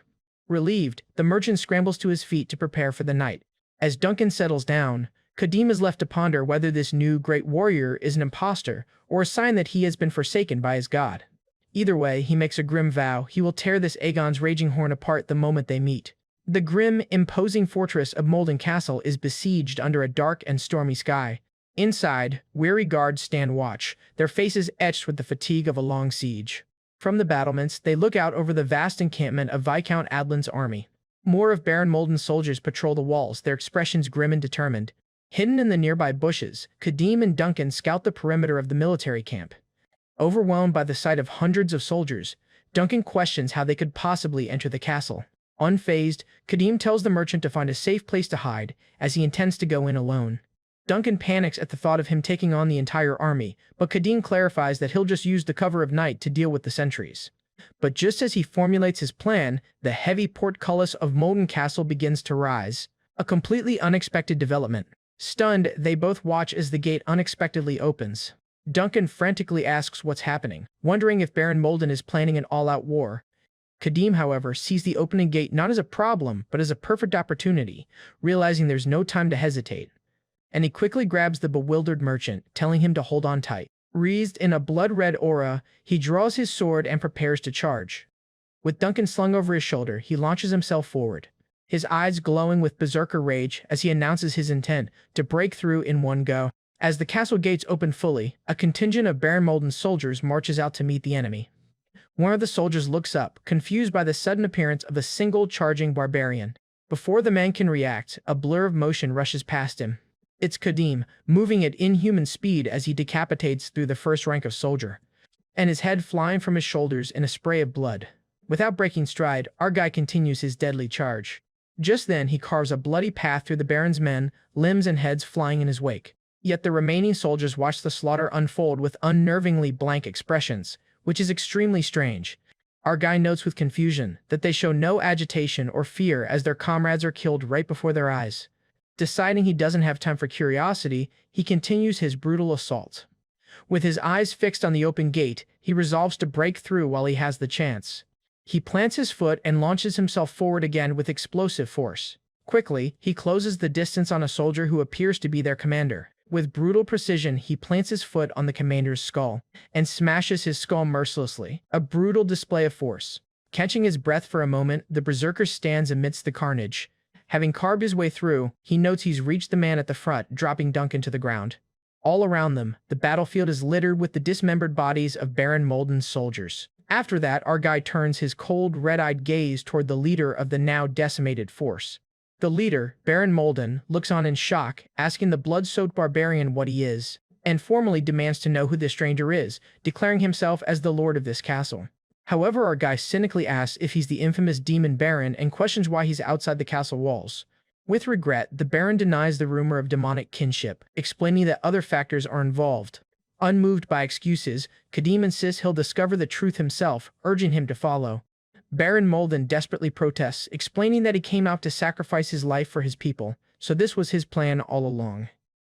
Relieved, the merchant scrambles to his feet to prepare for the night. As Duncan settles down, Kadim is left to ponder whether this new great warrior is an impostor or a sign that he has been forsaken by his god. Either way, he makes a grim vow he will tear this Aegon's raging horn apart the moment they meet. The grim, imposing fortress of Molden Castle is besieged under a dark and stormy sky. Inside, weary guards stand watch, their faces etched with the fatigue of a long siege. From the battlements, they look out over the vast encampment of Viscount Adlin's army. More of Baron Molden's soldiers patrol the walls, their expressions grim and determined. Hidden in the nearby bushes, Kadim and Duncan scout the perimeter of the military camp. Overwhelmed by the sight of hundreds of soldiers, Duncan questions how they could possibly enter the castle. Unfazed, Kadim tells the merchant to find a safe place to hide, as he intends to go in alone. Duncan panics at the thought of him taking on the entire army, but Kadim clarifies that he'll just use the cover of night to deal with the sentries. But just as he formulates his plan, the heavy portcullis of Molden Castle begins to rise. A completely unexpected development. Stunned, they both watch as the gate unexpectedly opens. Duncan frantically asks what's happening, wondering if Baron Molden is planning an all-out war. Kadim, however, sees the opening gate not as a problem, but as a perfect opportunity, realizing there's no time to hesitate. And he quickly grabs the bewildered merchant, telling him to hold on tight. Wreathed in a blood-red aura, he draws his sword and prepares to charge. With Duncan slung over his shoulder, he launches himself forward, his eyes glowing with berserker rage as he announces his intent to break through in one go. As the castle gates open fully, a contingent of Baron Molden's soldiers marches out to meet the enemy. One of the soldiers looks up, confused by the sudden appearance of a single charging barbarian. Before the man can react, a blur of motion rushes past him. It's Kadim, moving at inhuman speed as he decapitates through the first rank of soldier, and his head flying from his shoulders in a spray of blood. Without breaking stride, our guy continues his deadly charge. Just then, he carves a bloody path through the Baron's men, limbs and heads flying in his wake. Yet the remaining soldiers watch the slaughter unfold with unnervingly blank expressions, which is extremely strange. Our guy notes with confusion that they show no agitation or fear as their comrades are killed right before their eyes. Deciding he doesn't have time for curiosity, he continues his brutal assault. With his eyes fixed on the open gate, he resolves to break through while he has the chance. He plants his foot and launches himself forward again with explosive force. Quickly, he closes the distance on a soldier who appears to be their commander. With brutal precision, he plants his foot on the commander's skull and smashes his skull mercilessly, a brutal display of force. Catching his breath for a moment, the berserker stands amidst the carnage. Having carved his way through, he notes he's reached the man at the front, dropping Duncan to the ground. All around them, the battlefield is littered with the dismembered bodies of Baron Molden's soldiers. After that, our guy turns his cold, red-eyed gaze toward the leader of the now decimated force. The leader, Baron Molden, looks on in shock, asking the blood-soaked barbarian what he is, and formally demands to know who this stranger is, declaring himself as the lord of this castle. However, our guy cynically asks if he's the infamous demon baron and questions why he's outside the castle walls. With regret, the baron denies the rumor of demonic kinship, explaining that other factors are involved. Unmoved by excuses, Kadim insists he'll discover the truth himself, urging him to follow. Baron Molden desperately protests, explaining that he came out to sacrifice his life for his people, so this was his plan all along.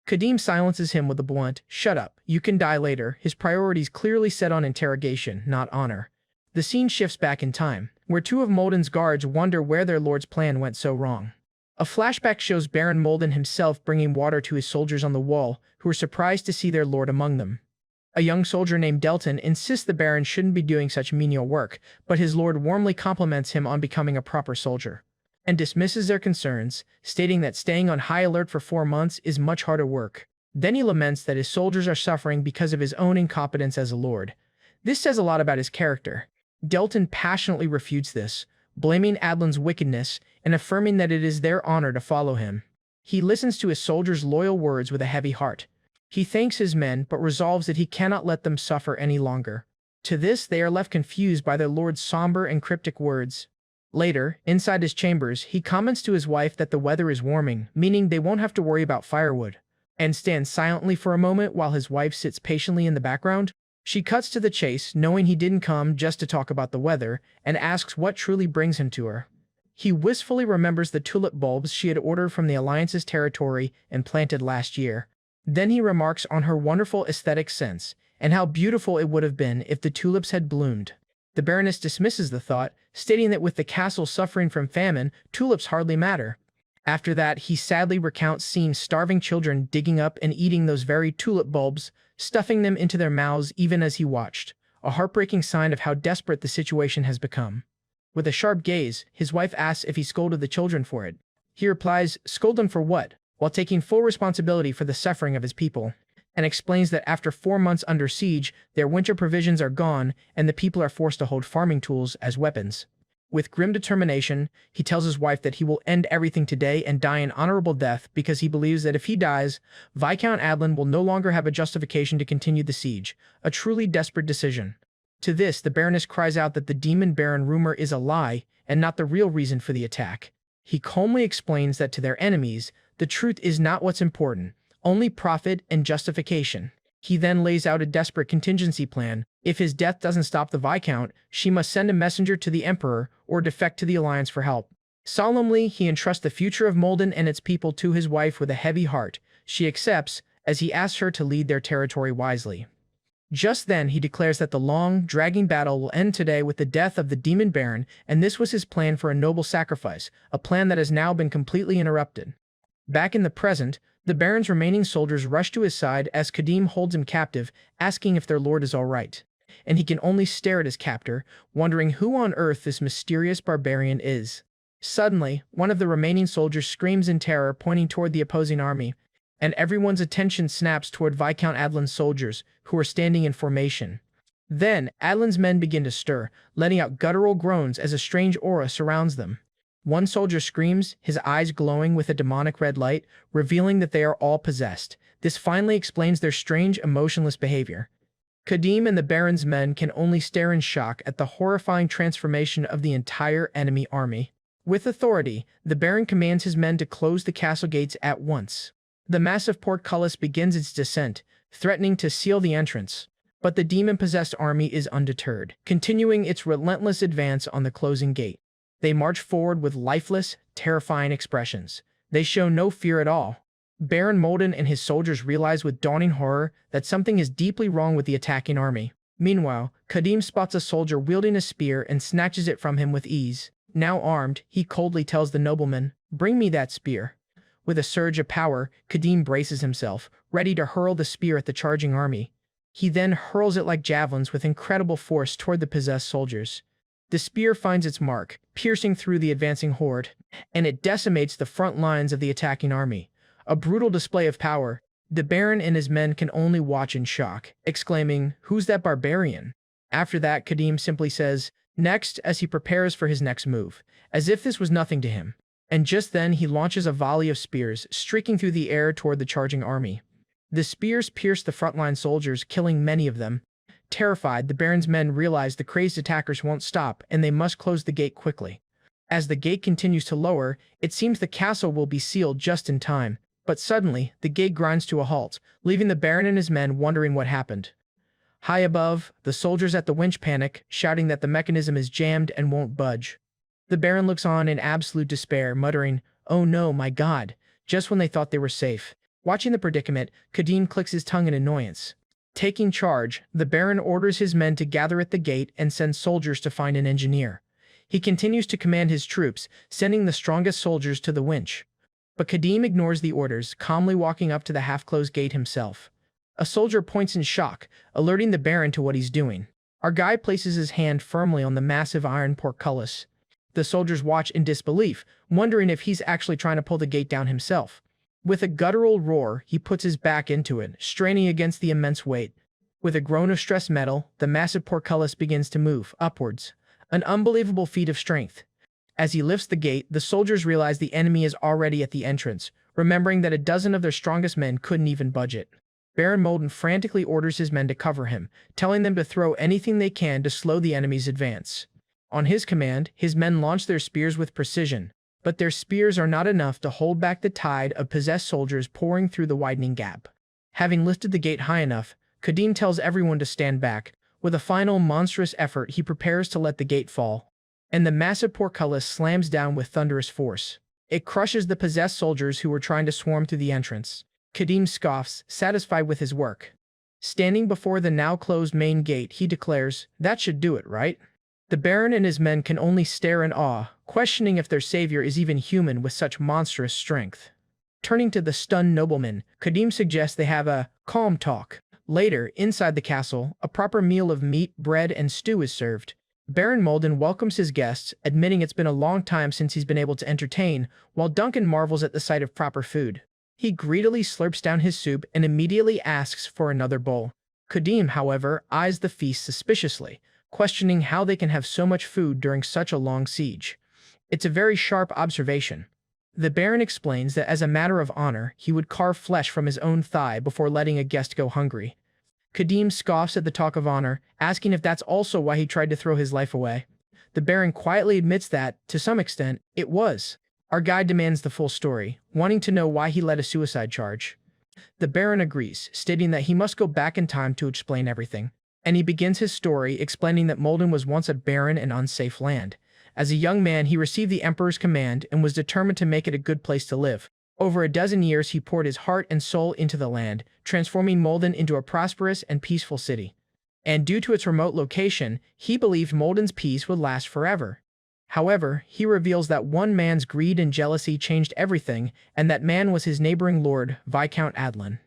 Kadim silences him with a blunt, "Shut up, you can die later," his priorities clearly set on interrogation, not honor. The scene shifts back in time, where two of Molden's guards wonder where their lord's plan went so wrong. A flashback shows Baron Molden himself bringing water to his soldiers on the wall, who are surprised to see their lord among them. A young soldier named Delton insists the Baron shouldn't be doing such menial work, but his lord warmly compliments him on becoming a proper soldier, and dismisses their concerns, stating that staying on high alert for 4 months is much harder work. Then he laments that his soldiers are suffering because of his own incompetence as a lord. This says a lot about his character. Delton passionately refutes this, blaming Adlin's wickedness and affirming that it is their honor to follow him. He listens to his soldiers' loyal words with a heavy heart. He thanks his men, but resolves that he cannot let them suffer any longer. To this, they are left confused by their lord's somber and cryptic words. Later, inside his chambers, he comments to his wife that the weather is warming, meaning they won't have to worry about firewood, and stands silently for a moment while his wife sits patiently in the background. She cuts to the chase, knowing he didn't come just to talk about the weather, and asks what truly brings him to her. He wistfully remembers the tulip bulbs she had ordered from the Alliance's territory and planted last year. Then he remarks on her wonderful aesthetic sense, and how beautiful it would have been if the tulips had bloomed. The Baroness dismisses the thought, stating that with the castle suffering from famine, tulips hardly matter. After that, he sadly recounts seeing starving children digging up and eating those very tulip bulbs, stuffing them into their mouths even as he watched, a heartbreaking sign of how desperate the situation has become. With a sharp gaze, his wife asks if he scolded the children for it. He replies, "Scold them for what?" while taking full responsibility for the suffering of his people, and explains that after 4 months under siege, their winter provisions are gone and the people are forced to hold farming tools as weapons. With grim determination, he tells his wife that he will end everything today and die an honorable death because he believes that if he dies, Viscount Adlin will no longer have a justification to continue the siege, a truly desperate decision. To this, the Baroness cries out that the Demon Baron rumor is a lie and not the real reason for the attack. He calmly explains that to their enemies, the truth is not what's important, only profit and justification. He then lays out a desperate contingency plan. If his death doesn't stop the Viscount, she must send a messenger to the Emperor or defect to the Alliance for help. Solemnly, he entrusts the future of Molden and its people to his wife with a heavy heart. She accepts, as he asks her to lead their territory wisely. Just then, he declares that the long, dragging battle will end today with the death of the Demon Baron, and this was his plan for a noble sacrifice, a plan that has now been completely interrupted. Back in the present, the Baron's remaining soldiers rush to his side as Kadim holds him captive, asking if their lord is all right. And he can only stare at his captor, wondering who on earth this mysterious barbarian is. Suddenly, one of the remaining soldiers screams in terror, pointing toward the opposing army, and everyone's attention snaps toward Viscount Adlin's soldiers, who are standing in formation. Then, Adlin's men begin to stir, letting out guttural groans as a strange aura surrounds them. One soldier screams, his eyes glowing with a demonic red light, revealing that they are all possessed. This finally explains their strange, emotionless behavior. Kadim and the Baron's men can only stare in shock at the horrifying transformation of the entire enemy army. With authority, the Baron commands his men to close the castle gates at once. The massive portcullis begins its descent, threatening to seal the entrance. But the demon-possessed army is undeterred, continuing its relentless advance on the closing gate. They march forward with lifeless, terrifying expressions. They show no fear at all. Baron Molden and his soldiers realize with dawning horror that something is deeply wrong with the attacking army. Meanwhile, Kadim spots a soldier wielding a spear and snatches it from him with ease. Now armed, he coldly tells the nobleman, "Bring me that spear." With a surge of power, Kadim braces himself, ready to hurl the spear at the charging army. He then hurls it like javelins with incredible force toward the possessed soldiers. The spear finds its mark, piercing through the advancing horde, and it decimates the front lines of the attacking army. A brutal display of power. The Baron and his men can only watch in shock, exclaiming, "Who's that barbarian?" After that, Kadim simply says, "Next," as he prepares for his next move, as if this was nothing to him. And just then he launches a volley of spears, streaking through the air toward the charging army. The spears pierce the frontline soldiers, killing many of them. Terrified, the Baron's men realize the crazed attackers won't stop, and they must close the gate quickly. As the gate continues to lower, it seems the castle will be sealed just in time. But suddenly, the gate grinds to a halt, leaving the Baron and his men wondering what happened. High above, the soldiers at the winch panic, shouting that the mechanism is jammed and won't budge. The Baron looks on in absolute despair, muttering, "Oh no, my God," just when they thought they were safe. Watching the predicament, Kadim clicks his tongue in annoyance. Taking charge, the Baron orders his men to gather at the gate and sends soldiers to find an engineer. He continues to command his troops, sending the strongest soldiers to the winch. But Kadim ignores the orders, calmly walking up to the half-closed gate himself. A soldier points in shock, alerting the Baron to what he's doing. Our guy places his hand firmly on the massive iron portcullis. The soldiers watch in disbelief, wondering if he's actually trying to pull the gate down himself. With a guttural roar, he puts his back into it, straining against the immense weight. With a groan of stressed metal, the massive portcullis begins to move upwards, an unbelievable feat of strength. As he lifts the gate, the soldiers realize the enemy is already at the entrance, remembering that a dozen of their strongest men couldn't even budge it. Baron Molden frantically orders his men to cover him, telling them to throw anything they can to slow the enemy's advance. On his command, his men launch their spears with precision, but their spears are not enough to hold back the tide of possessed soldiers pouring through the widening gap. Having lifted the gate high enough, Kadim tells everyone to stand back. With a final monstrous effort, he prepares to let the gate fall, and the massive portcullis slams down with thunderous force. It crushes the possessed soldiers who were trying to swarm through the entrance. Kadim scoffs, satisfied with his work. Standing before the now-closed main gate, he declares, "That should do it, right?" The Baron and his men can only stare in awe, questioning if their savior is even human with such monstrous strength. Turning to the stunned nobleman, Kadim suggests they have a calm talk. Later, inside the castle, a proper meal of meat, bread, and stew is served. Baron Molden welcomes his guests, admitting it's been a long time since he's been able to entertain, while Duncan marvels at the sight of proper food. He greedily slurps down his soup and immediately asks for another bowl. Kadim, however, eyes the feast suspiciously, questioning how they can have so much food during such a long siege. It's a very sharp observation. The Baron explains that as a matter of honor, he would carve flesh from his own thigh before letting a guest go hungry. Kadim scoffs at the talk of honor, asking if that's also why he tried to throw his life away. The Baron quietly admits that, to some extent, it was. Our guide demands the full story, wanting to know why he led a suicide charge. The Baron agrees, stating that he must go back in time to explain everything. And he begins his story explaining that Molden was once a barren and unsafe land. As a young man, he received the Emperor's command and was determined to make it a good place to live. Over a dozen years, he poured his heart and soul into the land, transforming Molden into a prosperous and peaceful city. And due to its remote location, he believed Molden's peace would last forever. However, he reveals that one man's greed and jealousy changed everything, and that man was his neighboring lord, Viscount Adlin.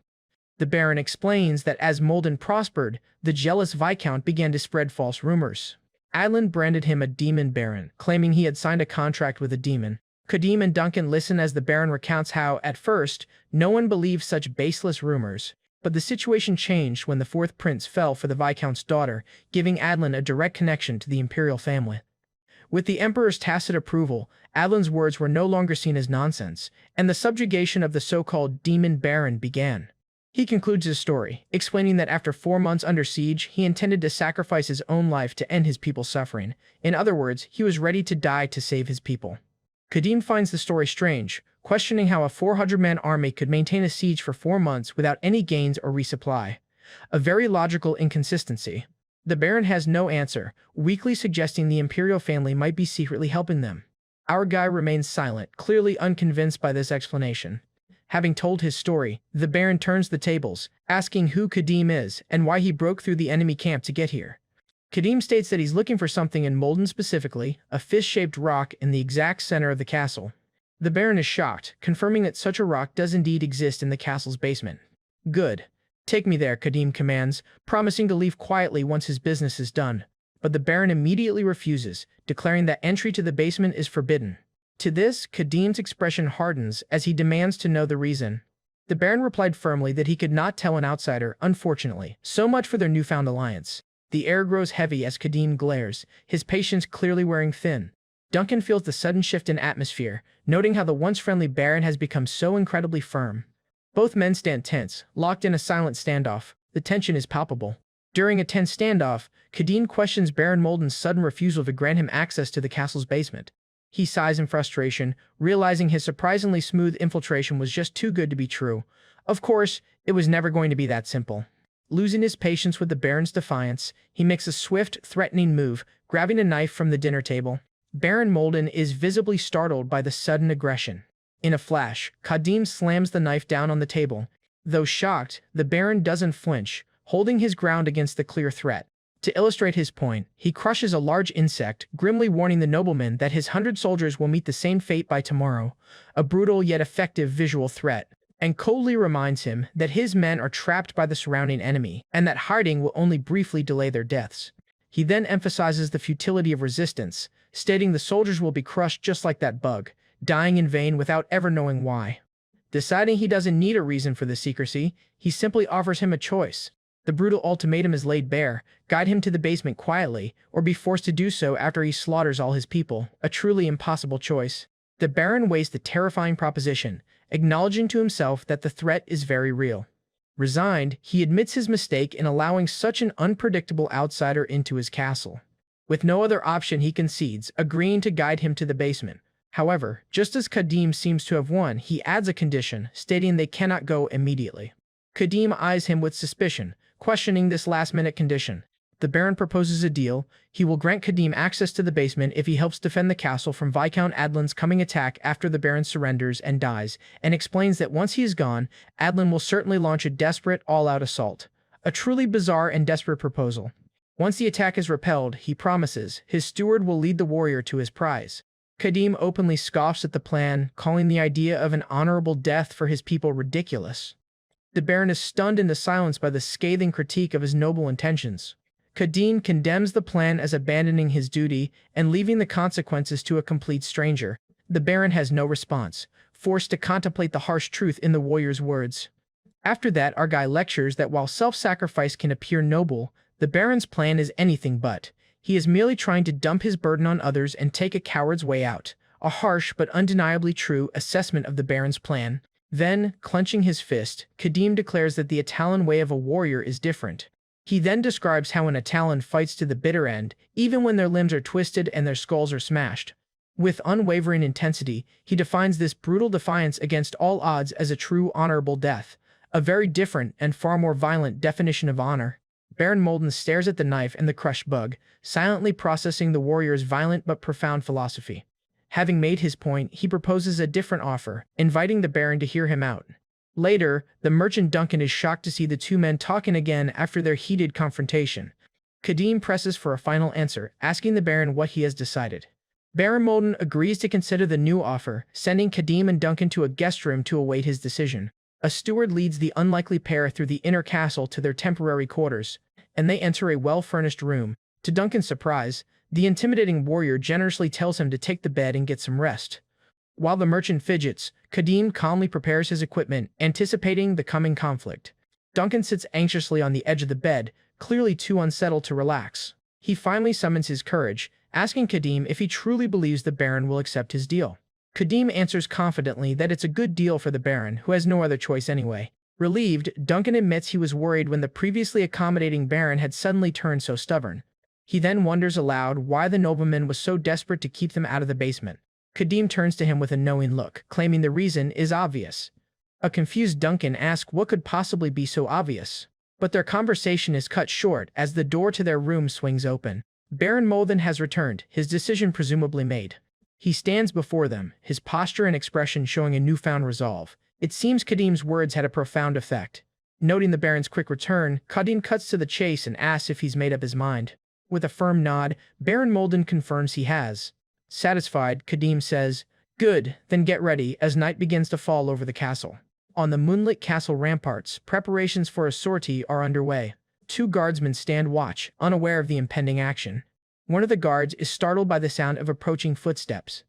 The Baron explains that as Molden prospered, the jealous Viscount began to spread false rumors. Adlin branded him a demon baron, claiming he had signed a contract with a demon. Kadim and Duncan listen as the Baron recounts how, at first, no one believed such baseless rumors, but the situation changed when the fourth prince fell for the Viscount's daughter, giving Adlin a direct connection to the imperial family. With the Emperor's tacit approval, Adlin's words were no longer seen as nonsense, and the subjugation of the so-called demon baron began. He concludes his story, explaining that after 4 months under siege, he intended to sacrifice his own life to end his people's suffering. In other words, he was ready to die to save his people. Kadim finds the story strange, questioning how a 400-man army could maintain a siege for 4 months without any gains or resupply. A very logical inconsistency. The Baron has no answer, weakly suggesting the imperial family might be secretly helping them. Our guy remains silent, clearly unconvinced by this explanation. Having told his story, the Baron turns the tables, asking who Kadim is and why he broke through the enemy camp to get here. Kadim states that he's looking for something in Molden, specifically a fist-shaped rock in the exact center of the castle. The Baron is shocked, confirming that such a rock does indeed exist in the castle's basement. "Good. Take me there," Kadim commands, promising to leave quietly once his business is done. But the Baron immediately refuses, declaring that entry to the basement is forbidden. To this, Kadim's expression hardens as he demands to know the reason. The Baron replied firmly that he could not tell an outsider, unfortunately. So much for their newfound alliance. The air grows heavy as Kadim glares, his patience clearly wearing thin. Duncan feels the sudden shift in atmosphere, noting how the once friendly Baron has become so incredibly firm. Both men stand tense, locked in a silent standoff. The tension is palpable. During a tense standoff, Kadim questions Baron Molden's sudden refusal to grant him access to the castle's basement. He sighs in frustration, realizing his surprisingly smooth infiltration was just too good to be true. Of course, it was never going to be that simple. Losing his patience with the Baron's defiance, he makes a swift, threatening move, grabbing a knife from the dinner table. Baron Molden is visibly startled by the sudden aggression. In a flash, Kadim slams the knife down on the table. Though shocked, the Baron doesn't flinch, holding his ground against the clear threat. To illustrate his point, he crushes a large insect, grimly warning the nobleman that his 100 soldiers will meet the same fate by tomorrow, a brutal yet effective visual threat, and coldly reminds him that his men are trapped by the surrounding enemy, and that hiding will only briefly delay their deaths. He then emphasizes the futility of resistance, stating the soldiers will be crushed just like that bug, dying in vain without ever knowing why. Deciding he doesn't need a reason for the secrecy, he simply offers him a choice. The brutal ultimatum is laid bare: guide him to the basement quietly, or be forced to do so after he slaughters all his people, a truly impossible choice. The Baron weighs the terrifying proposition, acknowledging to himself that the threat is very real. Resigned, he admits his mistake in allowing such an unpredictable outsider into his castle. With no other option, he concedes, agreeing to guide him to the basement. However, just as Kadim seems to have won, he adds a condition, stating they cannot go immediately. Kadim eyes him with suspicion, questioning this last-minute condition. The Baron proposes a deal. He will grant Kadim access to the basement if he helps defend the castle from Viscount Adlin's coming attack after the Baron surrenders and dies, and explains that once he is gone, Adlin will certainly launch a desperate, all-out assault. A truly bizarre and desperate proposal. Once the attack is repelled, he promises, his steward will lead the warrior to his prize. Kadim openly scoffs at the plan, calling the idea of an honorable death for his people ridiculous. The Baron is stunned into silence by the scathing critique of his noble intentions. Kadim condemns the plan as abandoning his duty and leaving the consequences to a complete stranger. The Baron has no response, forced to contemplate the harsh truth in the warrior's words. After that, our guy lectures that while self-sacrifice can appear noble, the Baron's plan is anything but. He is merely trying to dump his burden on others and take a coward's way out. A harsh but undeniably true assessment of the Baron's plan. Then, clenching his fist, Kadim declares that the Italian way of a warrior is different. He then describes how an Italian fights to the bitter end, even when their limbs are twisted and their skulls are smashed. With unwavering intensity, he defines this brutal defiance against all odds as a true honorable death. A very different and far more violent definition of honor. Baron Molden stares at the knife and the crushed bug, silently processing the warrior's violent but profound philosophy. Having made his point, he proposes a different offer, inviting the Baron to hear him out. Later, the merchant Duncan is shocked to see the two men talking again after their heated confrontation. Kadim presses for a final answer, asking the Baron what he has decided. Baron Molden agrees to consider the new offer, sending Kadim and Duncan to a guest room to await his decision. A steward leads the unlikely pair through the inner castle to their temporary quarters, and they enter a well-furnished room. To Duncan's surprise, the intimidating warrior generously tells him to take the bed and get some rest. While the merchant fidgets, Kadim calmly prepares his equipment, anticipating the coming conflict. Duncan sits anxiously on the edge of the bed, clearly too unsettled to relax. He finally summons his courage, asking Kadim if he truly believes the Baron will accept his deal. Kadim answers confidently that it's a good deal for the Baron, who has no other choice anyway. Relieved, Duncan admits he was worried when the previously accommodating Baron had suddenly turned so stubborn. He then wonders aloud why the nobleman was so desperate to keep them out of the basement. Kadim turns to him with a knowing look, claiming the reason is obvious. A confused Duncan asks what could possibly be so obvious. But their conversation is cut short as the door to their room swings open. Baron Molden has returned, his decision presumably made. He stands before them, his posture and expression showing a newfound resolve. It seems Kadim's words had a profound effect. Noting the Baron's quick return, Kadim cuts to the chase and asks if he's made up his mind. With a firm nod, Baron Molden confirms he has. Satisfied, Kadim says, "Good, then get ready," as night begins to fall over the castle. On the moonlit castle ramparts, preparations for a sortie are underway. Two guardsmen stand watch, unaware of the impending action. One of the guards is startled by the sound of approaching footsteps.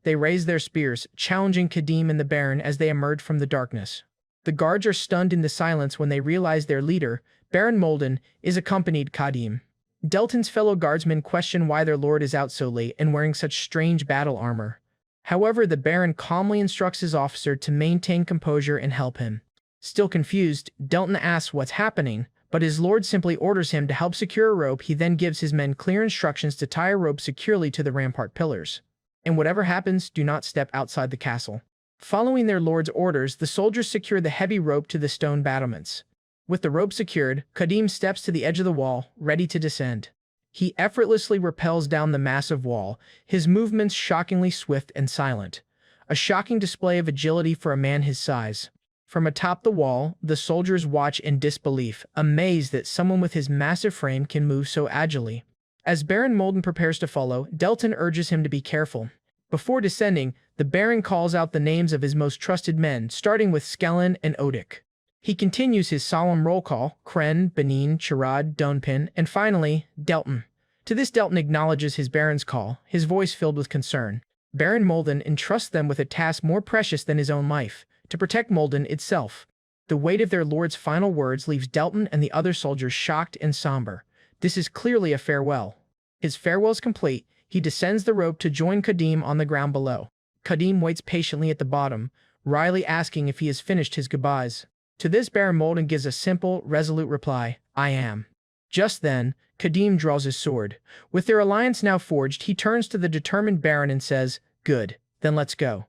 They raise their spears, challenging Kadim and the Baron as they emerge from the darkness. The guards are stunned into silence when they realize their leader, Baron Molden, is accompanied Kadim. Delton's fellow guardsmen question why their lord is out so late and wearing such strange battle armor. However, the Baron calmly instructs his officer to maintain composure and help him. Still confused, Delton asks what's happening, but his lord simply orders him to help secure a rope. He then gives his men clear instructions to tie a rope securely to the rampart pillars. And whatever happens, do not step outside the castle. Following their lord's orders, the soldiers secure the heavy rope to the stone battlements. With the rope secured, Kadim steps to the edge of the wall, ready to descend. He effortlessly rappels down the massive wall, his movements shockingly swift and silent. A shocking display of agility for a man his size. From atop the wall, the soldiers watch in disbelief, amazed that someone with his massive frame can move so agilely. As Baron Molden prepares to follow, Delton urges him to be careful. Before descending, the Baron calls out the names of his most trusted men, starting with Skellen and Odik. He continues his solemn roll call: Kren, Benin, Chirad, Dunpin, and finally, Delton. To this, Delton acknowledges his Baron's call, his voice filled with concern. Baron Molden entrusts them with a task more precious than his own life, to protect Molden itself. The weight of their lord's final words leaves Delton and the other soldiers shocked and somber. This is clearly a farewell. His farewell is complete, he descends the rope to join Kadim on the ground below. Kadim waits patiently at the bottom, wryly asking if he has finished his goodbyes. To this, Baron Molden gives a simple, resolute reply: "I am." Just then, Kadim draws his sword. With their alliance now forged, he turns to the determined Baron and says, "Good, then let's go."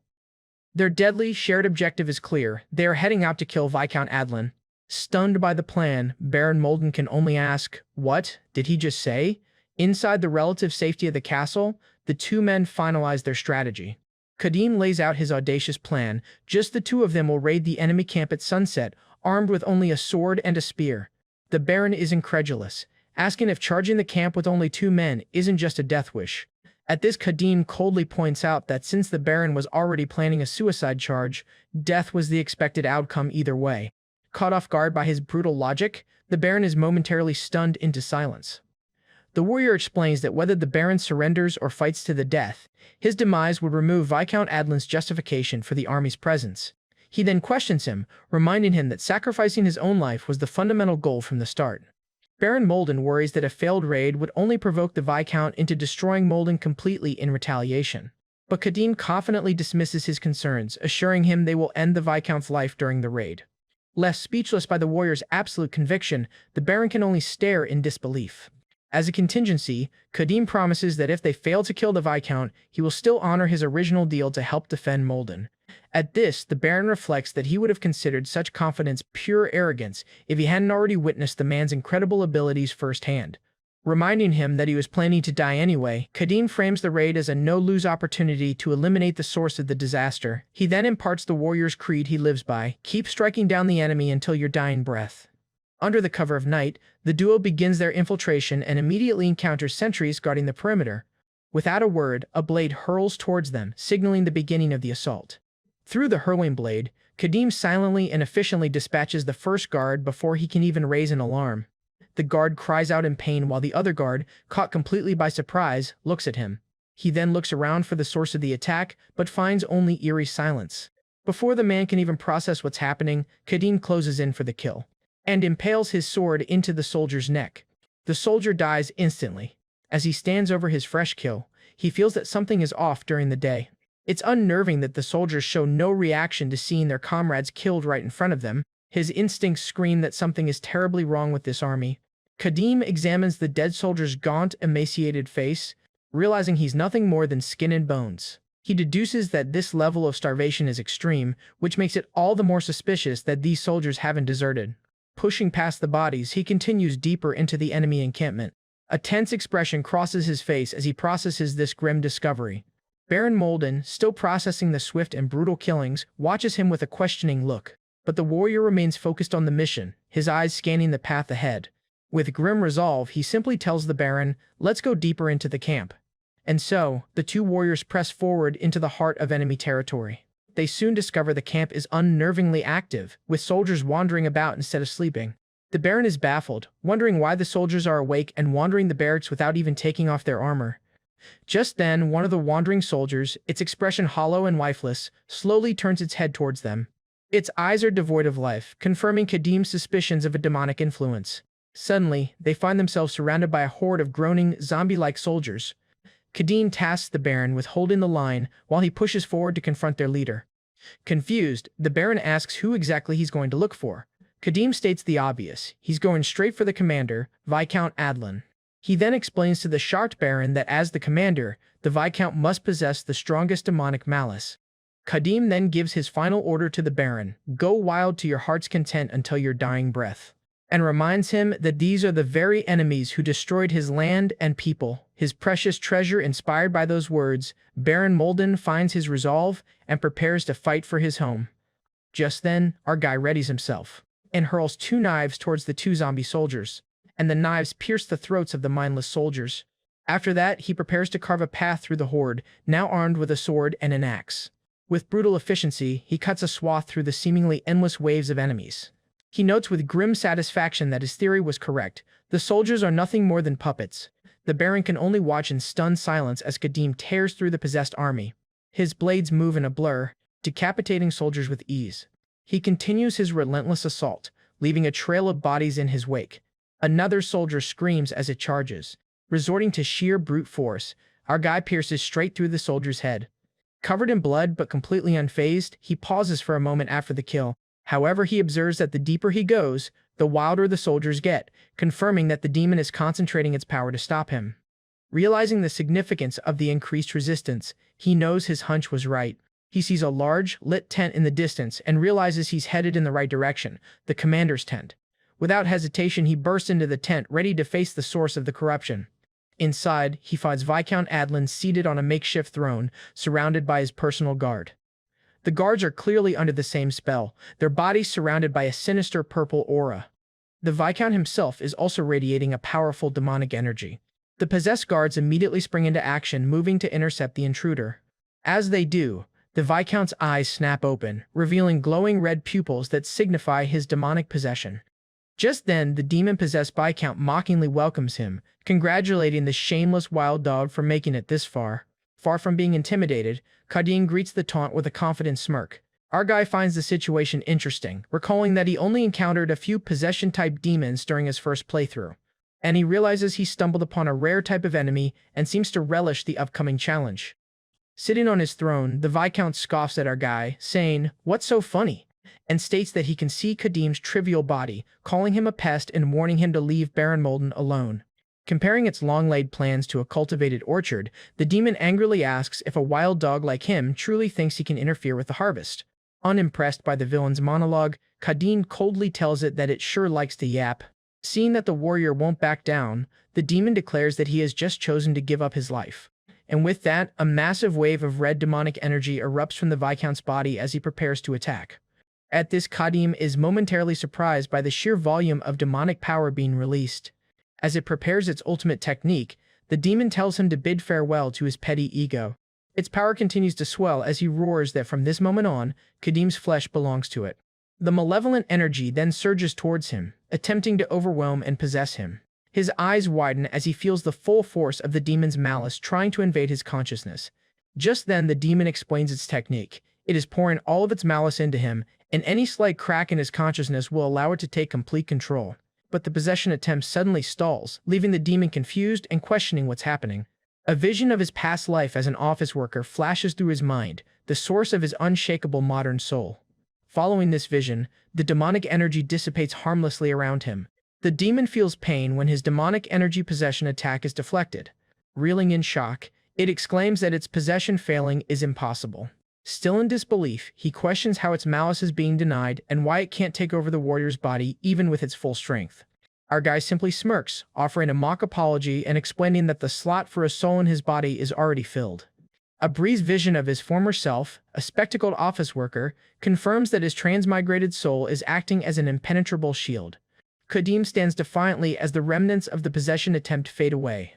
Their deadly, shared objective is clear. They are heading out to kill Viscount Adlin. Stunned by the plan, Baron Molden can only ask, "What did he just say?" Inside the relative safety of the castle, the two men finalize their strategy. Kadim lays out his audacious plan. Just the two of them will raid the enemy camp at sunset, armed with only a sword and a spear. The Baron is incredulous, asking if charging the camp with only 2 men isn't just a death wish. At this, Kadim coldly points out that since the Baron was already planning a suicide charge, death was the expected outcome either way. Caught off guard by his brutal logic, the Baron is momentarily stunned into silence. The warrior explains that whether the Baron surrenders or fights to the death, his demise would remove Viscount Adlin's justification for the army's presence. He then questions him, reminding him that sacrificing his own life was the fundamental goal from the start. Baron Molden worries that a failed raid would only provoke the Viscount into destroying Molden completely in retaliation. But Kadim confidently dismisses his concerns, assuring him they will end the Viscount's life during the raid. Left speechless by the warrior's absolute conviction, the Baron can only stare in disbelief. As a contingency, Kadim promises that if they fail to kill the Viscount, he will still honor his original deal to help defend Molden. At this, the Baron reflects that he would have considered such confidence pure arrogance if he hadn't already witnessed the man's incredible abilities firsthand. Reminding him that he was planning to die anyway, Kadim frames the raid as a no-lose opportunity to eliminate the source of the disaster. He then imparts the warrior's creed he lives by: keep striking down the enemy until your dying breath. Under the cover of night, the duo begins their infiltration and immediately encounters sentries guarding the perimeter. Without a word, a blade hurls towards them, signaling the beginning of the assault. Through the hurling blade, Kadim silently and efficiently dispatches the first guard before he can even raise an alarm. The guard cries out in pain while the other guard, caught completely by surprise, looks at him. He then looks around for the source of the attack, but finds only eerie silence. Before the man can even process what's happening, Kadim closes in for the kill and impales his sword into the soldier's neck. The soldier dies instantly. As he stands over his fresh kill, he feels that something is off during the day. It's unnerving that the soldiers show no reaction to seeing their comrades killed right in front of them. His instincts scream that something is terribly wrong with this army. Kadim examines the dead soldier's gaunt, emaciated face, realizing he's nothing more than skin and bones. He deduces that this level of starvation is extreme, which makes it all the more suspicious that these soldiers haven't deserted. Pushing past the bodies, he continues deeper into the enemy encampment. A tense expression crosses his face as he processes this grim discovery. Baron Molden, still processing the swift and brutal killings, watches him with a questioning look. But the warrior remains focused on the mission, his eyes scanning the path ahead. With grim resolve, he simply tells the Baron, "Let's go deeper into the camp." And so, the two warriors press forward into the heart of enemy territory. They soon discover the camp is unnervingly active, with soldiers wandering about instead of sleeping. The Baron is baffled, wondering why the soldiers are awake and wandering the barracks without even taking off their armor. Just then, one of the wandering soldiers, its expression hollow and lifeless, slowly turns its head towards them. Its eyes are devoid of life, confirming Kadim's suspicions of a demonic influence. Suddenly, they find themselves surrounded by a horde of groaning, zombie-like soldiers. Kadim tasks the Baron with holding the line while he pushes forward to confront their leader. Confused, the Baron asks who exactly he's going to look for. Kadim states the obvious: he's going straight for the commander, Viscount Adlin. He then explains to the shocked Baron that as the commander, the Viscount must possess the strongest demonic malice. Kadim then gives his final order to the Baron: go wild to your heart's content until your dying breath, and reminds him that these are the very enemies who destroyed his land and people. His precious treasure inspired by those words, Baron Molden finds his resolve and prepares to fight for his home. Just then, our guy readies himself and hurls 2 knives towards the 2 zombie soldiers, and the knives pierce the throats of the mindless soldiers. After that, he prepares to carve a path through the horde, now armed with a sword and an axe. With brutal efficiency, he cuts a swath through the seemingly endless waves of enemies. He notes with grim satisfaction that his theory was correct. The soldiers are nothing more than puppets. The Baron can only watch in stunned silence as Kadim tears through the possessed army. His blades move in a blur, decapitating soldiers with ease. He continues his relentless assault, leaving a trail of bodies in his wake. Another soldier screams as it charges. Resorting to sheer brute force, our guy pierces straight through the soldier's head. Covered in blood but completely unfazed, he pauses for a moment after the kill. However, he observes that the deeper he goes, the wilder the soldiers get, confirming that the demon is concentrating its power to stop him. Realizing the significance of the increased resistance, he knows his hunch was right. He sees a large, lit tent in the distance and realizes he's headed in the right direction, the commander's tent. Without hesitation, he bursts into the tent, ready to face the source of the corruption. Inside, he finds Viscount Adlin seated on a makeshift throne, surrounded by his personal guard. The guards are clearly under the same spell, their bodies surrounded by a sinister purple aura. The Viscount himself is also radiating a powerful demonic energy. The possessed guards immediately spring into action, moving to intercept the intruder. As they do, the Viscount's eyes snap open, revealing glowing red pupils that signify his demonic possession. Just then, the demon-possessed Viscount mockingly welcomes him, congratulating the shameless wild dog for making it this far. Far from being intimidated, Kadim greets the taunt with a confident smirk. Our guy finds the situation interesting, recalling that he only encountered a few possession-type demons during his first playthrough. And he realizes he stumbled upon a rare type of enemy and seems to relish the upcoming challenge. Sitting on his throne, the Viscount scoffs at our guy, saying, "What's so funny?" and states that he can see Kadim's trivial body, calling him a pest and warning him to leave Baron Molden alone. Comparing its long-laid plans to a cultivated orchard, the demon angrily asks if a wild dog like him truly thinks he can interfere with the harvest. Unimpressed by the villain's monologue, Kadim coldly tells it that it sure likes to yap. Seeing that the warrior won't back down, the demon declares that he has just chosen to give up his life. And with that, a massive wave of red demonic energy erupts from the Viscount's body as he prepares to attack. At this, Kadim is momentarily surprised by the sheer volume of demonic power being released. As it prepares its ultimate technique, the demon tells him to bid farewell to his petty ego. Its power continues to swell as he roars that from this moment on, Kadim's flesh belongs to it. The malevolent energy then surges towards him, attempting to overwhelm and possess him. His eyes widen as he feels the full force of the demon's malice trying to invade his consciousness. Just then, the demon explains its technique. It is pouring all of its malice into him, and any slight crack in his consciousness will allow it to take complete control. But the possession attempt suddenly stalls, leaving the demon confused and questioning what's happening. A vision of his past life as an office worker flashes through his mind, the source of his unshakable modern soul. Following this vision, the demonic energy dissipates harmlessly around him. The demon feels pain when his demonic energy possession attack is deflected. Reeling in shock, it exclaims that its possession failing is impossible. Still in disbelief, he questions how its malice is being denied and why it can't take over the warrior's body even with its full strength. Our guy simply smirks, offering a mock apology and explaining that the slot for a soul in his body is already filled. A brief vision of his former self, a spectacled office worker, confirms that his transmigrated soul is acting as an impenetrable shield. Kadim stands defiantly as the remnants of the possession attempt fade away.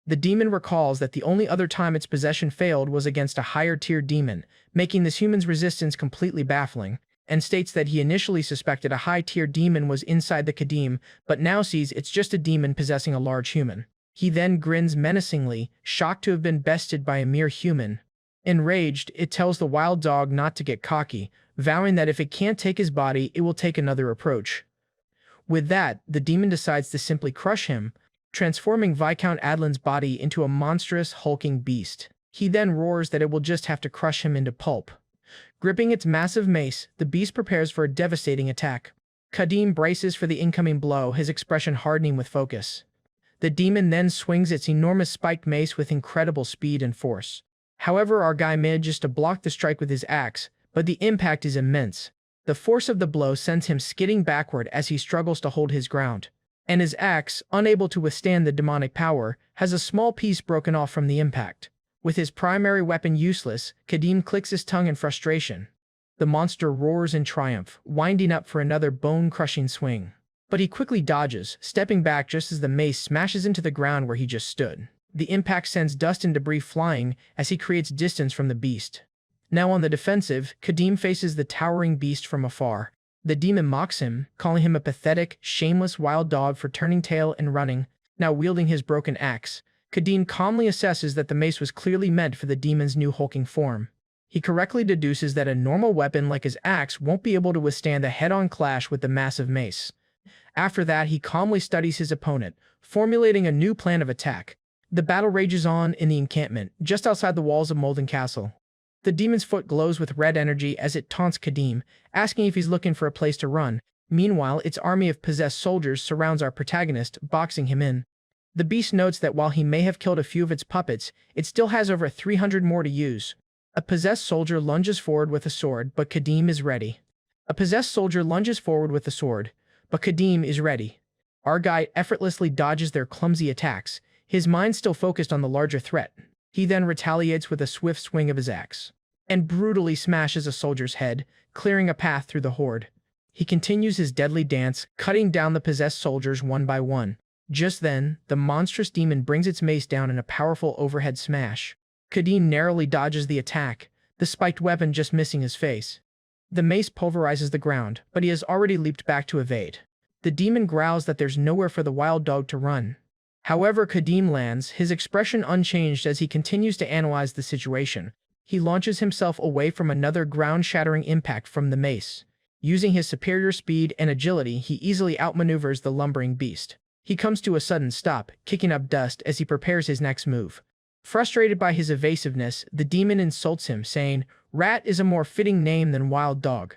The demon recalls that the only other time its possession failed was against a higher-tier demon, making this human's resistance completely baffling, and states that he initially suspected a high-tier demon was inside the Kadim, but now sees it's just a demon possessing a large human. He then grins menacingly, shocked to have been bested by a mere human. Enraged, it tells the wild dog not to get cocky, vowing that if it can't take his body, it will take another approach. With that, the demon decides to simply crush him, transforming Viscount Adlin's body into a monstrous, hulking beast. He then roars that it will just have to crush him into pulp. Gripping its massive mace, the beast prepares for a devastating attack. Kadim braces for the incoming blow, his expression hardening with focus. The demon then swings its enormous spiked mace with incredible speed and force. However, our guy manages to block the strike with his axe, but the impact is immense. The force of the blow sends him skidding backward as he struggles to hold his ground. And his axe, unable to withstand the demonic power, has a small piece broken off from the impact. With his primary weapon useless, Kadim clicks his tongue in frustration. The monster roars in triumph, winding up for another bone-crushing swing. But he quickly dodges, stepping back just as the mace smashes into the ground where he just stood. The impact sends dust and debris flying as he creates distance from the beast. Now on the defensive, Kadim faces the towering beast from afar. The demon mocks him, calling him a pathetic, shameless wild dog for turning tail and running. Now wielding his broken axe, Kadim calmly assesses that the mace was clearly meant for the demon's new hulking form. He correctly deduces that a normal weapon like his axe won't be able to withstand a head-on clash with the massive mace. After that, he calmly studies his opponent, formulating a new plan of attack. The battle rages on in the encampment, just outside the walls of Molden Castle. The demon's foot glows with red energy as it taunts Kadim, asking if he's looking for a place to run. Meanwhile, its army of possessed soldiers surrounds our protagonist, boxing him in. The beast notes that while he may have killed a few of its puppets, it still has over 300 more to use. A possessed soldier lunges forward with a sword, but Kadim is ready. Our guy effortlessly dodges their clumsy attacks, his mind still focused on the larger threat. He then retaliates with a swift swing of his axe, and brutally smashes a soldier's head, clearing a path through the horde. He continues his deadly dance, cutting down the possessed soldiers one by one. Just then, the monstrous demon brings its mace down in a powerful overhead smash. Kadim narrowly dodges the attack, the spiked weapon just missing his face. The mace pulverizes the ground, but he has already leaped back to evade. The demon growls that there's nowhere for the wild dog to run. However, Kadim lands, his expression unchanged as he continues to analyze the situation. He launches himself away from another ground-shattering impact from the mace. Using his superior speed and agility, he easily outmaneuvers the lumbering beast. He comes to a sudden stop, kicking up dust as he prepares his next move. Frustrated by his evasiveness, the demon insults him, saying, "Rat is a more fitting name than wild dog."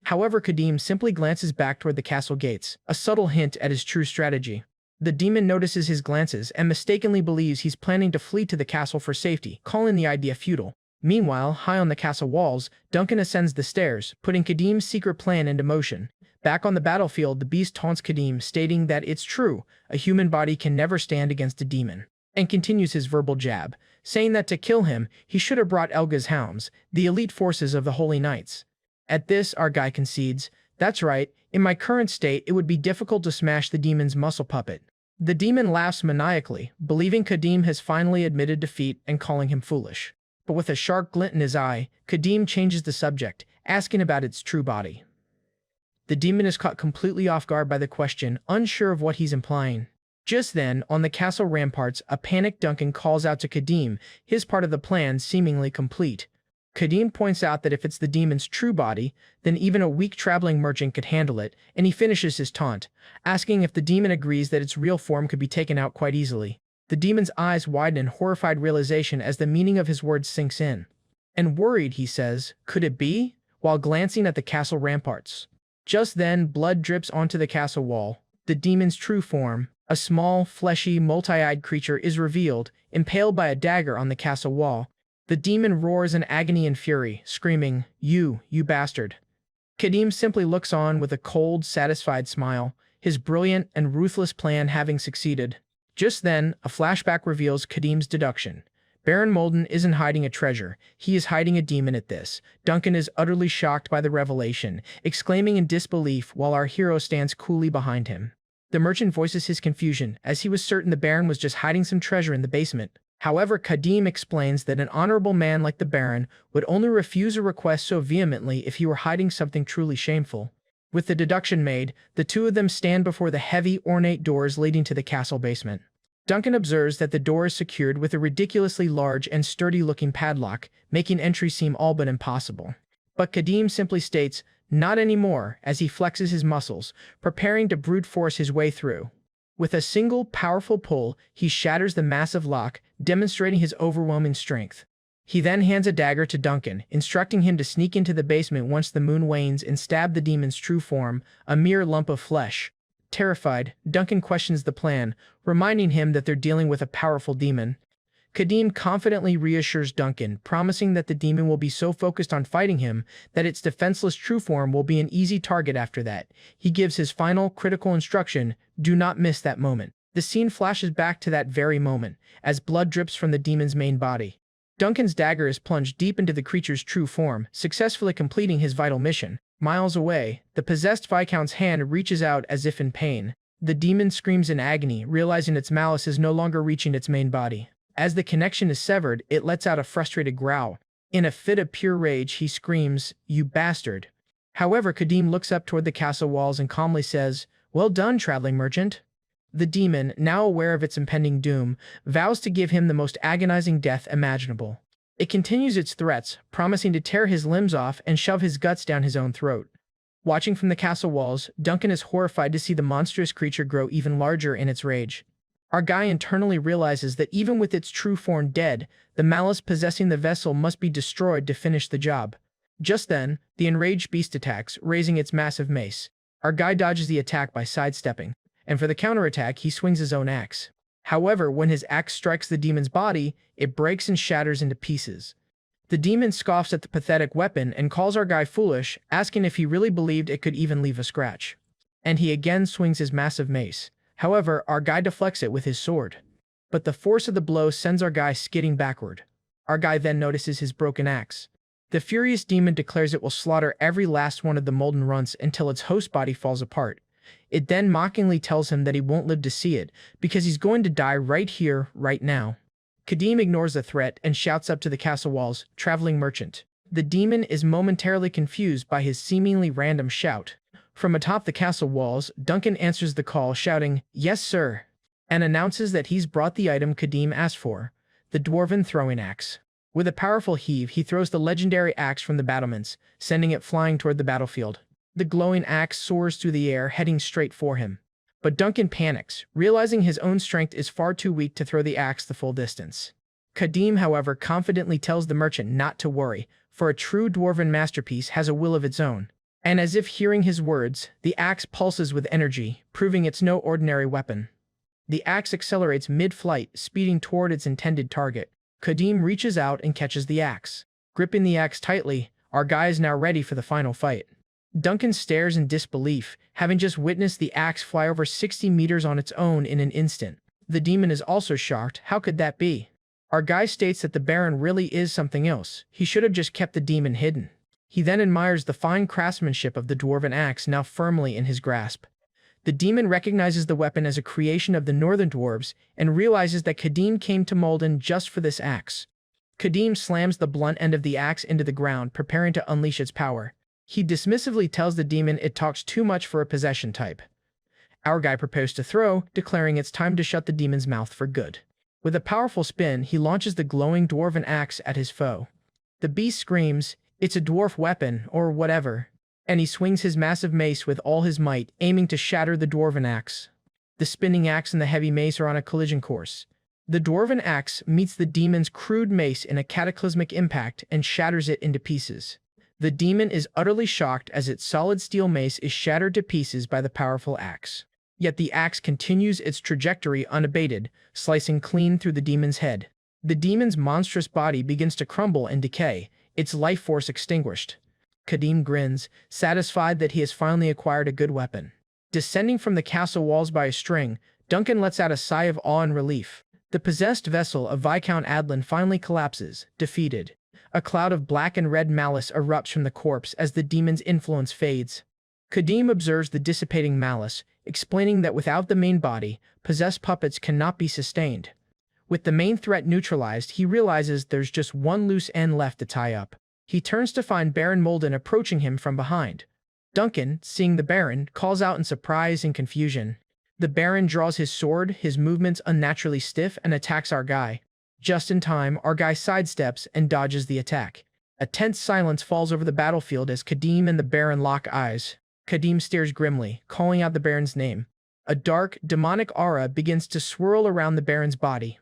However, Kadim simply glances back toward the castle gates, a subtle hint at his true strategy. The demon notices his glances and mistakenly believes he's planning to flee to the castle for safety, calling the idea futile. Meanwhile, high on the castle walls, Duncan ascends the stairs, putting Kadim's secret plan into motion. Back on the battlefield, the beast taunts Kadim, stating that it's true, a human body can never stand against a demon, and continues his verbal jab, saying that to kill him, he should have brought Elga's hounds, the elite forces of the Holy Knights. At this, our guy concedes, "That's right, in my current state it would be difficult to smash the demon's muscle puppet." The demon laughs maniacally, believing Kadim has finally admitted defeat and calling him foolish. But with a sharp glint in his eye, Kadim changes the subject, asking about its true body. The demon is caught completely off guard by the question, unsure of what he's implying. Just then, on the castle ramparts, a panicked Duncan calls out to Kadim, his part of the plan seemingly complete. Kadim points out that if it's the demon's true body, then even a weak traveling merchant could handle it, and he finishes his taunt, asking if the demon agrees that its real form could be taken out quite easily. The demon's eyes widen in horrified realization as the meaning of his words sinks in. And worried, he says, "Could it be?" while glancing at the castle ramparts. Just then, blood drips onto the castle wall. The demon's true form, a small, fleshy, multi-eyed creature, is revealed, impaled by a dagger on the castle wall. The demon roars in agony and fury, screaming, You bastard." Kadim simply looks on with a cold, satisfied smile, his brilliant and ruthless plan having succeeded. Just then, a flashback reveals Kadim's deduction. Baron Molden isn't hiding a treasure, he is hiding a demon at this. Duncan is utterly shocked by the revelation, exclaiming in disbelief while our hero stands coolly behind him. The merchant voices his confusion, as he was certain the Baron was just hiding some treasure in the basement. However, Kadim explains that an honorable man like the Baron would only refuse a request so vehemently if he were hiding something truly shameful. With the deduction made, the two of them stand before the heavy, ornate doors leading to the castle basement. Duncan observes that the door is secured with a ridiculously large and sturdy-looking padlock, making entry seem all but impossible. But Kadim simply states, "Not anymore," as he flexes his muscles, preparing to brute force his way through. With a single, powerful pull, he shatters the massive lock, demonstrating his overwhelming strength. He then hands a dagger to Duncan, instructing him to sneak into the basement once the moon wanes and stab the demon's true form, a mere lump of flesh. Terrified, Duncan questions the plan, reminding him that they're dealing with a powerful demon. Kadim confidently reassures Duncan, promising that the demon will be so focused on fighting him that its defenseless true form will be an easy target after that. He gives his final, critical instruction, "Do not miss that moment." The scene flashes back to that very moment, as blood drips from the demon's main body. Duncan's dagger is plunged deep into the creature's true form, successfully completing his vital mission. Miles away, the possessed Viscount's hand reaches out as if in pain. The demon screams in agony, realizing its malice is no longer reaching its main body. As the connection is severed, it lets out a frustrated growl. In a fit of pure rage, he screams, "You bastard." However, Kadim looks up toward the castle walls and calmly says, "Well done, traveling merchant." The demon, now aware of its impending doom, vows to give him the most agonizing death imaginable. It continues its threats, promising to tear his limbs off and shove his guts down his own throat. Watching from the castle walls, Duncan is horrified to see the monstrous creature grow even larger in its rage. Our guy internally realizes that even with its true form dead, the malice possessing the vessel must be destroyed to finish the job. Just then, the enraged beast attacks, raising its massive mace. Our guy dodges the attack by sidestepping, and for the counterattack he swings his own axe. However, when his axe strikes the demon's body, it breaks and shatters into pieces. The demon scoffs at the pathetic weapon and calls our guy foolish, asking if he really believed it could even leave a scratch. And he again swings his massive mace. However, our guy deflects it with his sword. But the force of the blow sends our guy skidding backward. Our guy then notices his broken axe. The furious demon declares it will slaughter every last one of the molten runts until its host body falls apart. It then mockingly tells him that he won't live to see it, because he's going to die right here, right now. Kadim ignores the threat and shouts up to the castle walls, "Traveling merchant." The demon is momentarily confused by his seemingly random shout. From atop the castle walls, Duncan answers the call, shouting, "Yes, sir," and announces that he's brought the item Kadim asked for, the dwarven throwing axe. With a powerful heave, he throws the legendary axe from the battlements, sending it flying toward the battlefield. The glowing axe soars through the air, heading straight for him. But Duncan panics, realizing his own strength is far too weak to throw the axe the full distance. Kadim, however, confidently tells the merchant not to worry, for a true dwarven masterpiece has a will of its own. And as if hearing his words, the axe pulses with energy, proving it's no ordinary weapon. The axe accelerates mid-flight, speeding toward its intended target. Kadim reaches out and catches the axe. Gripping the axe tightly, our guy is now ready for the final fight. Duncan stares in disbelief, having just witnessed the axe fly over 60 meters on its own in an instant. The demon is also shocked. How could that be? Our guy states that the Baron really is something else. He should have just kept the demon hidden. He then admires the fine craftsmanship of the dwarven axe now firmly in his grasp. The demon recognizes the weapon as a creation of the northern dwarves and realizes that Kadim came to Malden just for this axe. Kadim slams the blunt end of the axe into the ground, preparing to unleash its power. He dismissively tells the demon it talks too much for a possession type. Our guy proposed to throw, declaring it's time to shut the demon's mouth for good. With a powerful spin, he launches the glowing dwarven axe at his foe. The beast screams, "It's a dwarf weapon, or whatever," and he swings his massive mace with all his might, aiming to shatter the dwarven axe. The spinning axe and the heavy mace are on a collision course. The dwarven axe meets the demon's crude mace in a cataclysmic impact and shatters it into pieces. The demon is utterly shocked as its solid steel mace is shattered to pieces by the powerful axe. Yet the axe continues its trajectory unabated, slicing clean through the demon's head. The demon's monstrous body begins to crumble and decay, its life force extinguished. Kadim grins, satisfied that he has finally acquired a good weapon. Descending from the castle walls by a string, Duncan lets out a sigh of awe and relief. The possessed vessel of Viscount Adlin finally collapses, defeated. A cloud of black and red malice erupts from the corpse as the demon's influence fades. Kadim observes the dissipating malice, explaining that without the main body, possessed puppets cannot be sustained. With the main threat neutralized, he realizes there's just one loose end left to tie up. He turns to find Baron Molden approaching him from behind. Duncan, seeing the Baron, calls out in surprise and confusion. The Baron draws his sword, his movements unnaturally stiff, and attacks our guy. Just in time, our guy sidesteps and dodges the attack. A tense silence falls over the battlefield as Kadim and the Baron lock eyes. Kadim stares grimly, calling out the Baron's name. A dark, demonic aura begins to swirl around the Baron's body.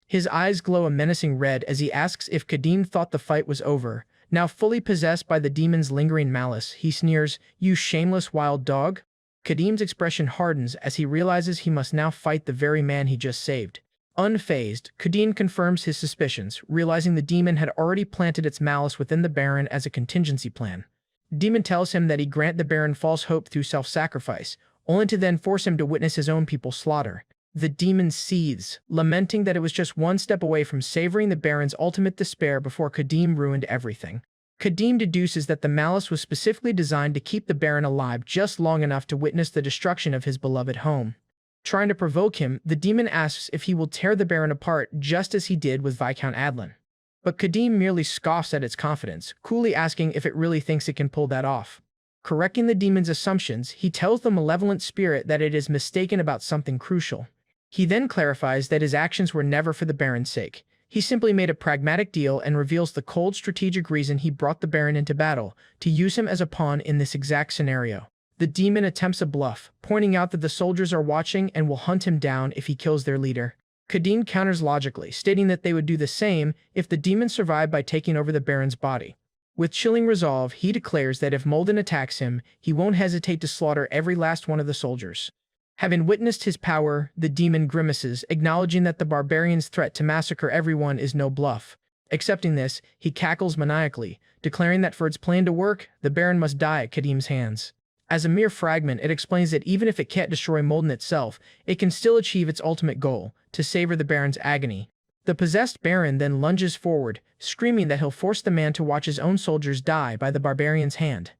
His eyes glow a menacing red as he asks if Kadim thought the fight was over. Now fully possessed by the demon's lingering malice, he sneers, "You shameless wild dog?" Kadim's expression hardens as he realizes he must now fight the very man he just saved. Unfazed, Kadim confirms his suspicions, realizing the demon had already planted its malice within the Baron as a contingency plan. The demon tells him that he grant the Baron false hope through self-sacrifice, only to then force him to witness his own people slaughter. The demon seethes, lamenting that it was just one step away from savoring the Baron's ultimate despair before Kadim ruined everything. Kadim deduces that the malice was specifically designed to keep the Baron alive just long enough to witness the destruction of his beloved home. Trying to provoke him, the demon asks if he will tear the Baron apart just as he did with Viscount Adlin. But Kadim merely scoffs at its confidence, coolly asking if it really thinks it can pull that off. Correcting the demon's assumptions, he tells the malevolent spirit that it is mistaken about something crucial. He then clarifies that his actions were never for the Baron's sake. He simply made a pragmatic deal and reveals the cold strategic reason he brought the Baron into battle, to use him as a pawn in this exact scenario. The demon attempts a bluff, pointing out that the soldiers are watching and will hunt him down if he kills their leader. Kadim counters logically, stating that they would do the same if the demon survived by taking over the Baron's body. With chilling resolve, he declares that if Molden attacks him, he won't hesitate to slaughter every last one of the soldiers. Having witnessed his power, the demon grimaces, acknowledging that the barbarian's threat to massacre everyone is no bluff. Accepting this, he cackles maniacally, declaring that for its plan to work, the Baron must die at Kadim's hands. As a mere fragment, it explains that even if it can't destroy Molden itself, it can still achieve its ultimate goal, to savor the Baron's agony. The possessed Baron then lunges forward, screaming that he'll force the man to watch his own soldiers die by the barbarian's hand.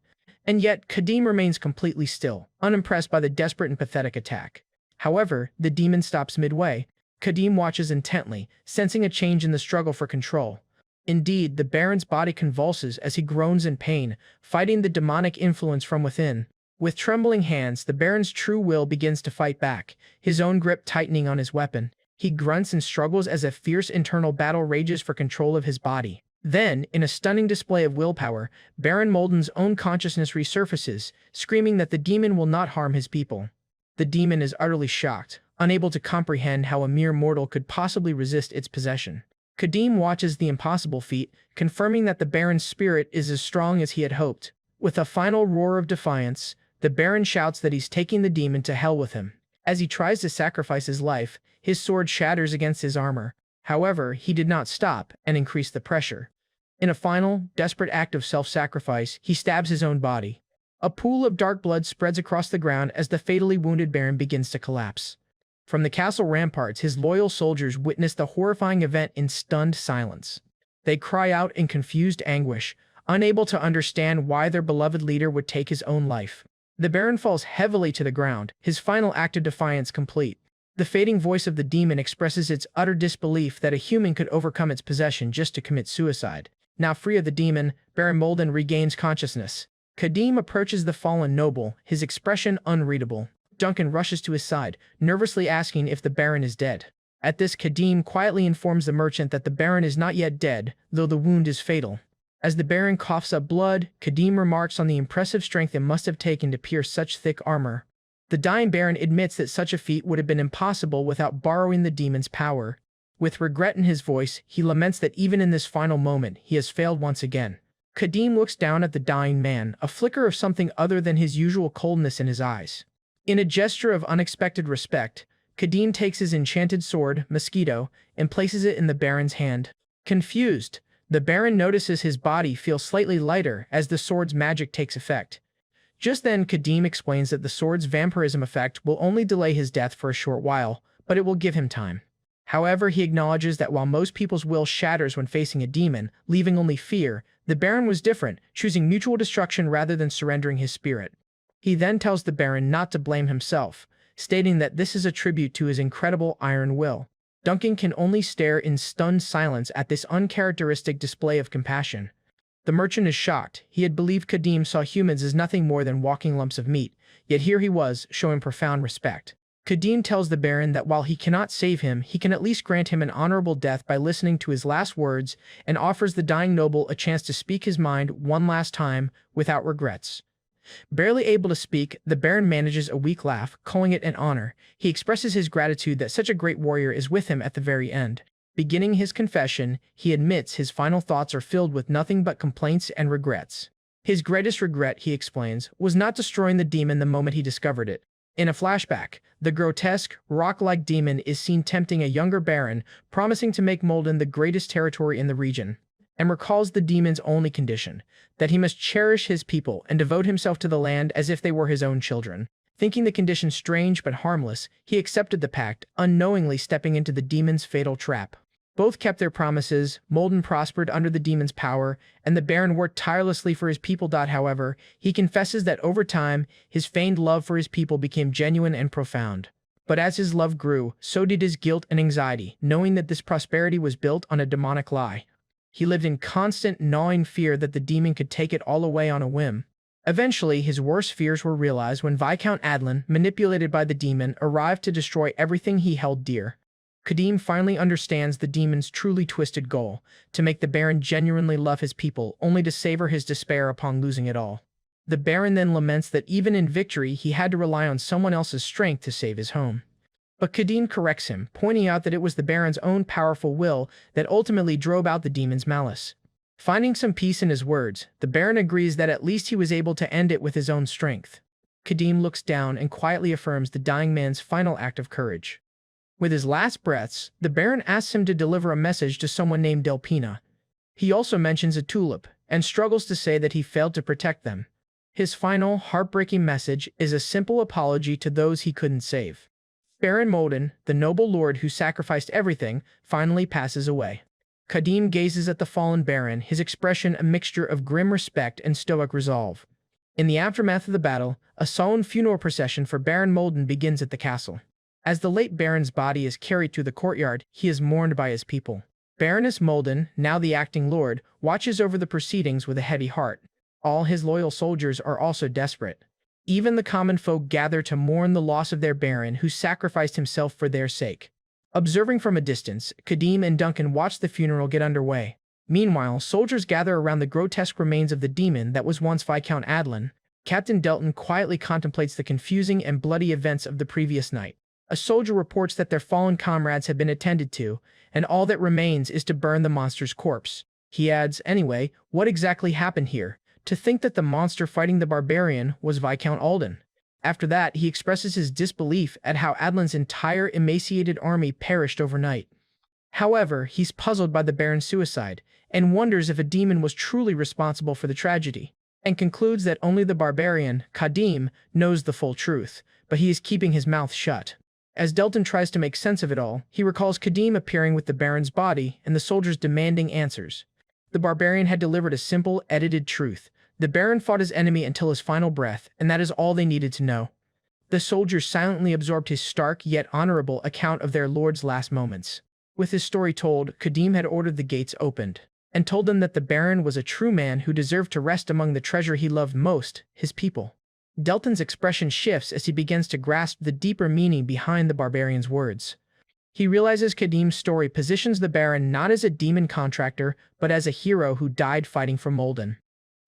And yet, Kadim remains completely still, unimpressed by the desperate and pathetic attack. However, the demon stops midway. Kadim watches intently, sensing a change in the struggle for control. Indeed, the Baron's body convulses as he groans in pain, fighting the demonic influence from within. With trembling hands, the Baron's true will begins to fight back, his own grip tightening on his weapon. He grunts and struggles as a fierce internal battle rages for control of his body. Then, in a stunning display of willpower, Baron Molden's own consciousness resurfaces, screaming that the demon will not harm his people. The demon is utterly shocked, unable to comprehend how a mere mortal could possibly resist its possession. Kadim watches the impossible feat, confirming that the Baron's spirit is as strong as he had hoped. With a final roar of defiance, the Baron shouts that he's taking the demon to hell with him. As he tries to sacrifice his life, his sword shatters against his armor. However, he did not stop and increase the pressure. In a final, desperate act of self-sacrifice, he stabs his own body. A pool of dark blood spreads across the ground as the fatally wounded Baron begins to collapse. From the castle ramparts, his loyal soldiers witness the horrifying event in stunned silence. They cry out in confused anguish, unable to understand why their beloved leader would take his own life. The Baron falls heavily to the ground, his final act of defiance complete. The fading voice of the demon expresses its utter disbelief that a human could overcome its possession just to commit suicide. Now free of the demon, Baron Molden regains consciousness. Kadim approaches the fallen noble, his expression unreadable. Duncan rushes to his side, nervously asking if the Baron is dead. At this, Kadim quietly informs the merchant that the Baron is not yet dead, though the wound is fatal. As the Baron coughs up blood, Kadim remarks on the impressive strength it must have taken to pierce such thick armor. The dying Baron admits that such a feat would have been impossible without borrowing the demon's power. With regret in his voice, he laments that even in this final moment, he has failed once again. Kadim looks down at the dying man, a flicker of something other than his usual coldness in his eyes. In a gesture of unexpected respect, Kadim takes his enchanted sword, Mosquito, and places it in the Baron's hand. Confused, the Baron notices his body feel slightly lighter as the sword's magic takes effect. Just then, Kadim explains that the sword's vampirism effect will only delay his death for a short while, but it will give him time. However, he acknowledges that while most people's will shatters when facing a demon, leaving only fear, the Baron was different, choosing mutual destruction rather than surrendering his spirit. He then tells the Baron not to blame himself, stating that this is a tribute to his incredible iron will. Duncan can only stare in stunned silence at this uncharacteristic display of compassion. The merchant is shocked. He had believed Kadim saw humans as nothing more than walking lumps of meat, yet here he was, showing profound respect. Kadim tells the Baron that while he cannot save him, he can at least grant him an honorable death by listening to his last words, and offers the dying noble a chance to speak his mind one last time, without regrets. Barely able to speak, the Baron manages a weak laugh, calling it an honor. He expresses his gratitude that such a great warrior is with him at the very end. Beginning his confession, he admits his final thoughts are filled with nothing but complaints and regrets. His greatest regret, he explains, was not destroying the demon the moment he discovered it. In a flashback, the grotesque, rock-like demon is seen tempting a younger Baron, promising to make Molden the greatest territory in the region, and recalls the demon's only condition, that he must cherish his people and devote himself to the land as if they were his own children. Thinking the condition strange but harmless, he accepted the pact, unknowingly stepping into the demon's fatal trap. Both kept their promises, Molden prospered under the demon's power, and the Baron worked tirelessly for his people. However, he confesses that over time, his feigned love for his people became genuine and profound. But as his love grew, so did his guilt and anxiety, knowing that this prosperity was built on a demonic lie. He lived in constant, gnawing fear that the demon could take it all away on a whim. Eventually, his worst fears were realized when Viscount Adlin, manipulated by the demon, arrived to destroy everything he held dear. Kadim finally understands the demon's truly twisted goal, to make the Baron genuinely love his people, only to savor his despair upon losing it all. The Baron then laments that even in victory he had to rely on someone else's strength to save his home. But Kadim corrects him, pointing out that it was the Baron's own powerful will that ultimately drove out the demon's malice. Finding some peace in his words, the Baron agrees that at least he was able to end it with his own strength. Kadim looks down and quietly affirms the dying man's final act of courage. With his last breaths, the Baron asks him to deliver a message to someone named Delpina. He also mentions a tulip, and struggles to say that he failed to protect them. His final, heartbreaking message is a simple apology to those he couldn't save. Baron Molden, the noble lord who sacrificed everything, finally passes away. Kadim gazes at the fallen Baron, his expression a mixture of grim respect and stoic resolve. In the aftermath of the battle, a solemn funeral procession for Baron Molden begins at the castle. As the late Baron's body is carried through the courtyard, he is mourned by his people. Baroness Molden, now the acting lord, watches over the proceedings with a heavy heart. All his loyal soldiers are also desperate. Even the common folk gather to mourn the loss of their Baron who sacrificed himself for their sake. Observing from a distance, Kadim and Duncan watch the funeral get underway. Meanwhile, soldiers gather around the grotesque remains of the demon that was once Viscount Adlin. Captain Delton quietly contemplates the confusing and bloody events of the previous night. A soldier reports that their fallen comrades have been attended to, and all that remains is to burn the monster's corpse. He adds, anyway, what exactly happened here? To think that the monster fighting the barbarian was Viscount Alden. After that, he expresses his disbelief at how Adlin's entire emaciated army perished overnight. However, he's puzzled by the Baron's suicide, and wonders if a demon was truly responsible for the tragedy, and concludes that only the barbarian, Kadim, knows the full truth, but he is keeping his mouth shut. As Delton tries to make sense of it all, he recalls Kadim appearing with the Baron's body and the soldiers demanding answers. The barbarian had delivered a simple, edited truth. The Baron fought his enemy until his final breath, and that is all they needed to know. The soldiers silently absorbed his stark yet honorable account of their lord's last moments. With his story told, Kadim had ordered the gates opened, and told them that the Baron was a true man who deserved to rest among the treasure he loved most, his people. Delton's expression shifts as he begins to grasp the deeper meaning behind the barbarian's words. He realizes Kadim's story positions the Baron not as a demon contractor, but as a hero who died fighting for Molden.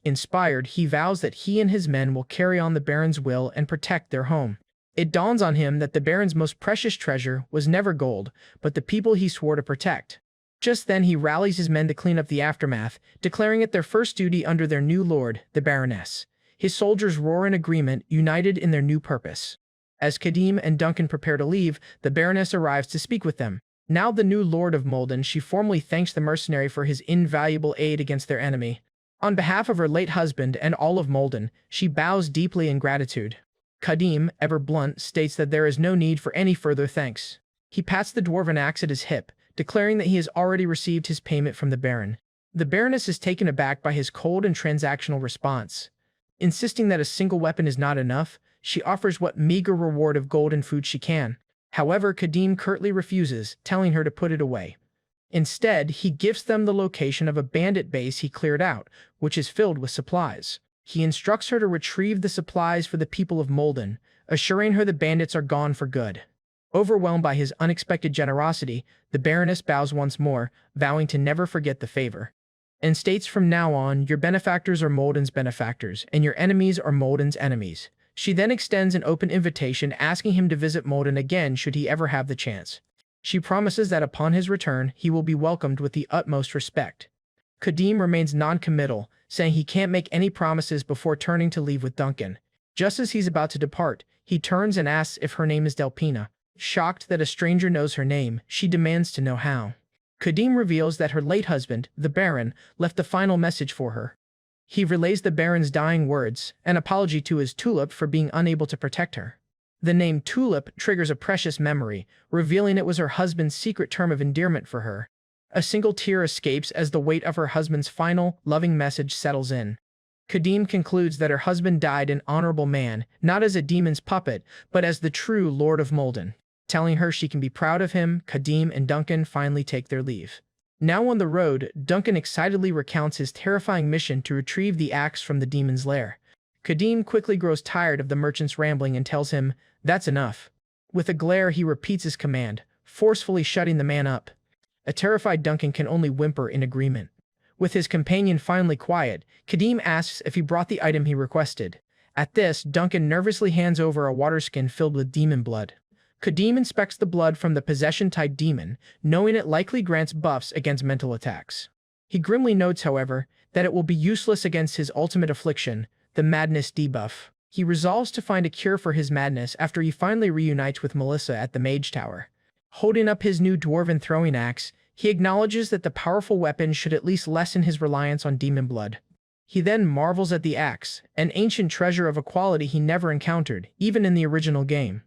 Inspired, he vows that he and his men will carry on the Baron's will and protect their home. It dawns on him that the Baron's most precious treasure was never gold, but the people he swore to protect. Just then he rallies his men to clean up the aftermath, declaring it their first duty under their new lord, the Baroness. His soldiers roar in agreement, united in their new purpose. As Kadim and Duncan prepare to leave, the Baroness arrives to speak with them. Now the new lord of Molden, she formally thanks the mercenary for his invaluable aid against their enemy. On behalf of her late husband and all of Molden, she bows deeply in gratitude. Kadim, ever blunt, states that there is no need for any further thanks. He pats the dwarven axe at his hip, declaring that he has already received his payment from the Baron. The Baroness is taken aback by his cold and transactional response. Insisting that a single weapon is not enough, she offers what meager reward of gold and food she can. However, Kadim curtly refuses, telling her to put it away. Instead, he gives them the location of a bandit base he cleared out, which is filled with supplies. He instructs her to retrieve the supplies for the people of Molden, assuring her the bandits are gone for good. Overwhelmed by his unexpected generosity, the Baroness bows once more, vowing to never forget the favor, and states from now on, your benefactors are Molden's benefactors, and your enemies are Molden's enemies. She then extends an open invitation asking him to visit Molden again should he ever have the chance. She promises that upon his return, he will be welcomed with the utmost respect. Kadim remains non-committal, saying he can't make any promises before turning to leave with Duncan. Just as he's about to depart, he turns and asks if her name is Delpina. Shocked that a stranger knows her name, she demands to know how. Kadim reveals that her late husband, the Baron, left a final message for her. He relays the Baron's dying words, an apology to his Tulip for being unable to protect her. The name Tulip triggers a precious memory, revealing it was her husband's secret term of endearment for her. A single tear escapes as the weight of her husband's final, loving message settles in. Kadim concludes that her husband died an honorable man, not as a demon's puppet, but as the true Lord of Molden. Telling her she can be proud of him, Kadim and Duncan finally take their leave. Now on the road, Duncan excitedly recounts his terrifying mission to retrieve the axe from the demon's lair. Kadim quickly grows tired of the merchant's rambling and tells him, "That's enough." With a glare, he repeats his command, forcefully shutting the man up. A terrified Duncan can only whimper in agreement. With his companion finally quiet, Kadim asks if he brought the item he requested. At this, Duncan nervously hands over a water skin filled with demon blood. Kadim inspects the blood from the possession-type demon, knowing it likely grants buffs against mental attacks. He grimly notes, however, that it will be useless against his ultimate affliction, the madness debuff. He resolves to find a cure for his madness after he finally reunites with Melissa at the Mage Tower. Holding up his new dwarven throwing axe, he acknowledges that the powerful weapon should at least lessen his reliance on demon blood. He then marvels at the axe, an ancient treasure of a quality he never encountered, even in the original game.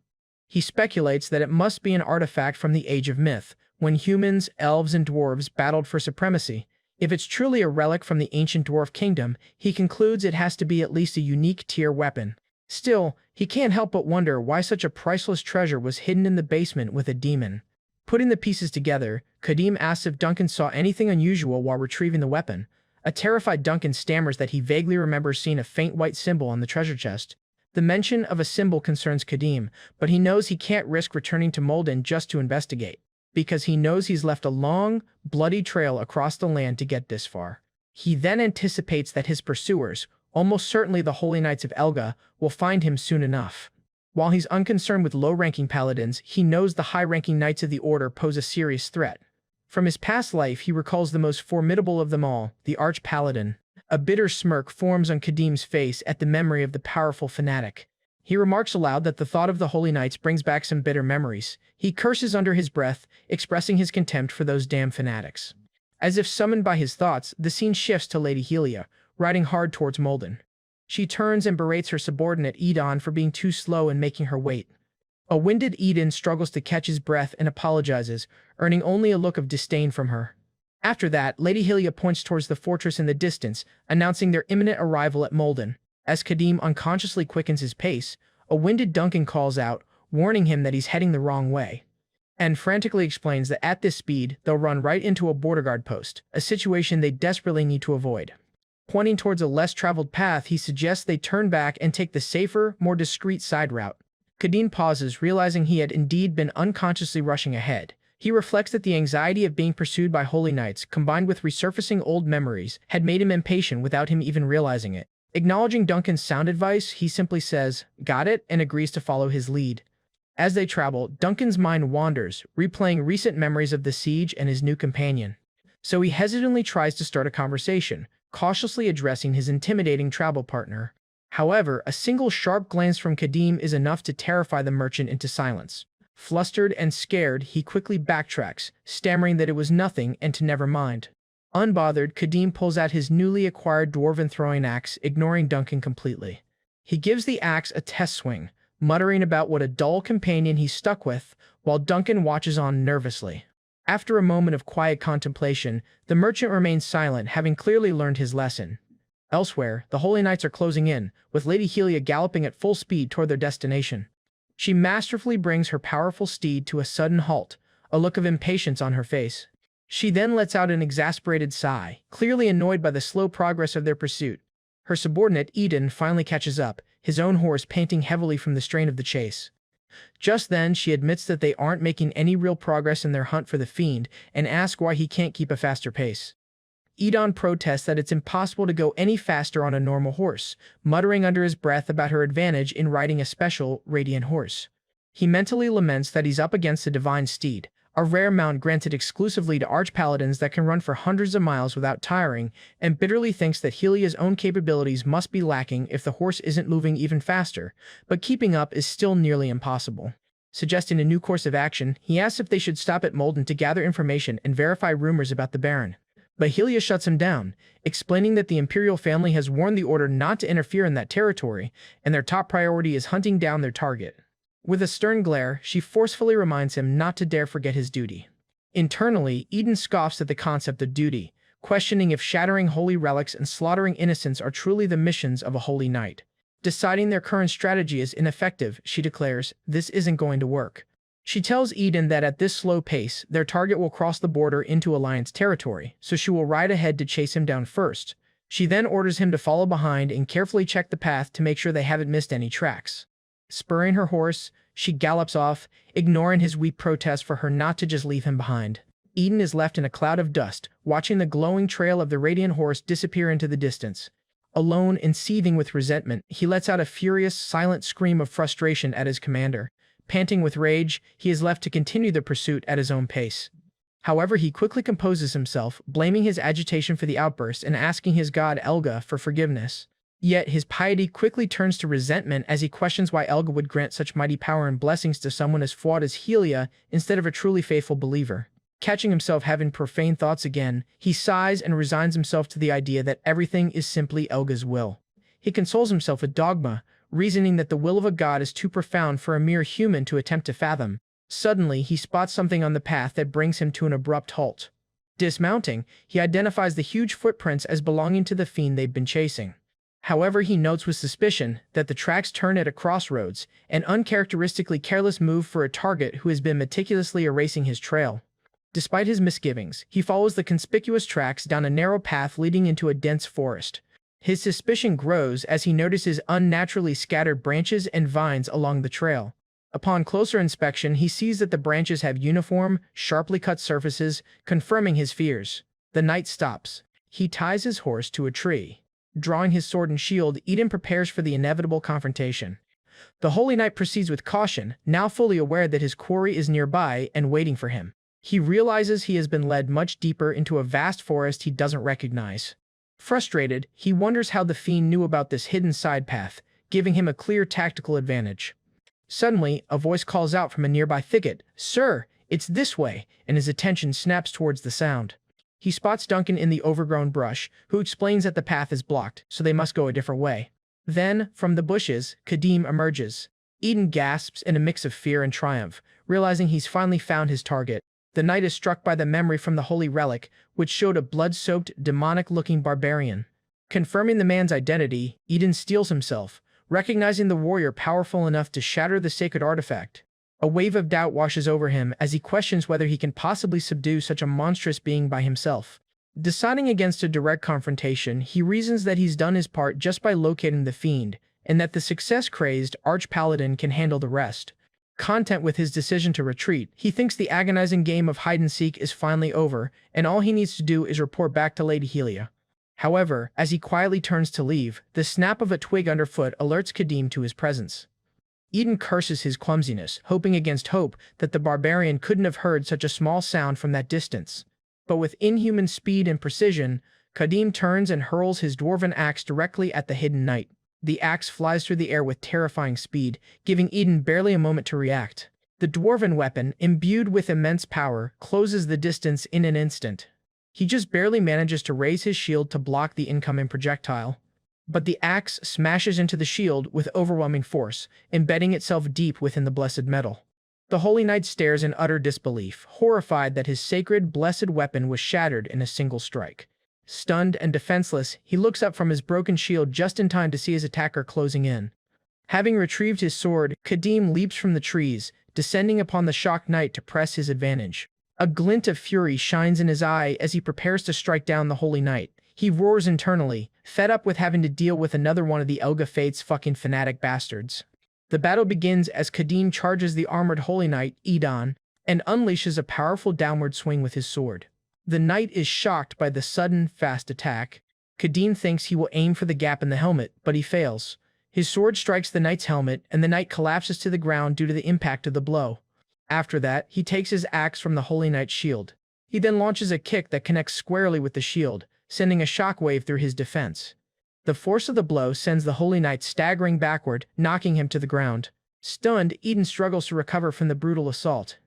He speculates that it must be an artifact from the Age of Myth, when humans, elves, and dwarves battled for supremacy. If it's truly a relic from the ancient dwarf kingdom, he concludes it has to be at least a unique tier weapon. Still, he can't help but wonder why such a priceless treasure was hidden in the basement with a demon. Putting the pieces together, Kadim asks if Duncan saw anything unusual while retrieving the weapon. A terrified Duncan stammers that he vaguely remembers seeing a faint white symbol on the treasure chest. The mention of a symbol concerns Kadim, but he knows he can't risk returning to Molden just to investigate, because he knows he's left a long, bloody trail across the land to get this far. He then anticipates that his pursuers, almost certainly the Holy Knights of Elga, will find him soon enough. While he's unconcerned with low-ranking paladins, he knows the high-ranking Knights of the Order pose a serious threat. From his past life, he recalls the most formidable of them all, the Arch-Paladin. A bitter smirk forms on Kadim's face at the memory of the powerful fanatic. He remarks aloud that the thought of the Holy Knights brings back some bitter memories. He curses under his breath, expressing his contempt for those damn fanatics. As if summoned by his thoughts, the scene shifts to Lady Helia, riding hard towards Molden. She turns and berates her subordinate Edon for being too slow in making her wait. A winded Eden struggles to catch his breath and apologizes, earning only a look of disdain from her. After that, Lady Helia points towards the fortress in the distance, announcing their imminent arrival at Molden. As Kadim unconsciously quickens his pace, a winded Duncan calls out, warning him that he's heading the wrong way, and frantically explains that at this speed, they'll run right into a border guard post, a situation they desperately need to avoid. Pointing towards a less traveled path, he suggests they turn back and take the safer, more discreet side route. Kadim pauses, realizing he had indeed been unconsciously rushing ahead. He reflects that the anxiety of being pursued by Holy Knights, combined with resurfacing old memories, had made him impatient without him even realizing it. Acknowledging Duncan's sound advice, he simply says, "Got it," and agrees to follow his lead. As they travel, Duncan's mind wanders, replaying recent memories of the siege and his new companion. So he hesitantly tries to start a conversation, cautiously addressing his intimidating travel partner. However, a single sharp glance from Kadim is enough to terrify the merchant into silence. Flustered and scared, he quickly backtracks, stammering that it was nothing and to never mind. Unbothered, Kadim pulls out his newly acquired dwarven throwing axe, ignoring Duncan completely. He gives the axe a test swing, muttering about what a dull companion he's stuck with, while Duncan watches on nervously. After a moment of quiet contemplation, the merchant remains silent, having clearly learned his lesson. Elsewhere, the Holy Knights are closing in, with Lady Helia galloping at full speed toward their destination. She masterfully brings her powerful steed to a sudden halt, a look of impatience on her face. She then lets out an exasperated sigh, clearly annoyed by the slow progress of their pursuit. Her subordinate, Eden, finally catches up, his own horse panting heavily from the strain of the chase. Just then, she admits that they aren't making any real progress in their hunt for the fiend, and asks why he can't keep a faster pace. Edon protests that it's impossible to go any faster on a normal horse, muttering under his breath about her advantage in riding a special, radiant horse. He mentally laments that he's up against a divine steed, a rare mount granted exclusively to arch-paladins that can run for hundreds of miles without tiring, and bitterly thinks that Helia's own capabilities must be lacking if the horse isn't moving even faster, but keeping up is still nearly impossible. Suggesting a new course of action, he asks if they should stop at Molden to gather information and verify rumors about the Baron. But Helia shuts him down, explaining that the Imperial family has warned the Order not to interfere in that territory, and their top priority is hunting down their target. With a stern glare, she forcefully reminds him not to dare forget his duty. Internally, Eden scoffs at the concept of duty, questioning if shattering holy relics and slaughtering innocents are truly the missions of a holy knight. Deciding their current strategy is ineffective, she declares, this isn't going to work. She tells Eden that at this slow pace, their target will cross the border into Alliance territory, so she will ride ahead to chase him down first. She then orders him to follow behind and carefully check the path to make sure they haven't missed any tracks. Spurring her horse, she gallops off, ignoring his weak protest for her not to just leave him behind. Eden is left in a cloud of dust, watching the glowing trail of the radiant horse disappear into the distance. Alone and seething with resentment, he lets out a furious, silent scream of frustration at his commander. Panting with rage, he is left to continue the pursuit at his own pace. However, he quickly composes himself, blaming his agitation for the outburst and asking his god Elga for forgiveness. Yet his piety quickly turns to resentment as he questions why Elga would grant such mighty power and blessings to someone as flawed as Helia instead of a truly faithful believer. Catching himself having profane thoughts again, he sighs and resigns himself to the idea that everything is simply Elga's will. He consoles himself with dogma, reasoning that the will of a god is too profound for a mere human to attempt to fathom. Suddenly, he spots something on the path that brings him to an abrupt halt. Dismounting, he identifies the huge footprints as belonging to the fiend they've been chasing. However, he notes with suspicion that the tracks turn at a crossroads, an uncharacteristically careless move for a target who has been meticulously erasing his trail. Despite his misgivings, he follows the conspicuous tracks down a narrow path leading into a dense forest. His suspicion grows as he notices unnaturally scattered branches and vines along the trail. Upon closer inspection, he sees that the branches have uniform, sharply cut surfaces, confirming his fears. The knight stops. He ties his horse to a tree. Drawing his sword and shield, Eden prepares for the inevitable confrontation. The Holy Knight proceeds with caution, now fully aware that his quarry is nearby and waiting for him. He realizes he has been led much deeper into a vast forest he doesn't recognize. Frustrated, he wonders how the fiend knew about this hidden side path, giving him a clear tactical advantage. Suddenly, a voice calls out from a nearby thicket, "Sir, it's this way," and his attention snaps towards the sound. He spots Duncan in the overgrown brush, who explains that the path is blocked, so they must go a different way. Then, from the bushes, Kadim emerges. Eden gasps in a mix of fear and triumph, realizing he's finally found his target. The knight is struck by the memory from the holy relic, which showed a blood-soaked, demonic-looking barbarian. Confirming the man's identity, Eden steels himself, recognizing the warrior powerful enough to shatter the sacred artifact. A wave of doubt washes over him as he questions whether he can possibly subdue such a monstrous being by himself. Deciding against a direct confrontation, he reasons that he's done his part just by locating the fiend, and that the success-crazed arch-paladin can handle the rest. Content with his decision to retreat, he thinks the agonizing game of hide-and-seek is finally over, and all he needs to do is report back to Lady Helia. However, as he quietly turns to leave, the snap of a twig underfoot alerts Kadim to his presence. Eden curses his clumsiness, hoping against hope that the barbarian couldn't have heard such a small sound from that distance. But with inhuman speed and precision, Kadim turns and hurls his dwarven axe directly at the hidden knight. The axe flies through the air with terrifying speed, giving Eden barely a moment to react. The dwarven weapon, imbued with immense power, closes the distance in an instant. He just barely manages to raise his shield to block the incoming projectile. But the axe smashes into the shield with overwhelming force, embedding itself deep within the blessed metal. The Holy Knight stares in utter disbelief, horrified that his sacred, blessed weapon was shattered in a single strike. Stunned and defenseless, he looks up from his broken shield just in time to see his attacker closing in. Having retrieved his sword, Kadim leaps from the trees, descending upon the shocked knight to press his advantage. A glint of fury shines in his eye as he prepares to strike down the Holy Knight. He roars internally, fed up with having to deal with another one of the Elga Fate's fucking fanatic bastards. The battle begins as Kadim charges the armored Holy Knight, Eden, and unleashes a powerful downward swing with his sword. The knight is shocked by the sudden, fast attack. Kadim thinks he will aim for the gap in the helmet, but he fails. His sword strikes the knight's helmet, and the knight collapses to the ground due to the impact of the blow. After that, he takes his axe from the Holy Knight's shield. He then launches a kick that connects squarely with the shield, sending a shockwave through his defense. The force of the blow sends the Holy Knight staggering backward, knocking him to the ground. Stunned, Eden struggles to recover from the brutal assault.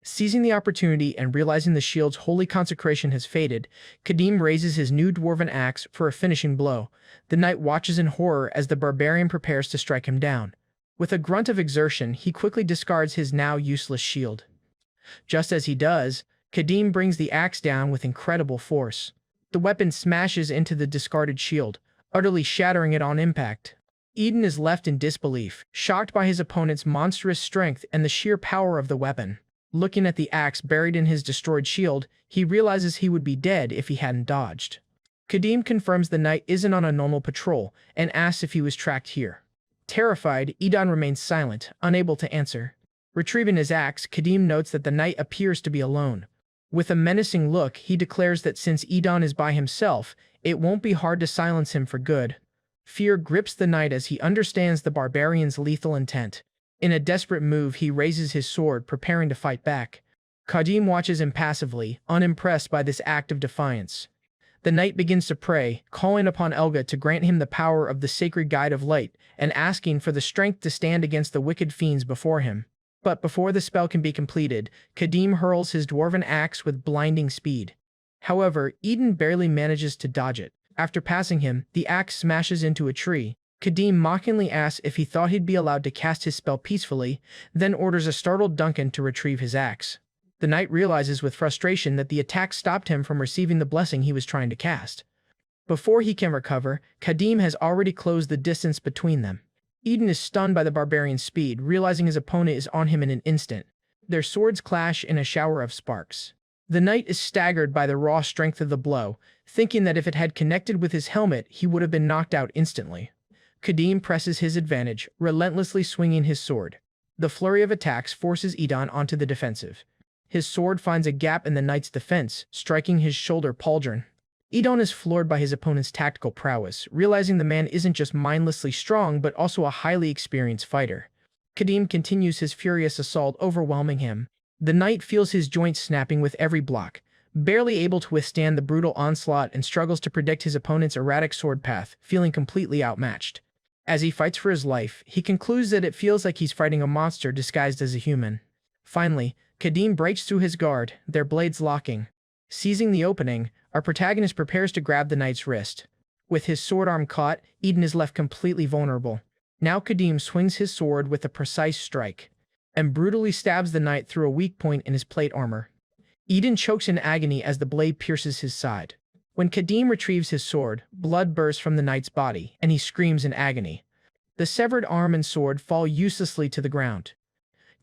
Seizing the opportunity and realizing the shield's holy consecration has faded, Kadim raises his new dwarven axe for a finishing blow. The knight watches in horror as the barbarian prepares to strike him down. With a grunt of exertion, he quickly discards his now useless shield. Just as he does, Kadim brings the axe down with incredible force. The weapon smashes into the discarded shield, utterly shattering it on impact. Eden is left in disbelief, shocked by his opponent's monstrous strength and the sheer power of the weapon. Looking at the axe buried in his destroyed shield, he realizes he would be dead if he hadn't dodged. Kadim confirms the knight isn't on a normal patrol and asks if he was tracked here. Terrified, Eden remains silent, unable to answer. Retrieving his axe, Kadim notes that the knight appears to be alone. With a menacing look, he declares that since Eden is by himself, it won't be hard to silence him for good. Fear grips the knight as he understands the barbarian's lethal intent. In a desperate move, he raises his sword, preparing to fight back. Kadim watches impassively, unimpressed by this act of defiance. The knight begins to pray, calling upon Elga to grant him the power of the sacred Guide of Light, and asking for the strength to stand against the wicked fiends before him. But before the spell can be completed, Kadim hurls his dwarven axe with blinding speed. However, Eden barely manages to dodge it. After passing him, the axe smashes into a tree. Kadim mockingly asks if he thought he'd be allowed to cast his spell peacefully, then orders a startled Duncan to retrieve his axe. The knight realizes with frustration that the attack stopped him from receiving the blessing he was trying to cast. Before he can recover, Kadim has already closed the distance between them. Eden is stunned by the barbarian's speed, realizing his opponent is on him in an instant. Their swords clash in a shower of sparks. The knight is staggered by the raw strength of the blow, thinking that if it had connected with his helmet, he would have been knocked out instantly. Kadim presses his advantage, relentlessly swinging his sword. The flurry of attacks forces Eden onto the defensive. His sword finds a gap in the knight's defense, striking his shoulder pauldron. Eden is floored by his opponent's tactical prowess, realizing the man isn't just mindlessly strong but also a highly experienced fighter. Kadim continues his furious assault, overwhelming him. The knight feels his joints snapping with every block, barely able to withstand the brutal onslaught, and struggles to predict his opponent's erratic sword path, feeling completely outmatched. As he fights for his life, he concludes that it feels like he's fighting a monster disguised as a human. Finally, Kadim breaks through his guard, their blades locking. Seizing the opening, our protagonist prepares to grab the knight's wrist. With his sword arm caught, Eden is left completely vulnerable. Now Kadim swings his sword with a precise strike, and brutally stabs the knight through a weak point in his plate armor. Eden chokes in agony as the blade pierces his side. When Kadim retrieves his sword, blood bursts from the knight's body, and he screams in agony. The severed arm and sword fall uselessly to the ground.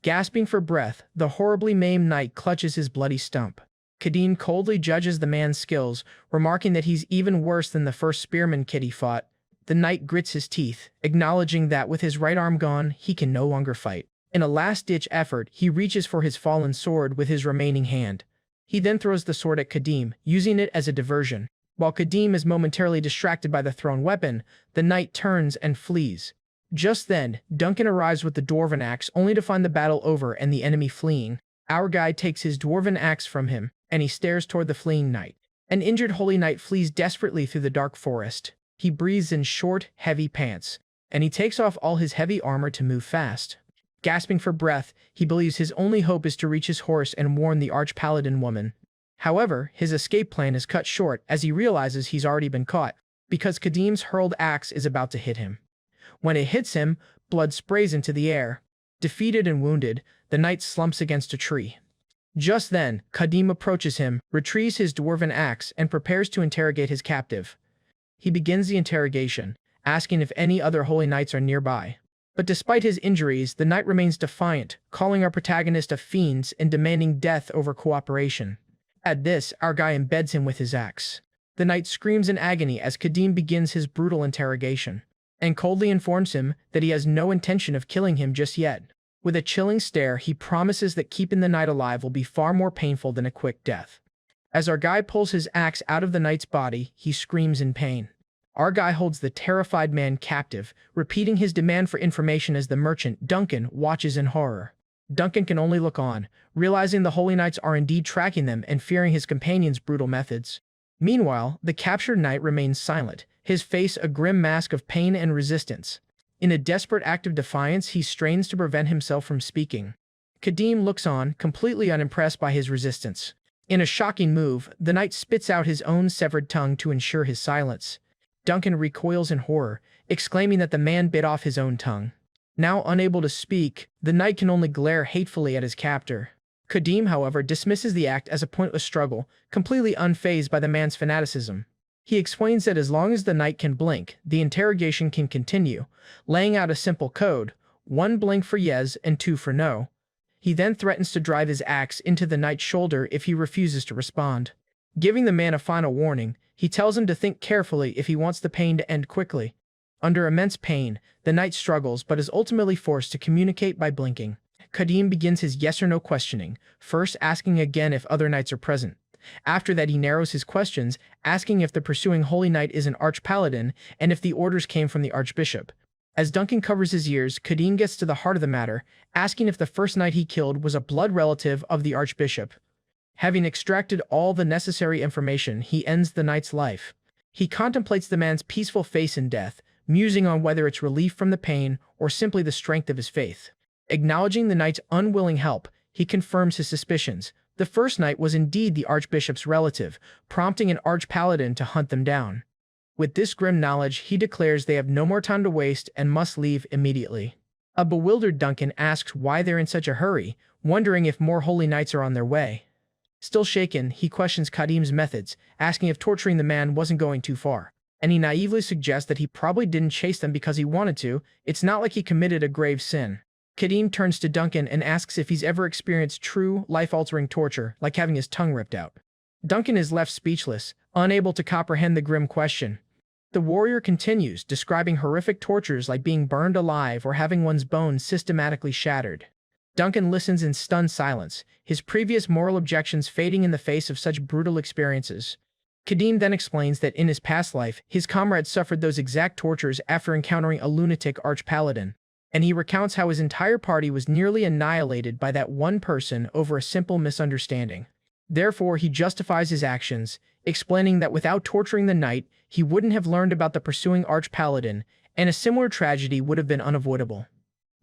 Gasping for breath, the horribly maimed knight clutches his bloody stump. Kadim coldly judges the man's skills, remarking that he's even worse than the first spearman kid he fought. The knight grits his teeth, acknowledging that with his right arm gone, he can no longer fight. In a last-ditch effort, he reaches for his fallen sword with his remaining hand. He then throws the sword at Kadim, using it as a diversion. While Kadim is momentarily distracted by the thrown weapon, the knight turns and flees. Just then, Duncan arrives with the dwarven axe, only to find the battle over and the enemy fleeing. Our guide takes his dwarven axe from him, and he stares toward the fleeing knight. An injured holy knight flees desperately through the dark forest. He breathes in short, heavy pants, and he takes off all his heavy armor to move fast. Gasping for breath, he believes his only hope is to reach his horse and warn the arch-paladin woman. However, his escape plan is cut short as he realizes he's already been caught, because Kadim's hurled axe is about to hit him. When it hits him, blood sprays into the air. Defeated and wounded, the knight slumps against a tree. Just then, Kadim approaches him, retrieves his dwarven axe, and prepares to interrogate his captive. He begins the interrogation, asking if any other holy knights are nearby. But despite his injuries, the knight remains defiant, calling our protagonist a fiend and demanding death over cooperation. At this, our guy embeds him with his axe. The knight screams in agony as Kadim begins his brutal interrogation, and coldly informs him that he has no intention of killing him just yet. With a chilling stare, he promises that keeping the knight alive will be far more painful than a quick death. As our guy pulls his axe out of the knight's body, he screams in pain. Our guy holds the terrified man captive, repeating his demand for information as the merchant, Duncan, watches in horror. Duncan can only look on, realizing the holy knights are indeed tracking them and fearing his companion's brutal methods. Meanwhile, the captured knight remains silent, his face a grim mask of pain and resistance. In a desperate act of defiance, he strains to prevent himself from speaking. Kadim looks on, completely unimpressed by his resistance. In a shocking move, the knight spits out his own severed tongue to ensure his silence. Duncan recoils in horror, exclaiming that the man bit off his own tongue. Now unable to speak, the knight can only glare hatefully at his captor. Kadim, however, dismisses the act as a pointless struggle, completely unfazed by the man's fanaticism. He explains that as long as the knight can blink, the interrogation can continue, laying out a simple code, 1 blink for yes and 2 for no. He then threatens to drive his axe into the knight's shoulder if he refuses to respond. Giving the man a final warning, he tells him to think carefully if he wants the pain to end quickly. Under immense pain, the knight struggles but is ultimately forced to communicate by blinking. Kadim begins his yes or no questioning, first asking again if other knights are present. After that, he narrows his questions, asking if the pursuing holy knight is an arch-paladin and if the orders came from the archbishop. As Duncan covers his ears, Kadim gets to the heart of the matter, asking if the first knight he killed was a blood relative of the archbishop. Having extracted all the necessary information, he ends the knight's life. He contemplates the man's peaceful face in death, musing on whether it's relief from the pain or simply the strength of his faith. Acknowledging the knight's unwilling help, he confirms his suspicions. The first knight was indeed the archbishop's relative, prompting an arch-paladin to hunt them down. With this grim knowledge, he declares they have no more time to waste and must leave immediately. A bewildered Duncan asks why they're in such a hurry, wondering if more holy knights are on their way. Still shaken, he questions Kadim's methods, asking if torturing the man wasn't going too far. And he naively suggests that he probably didn't chase them because he wanted to. It's not like he committed a grave sin. Kadim turns to Duncan and asks if he's ever experienced true, life-altering torture, like having his tongue ripped out. Duncan is left speechless, unable to comprehend the grim question. The warrior continues, describing horrific tortures like being burned alive or having one's bones systematically shattered. Duncan listens in stunned silence, his previous moral objections fading in the face of such brutal experiences. Kadim then explains that in his past life, his comrade suffered those exact tortures after encountering a lunatic arch-paladin, and he recounts how his entire party was nearly annihilated by that one person over a simple misunderstanding. Therefore, he justifies his actions, explaining that without torturing the knight, he wouldn't have learned about the pursuing arch-paladin, and a similar tragedy would have been unavoidable.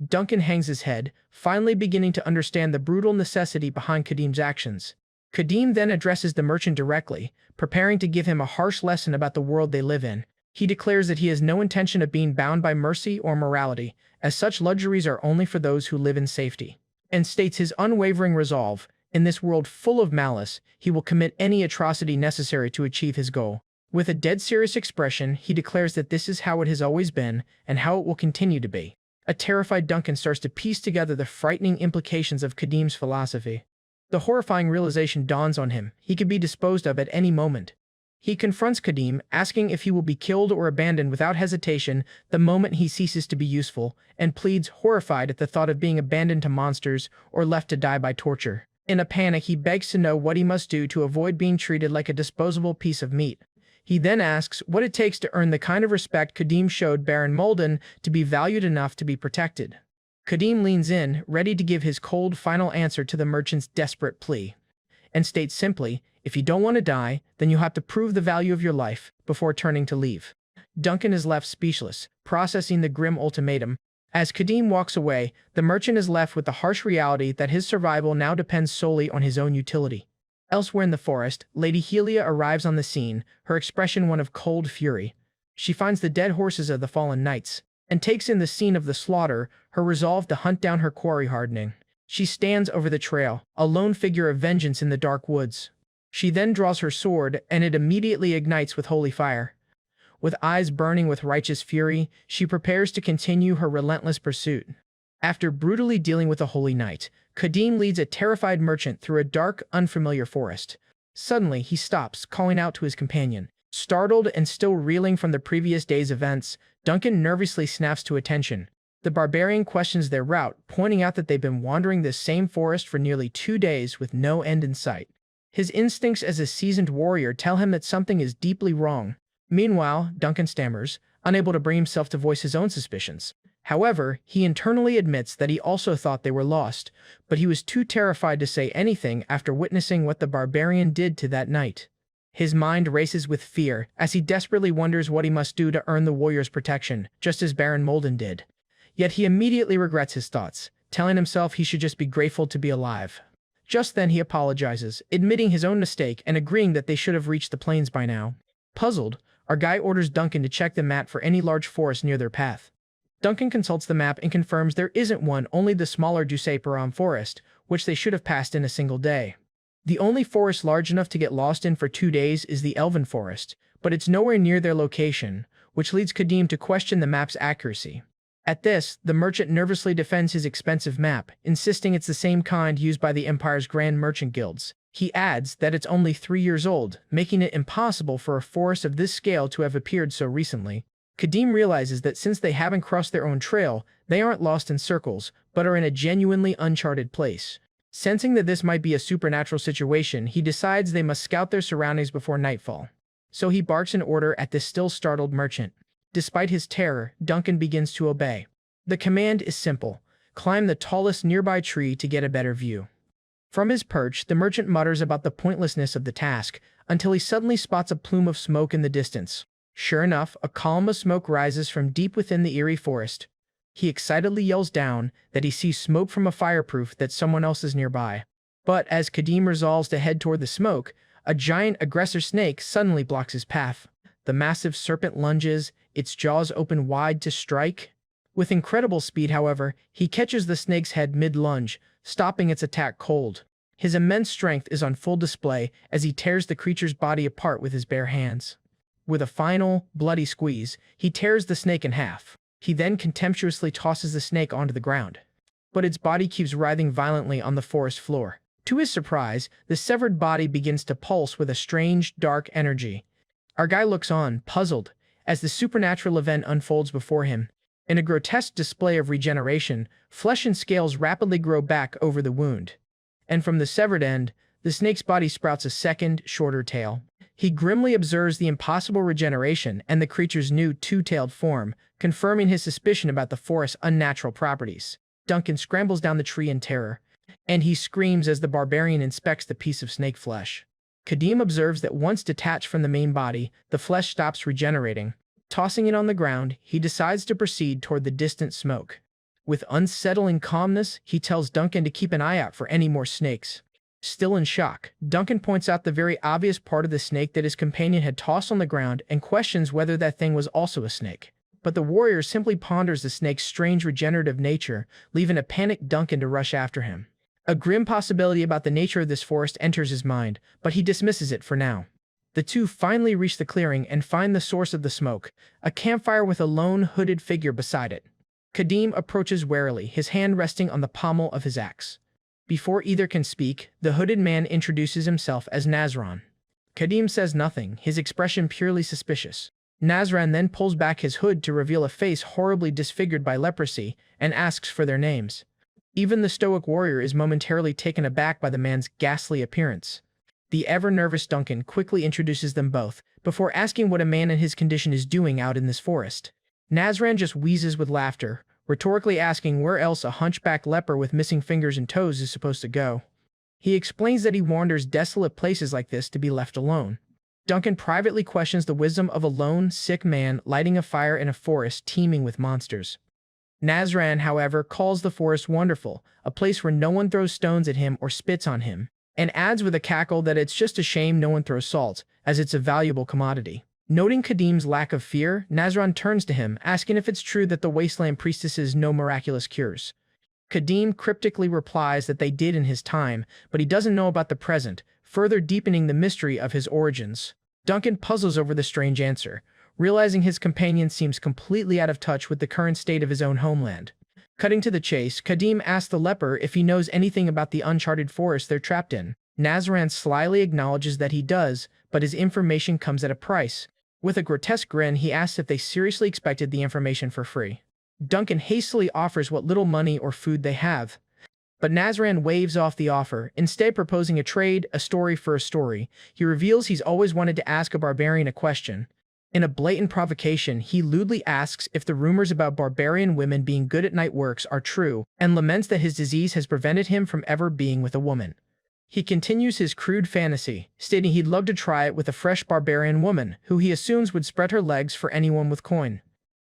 Duncan hangs his head, finally beginning to understand the brutal necessity behind Kadim's actions. Kadim then addresses the merchant directly, preparing to give him a harsh lesson about the world they live in. He declares that he has no intention of being bound by mercy or morality, as such luxuries are only for those who live in safety, and states his unwavering resolve, in this world full of malice, he will commit any atrocity necessary to achieve his goal. With a dead serious expression, he declares that this is how it has always been, and how it will continue to be. A terrified Duncan starts to piece together the frightening implications of Kadim's philosophy. The horrifying realization dawns on him: he could be disposed of at any moment. He confronts Kadim, asking if he will be killed or abandoned without hesitation the moment he ceases to be useful, and pleads, horrified at the thought of being abandoned to monsters or left to die by torture. In a panic, he begs to know what he must do to avoid being treated like a disposable piece of meat. He then asks what it takes to earn the kind of respect Kadim showed Baron Molden to be valued enough to be protected. Kadim leans in, ready to give his cold final answer to the merchant's desperate plea, and states simply, if you don't want to die, then you'll have to prove the value of your life before turning to leave. Duncan is left speechless, processing the grim ultimatum. As Kadim walks away, the merchant is left with the harsh reality that his survival now depends solely on his own utility. Elsewhere in the forest, Lady Helia arrives on the scene, her expression one of cold fury. She finds the dead horses of the fallen knights, and takes in the scene of the slaughter, her resolve to hunt down her quarry hardening. She stands over the trail, a lone figure of vengeance in the dark woods. She then draws her sword, and it immediately ignites with holy fire. With eyes burning with righteous fury, she prepares to continue her relentless pursuit. After brutally dealing with a holy knight, Kadim leads a terrified merchant through a dark, unfamiliar forest. Suddenly, he stops, calling out to his companion. Startled and still reeling from the previous day's events, Duncan nervously snaps to attention. The barbarian questions their route, pointing out that they've been wandering this same forest for nearly 2 days with no end in sight. His instincts as a seasoned warrior tell him that something is deeply wrong. Meanwhile, Duncan stammers, unable to bring himself to voice his own suspicions. However, he internally admits that he also thought they were lost, but he was too terrified to say anything after witnessing what the barbarian did to that knight. His mind races with fear as he desperately wonders what he must do to earn the warrior's protection, just as Baron Molden did. Yet he immediately regrets his thoughts, telling himself he should just be grateful to be alive. Just then he apologizes, admitting his own mistake and agreeing that they should have reached the plains by now. Puzzled, our guy orders Duncan to check the map for any large forest near their path. Duncan consults the map and confirms there isn't one, only the smaller Dusaperam forest, which they should have passed in a single day. The only forest large enough to get lost in for 2 days is the Elven Forest, but it's nowhere near their location, which leads Kadim to question the map's accuracy. At this, the merchant nervously defends his expensive map, insisting it's the same kind used by the Empire's Grand Merchant Guilds. He adds that it's only 3 years old, making it impossible for a forest of this scale to have appeared so recently. Kadim realizes that since they haven't crossed their own trail, they aren't lost in circles, but are in a genuinely uncharted place. Sensing that this might be a supernatural situation, he decides they must scout their surroundings before nightfall. So he barks an order at the still startled merchant. Despite his terror, Duncan begins to obey. The command is simple: climb the tallest nearby tree to get a better view. From his perch, the merchant mutters about the pointlessness of the task, until he suddenly spots a plume of smoke in the distance. Sure enough, a column of smoke rises from deep within the eerie forest. He excitedly yells down that he sees smoke from a fireproof that someone else is nearby. But as Kadim resolves to head toward the smoke, a giant aggressor snake suddenly blocks his path. The massive serpent lunges, its jaws open wide to strike. With incredible speed, however, he catches the snake's head mid-lunge, stopping its attack cold. His immense strength is on full display as he tears the creature's body apart with his bare hands. With a final, bloody squeeze, he tears the snake in half. He then contemptuously tosses the snake onto the ground. But its body keeps writhing violently on the forest floor. To his surprise, the severed body begins to pulse with a strange, dark energy. Our guy looks on, puzzled, as the supernatural event unfolds before him. In a grotesque display of regeneration, flesh and scales rapidly grow back over the wound. And from the severed end, the snake's body sprouts a second, shorter tail. He grimly observes the impossible regeneration and the creature's new two-tailed form, confirming his suspicion about the forest's unnatural properties. Duncan scrambles down the tree in terror, and he screams as the barbarian inspects the piece of snake flesh. Kadim observes that once detached from the main body, the flesh stops regenerating. Tossing it on the ground, he decides to proceed toward the distant smoke. With unsettling calmness, he tells Duncan to keep an eye out for any more snakes. Still in shock, Duncan points out the very obvious part of the snake that his companion had tossed on the ground and questions whether that thing was also a snake. But the warrior simply ponders the snake's strange regenerative nature, leaving a panicked Duncan to rush after him. A grim possibility about the nature of this forest enters his mind, but he dismisses it for now. The two finally reach the clearing and find the source of the smoke, a campfire with a lone, hooded figure beside it. Kadim approaches warily, his hand resting on the pommel of his axe. Before either can speak, the hooded man introduces himself as Nazran. Kadim says nothing, his expression purely suspicious. Nazran then pulls back his hood to reveal a face horribly disfigured by leprosy and asks for their names. Even the stoic warrior is momentarily taken aback by the man's ghastly appearance. The ever-nervous Duncan quickly introduces them both, before asking what a man in his condition is doing out in this forest. Nazran just wheezes with laughter, rhetorically asking where else a hunchback leper with missing fingers and toes is supposed to go. He explains that he wanders desolate places like this to be left alone. Duncan privately questions the wisdom of a lone, sick man lighting a fire in a forest teeming with monsters. Nazran, however, calls the forest wonderful, a place where no one throws stones at him or spits on him, and adds with a cackle that it's just a shame no one throws salt, as it's a valuable commodity. Noting Kadim's lack of fear, Nazran turns to him, asking if it's true that the wasteland priestesses know miraculous cures. Kadim cryptically replies that they did in his time, but he doesn't know about the present, further deepening the mystery of his origins. Duncan puzzles over the strange answer, realizing his companion seems completely out of touch with the current state of his own homeland. Cutting to the chase, Kadim asks the leper if he knows anything about the uncharted forest they're trapped in. Nazran slyly acknowledges that he does, but his information comes at a price. With a grotesque grin, he asks if they seriously expected the information for free. Duncan hastily offers what little money or food they have. But Nazran waves off the offer, instead proposing a trade, a story for a story. He reveals he's always wanted to ask a barbarian a question. In a blatant provocation, he lewdly asks if the rumors about barbarian women being good at night works are true, and laments that his disease has prevented him from ever being with a woman. He continues his crude fantasy, stating he'd love to try it with a fresh barbarian woman, who he assumes would spread her legs for anyone with coin.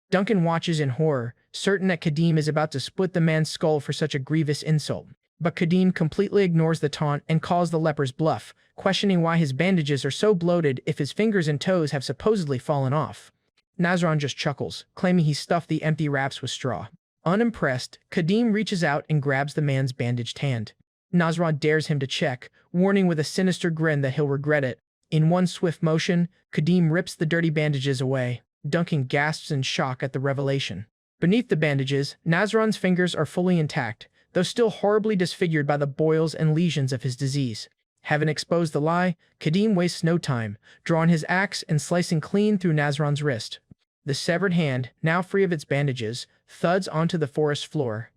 Duncan watches in horror, certain that Kadim is about to split the man's skull for such a grievous insult. But Kadim completely ignores the taunt and calls the leper's bluff, questioning why his bandages are so bloated if his fingers and toes have supposedly fallen off. Nazran just chuckles, claiming he stuffed the empty wraps with straw. Unimpressed, Kadim reaches out and grabs the man's bandaged hand. Nazran dares him to check, warning with a sinister grin that he'll regret it. In one swift motion, Kadim rips the dirty bandages away. Duncan gasps in shock at the revelation. Beneath the bandages, Nazran's fingers are fully intact, though still horribly disfigured by the boils and lesions of his disease. Having exposed the lie, Kadim wastes no time, drawing his axe and slicing clean through Nazran's wrist. The severed hand, now free of its bandages, thuds onto the forest floor.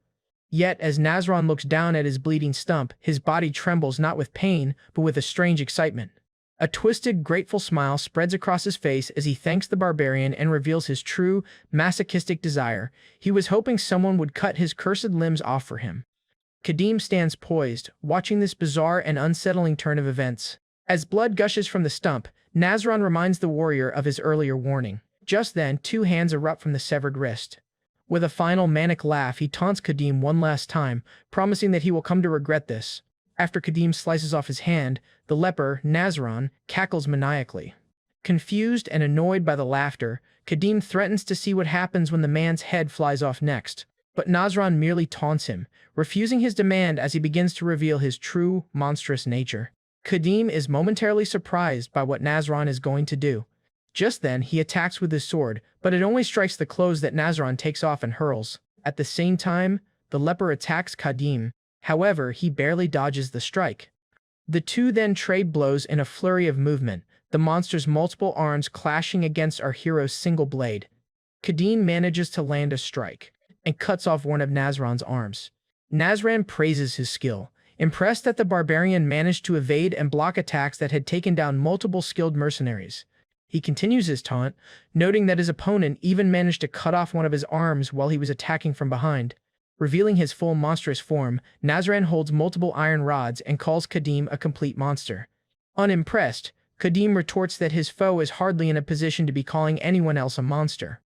Yet, as Nazran looks down at his bleeding stump, his body trembles not with pain, but with a strange excitement. A twisted, grateful smile spreads across his face as he thanks the barbarian and reveals his true, masochistic desire. He was hoping someone would cut his cursed limbs off for him. Kadim stands poised, watching this bizarre and unsettling turn of events. As blood gushes from the stump, Nazran reminds the warrior of his earlier warning. Just then, two hands erupt from the severed wrist. With a final manic laugh, he taunts Kadim one last time, promising that he will come to regret this. After Kadim slices off his hand, the leper, Nazran, cackles maniacally. Confused and annoyed by the laughter, Kadim threatens to see what happens when the man's head flies off next. But Nazran merely taunts him, refusing his demand as he begins to reveal his true, monstrous nature. Kadim is momentarily surprised by what Nazran is going to do. Just then, he attacks with his sword, but it only strikes the clothes that Nazran takes off and hurls. At the same time, the leper attacks Kadim. However, he barely dodges the strike. The two then trade blows in a flurry of movement, the monster's multiple arms clashing against our hero's single blade. Kadim manages to land a strike and cuts off one of Nazran's arms. Nazran praises his skill, impressed that the barbarian managed to evade and block attacks that had taken down multiple skilled mercenaries. He continues his taunt, noting that his opponent even managed to cut off one of his arms while he was attacking from behind. Revealing his full monstrous form, Nazran holds multiple iron rods and calls Kadim a complete monster. Unimpressed, Kadim retorts that his foe is hardly in a position to be calling anyone else a monster.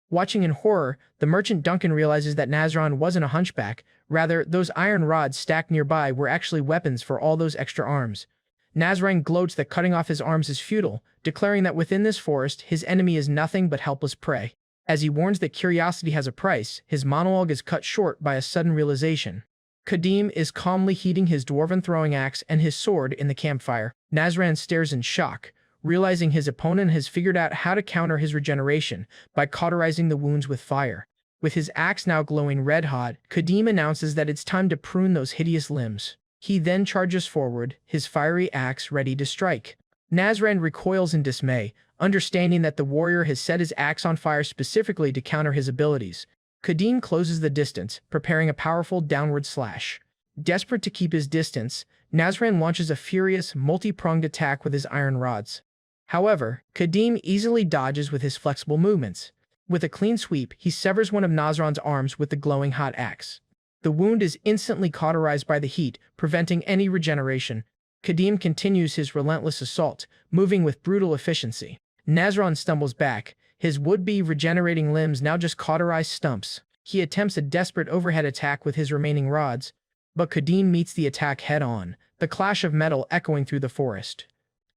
Watching in horror, the merchant Duncan realizes that Nazran wasn't a hunchback, rather, those iron rods stacked nearby were actually weapons for all those extra arms. Nazran gloats that cutting off his arms is futile, declaring that within this forest, his enemy is nothing but helpless prey. As he warns that curiosity has a price, his monologue is cut short by a sudden realization. Kadim is calmly heating his dwarven throwing axe and his sword in the campfire. Nazran stares in shock, realizing his opponent has figured out how to counter his regeneration by cauterizing the wounds with fire. With his axe now glowing red-hot, Kadim announces that it's time to prune those hideous limbs. He then charges forward, his fiery axe ready to strike. Nazran recoils in dismay, understanding that the warrior has set his axe on fire specifically to counter his abilities. Kadim closes the distance, preparing a powerful downward slash. Desperate to keep his distance, Nazran launches a furious, multi-pronged attack with his iron rods. However, Kadim easily dodges with his flexible movements. With a clean sweep, he severs one of Nazran's arms with the glowing hot axe. The wound is instantly cauterized by the heat, preventing any regeneration. Kadim continues his relentless assault, moving with brutal efficiency. Nazran stumbles back, his would-be regenerating limbs now just cauterized stumps. He attempts a desperate overhead attack with his remaining rods, but Kadim meets the attack head-on, the clash of metal echoing through the forest.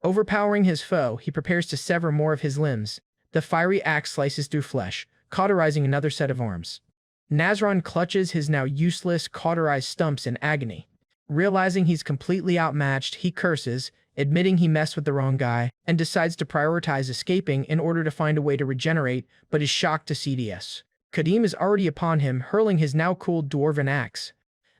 Overpowering his foe, he prepares to sever more of his limbs. The fiery axe slices through flesh, cauterizing another set of arms. Nazran clutches his now useless, cauterized stumps in agony. Realizing he's completely outmatched, he curses, admitting he messed with the wrong guy, and decides to prioritize escaping in order to find a way to regenerate, but is shocked to see DS. Kadim is already upon him, hurling his now cooled dwarven axe.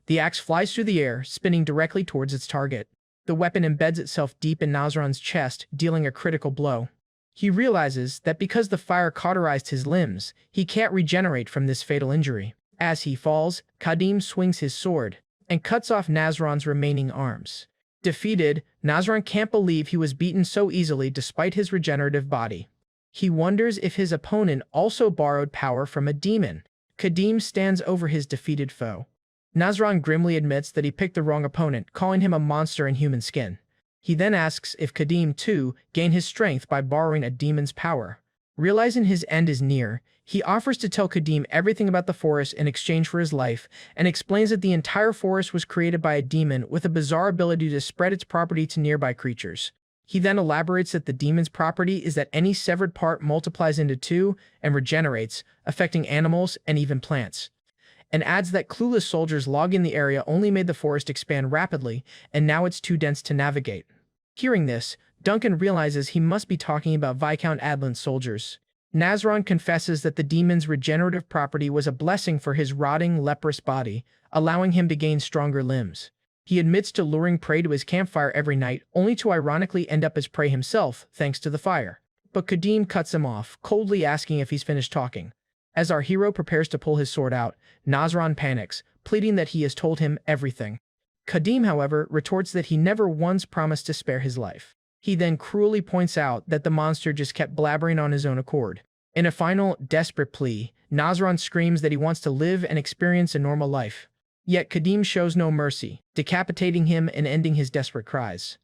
The axe flies through the air, spinning directly towards its target. The weapon embeds itself deep in Nazran's chest, dealing a critical blow. He realizes that because the fire cauterized his limbs, he can't regenerate from this fatal injury. As he falls, Kadim swings his sword and cuts off Nazran's remaining arms. Defeated, Nazran can't believe he was beaten so easily despite his regenerative body. He wonders if his opponent also borrowed power from a demon. Kadim stands over his defeated foe. Nazran grimly admits that he picked the wrong opponent, calling him a monster in human skin. He then asks if Kadim, too, gained his strength by borrowing a demon's power. Realizing his end is near, he offers to tell Kadim everything about the forest in exchange for his life, and explains that the entire forest was created by a demon with a bizarre ability to spread its property to nearby creatures. He then elaborates that the demon's property is that any severed part multiplies into two and regenerates, affecting animals and even plants. And adds that clueless soldiers logging the area only made the forest expand rapidly, and now it's too dense to navigate. Hearing this, Duncan realizes he must be talking about Viscount Adlin's soldiers. Nazran confesses that the demon's regenerative property was a blessing for his rotting, leprous body, allowing him to gain stronger limbs. He admits to luring prey to his campfire every night, only to ironically end up as prey himself, thanks to the fire. But Kadim cuts him off, coldly asking if he's finished talking. As our hero prepares to pull his sword out, Nazran panics, pleading that he has told him everything. Kadim, however, retorts that he never once promised to spare his life. He then cruelly points out that the monster just kept blabbering on his own accord. In a final, desperate plea, Nazran screams that he wants to live and experience a normal life. Yet Kadim shows no mercy, decapitating him and ending his desperate cries.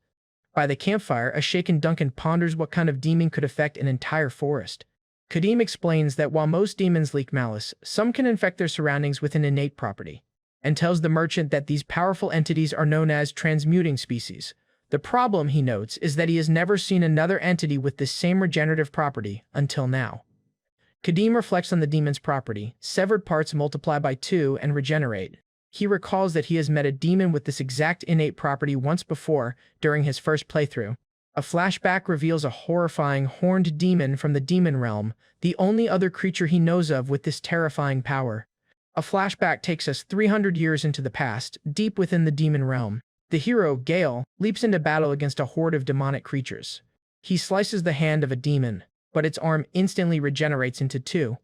By the campfire, a shaken Duncan ponders what kind of demon could affect an entire forest. Kadim explains that while most demons leak malice, some can infect their surroundings with an innate property, and tells the merchant that these powerful entities are known as transmuting species. The problem, he notes, is that he has never seen another entity with this same regenerative property until now. Kadim reflects on the demon's property. Severed parts multiply by 2 and regenerate. He recalls that he has met a demon with this exact innate property once before during his first playthrough. A flashback reveals a horrifying horned demon from the demon realm, the only other creature he knows of with this terrifying power. A flashback takes us 300 years into the past, deep within the demon realm. The hero, Gale, leaps into battle against a horde of demonic creatures. He slices the hand of a demon, but its arm instantly regenerates into 2.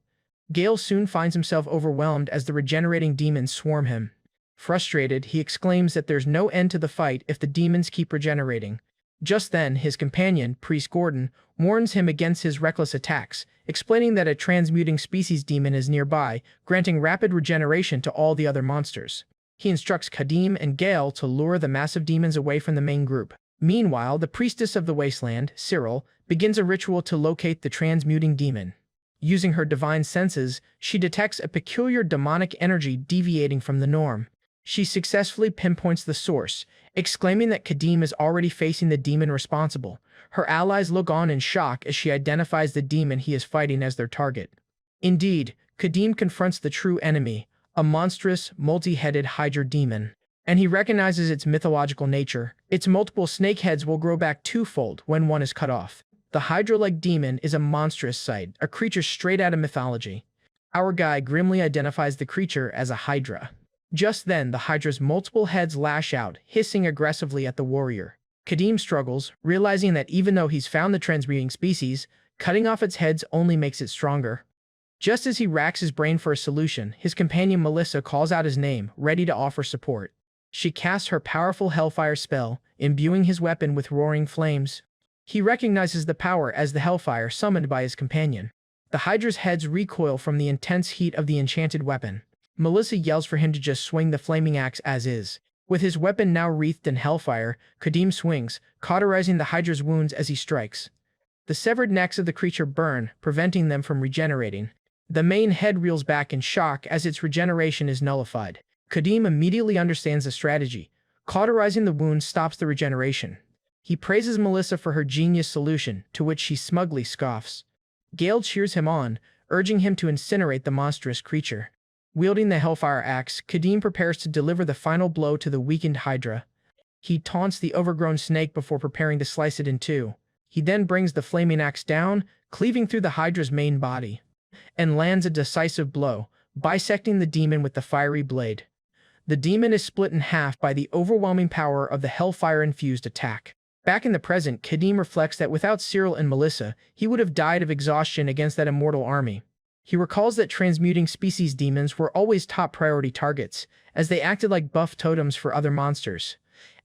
Gale soon finds himself overwhelmed as the regenerating demons swarm him. Frustrated, he exclaims that there's no end to the fight if the demons keep regenerating. Just then, his companion, Priest Gordon, warns him against his reckless attacks, explaining that a transmuting species demon is nearby, granting rapid regeneration to all the other monsters. He instructs Kadim and Gale to lure the massive demons away from the main group. Meanwhile, the priestess of the wasteland, Cyril, begins a ritual to locate the transmuting demon. Using her divine senses, she detects a peculiar demonic energy deviating from the norm. She successfully pinpoints the source, exclaiming that Kadim is already facing the demon responsible. Her allies look on in shock as she identifies the demon he is fighting as their target. Indeed, Kadim confronts the true enemy, a monstrous, multi-headed Hydra demon, and he recognizes its mythological nature. Its multiple snake heads will grow back twofold when one is cut off. The Hydra-like demon is a monstrous sight, a creature straight out of mythology. Our guy grimly identifies the creature as a Hydra. Just then, the Hydra's multiple heads lash out, hissing aggressively at the warrior. Kadim struggles, realizing that even though he's found the transmuting species, cutting off its heads only makes it stronger. Just as he racks his brain for a solution, his companion Melissa calls out his name, ready to offer support. She casts her powerful Hellfire spell, imbuing his weapon with roaring flames. He recognizes the power as the Hellfire summoned by his companion. The Hydra's heads recoil from the intense heat of the enchanted weapon. Melissa yells for him to just swing the flaming axe as is. With his weapon now wreathed in hellfire, Kadim swings, cauterizing the Hydra's wounds as he strikes. The severed necks of the creature burn, preventing them from regenerating. The main head reels back in shock as its regeneration is nullified. Kadim immediately understands the strategy. Cauterizing the wound stops the regeneration. He praises Melissa for her genius solution, to which she smugly scoffs. Gale cheers him on, urging him to incinerate the monstrous creature. Wielding the Hellfire axe, Kadim prepares to deliver the final blow to the weakened Hydra. He taunts the overgrown snake before preparing to slice it in 2. He then brings the flaming axe down, cleaving through the Hydra's main body, and lands a decisive blow, bisecting the demon with the fiery blade. The demon is split in half by the overwhelming power of the Hellfire-infused attack. Back in the present, Kadim reflects that without Cyril and Melissa, he would have died of exhaustion against that immortal army. He recalls that transmuting species demons were always top priority targets, as they acted like buff totems for other monsters.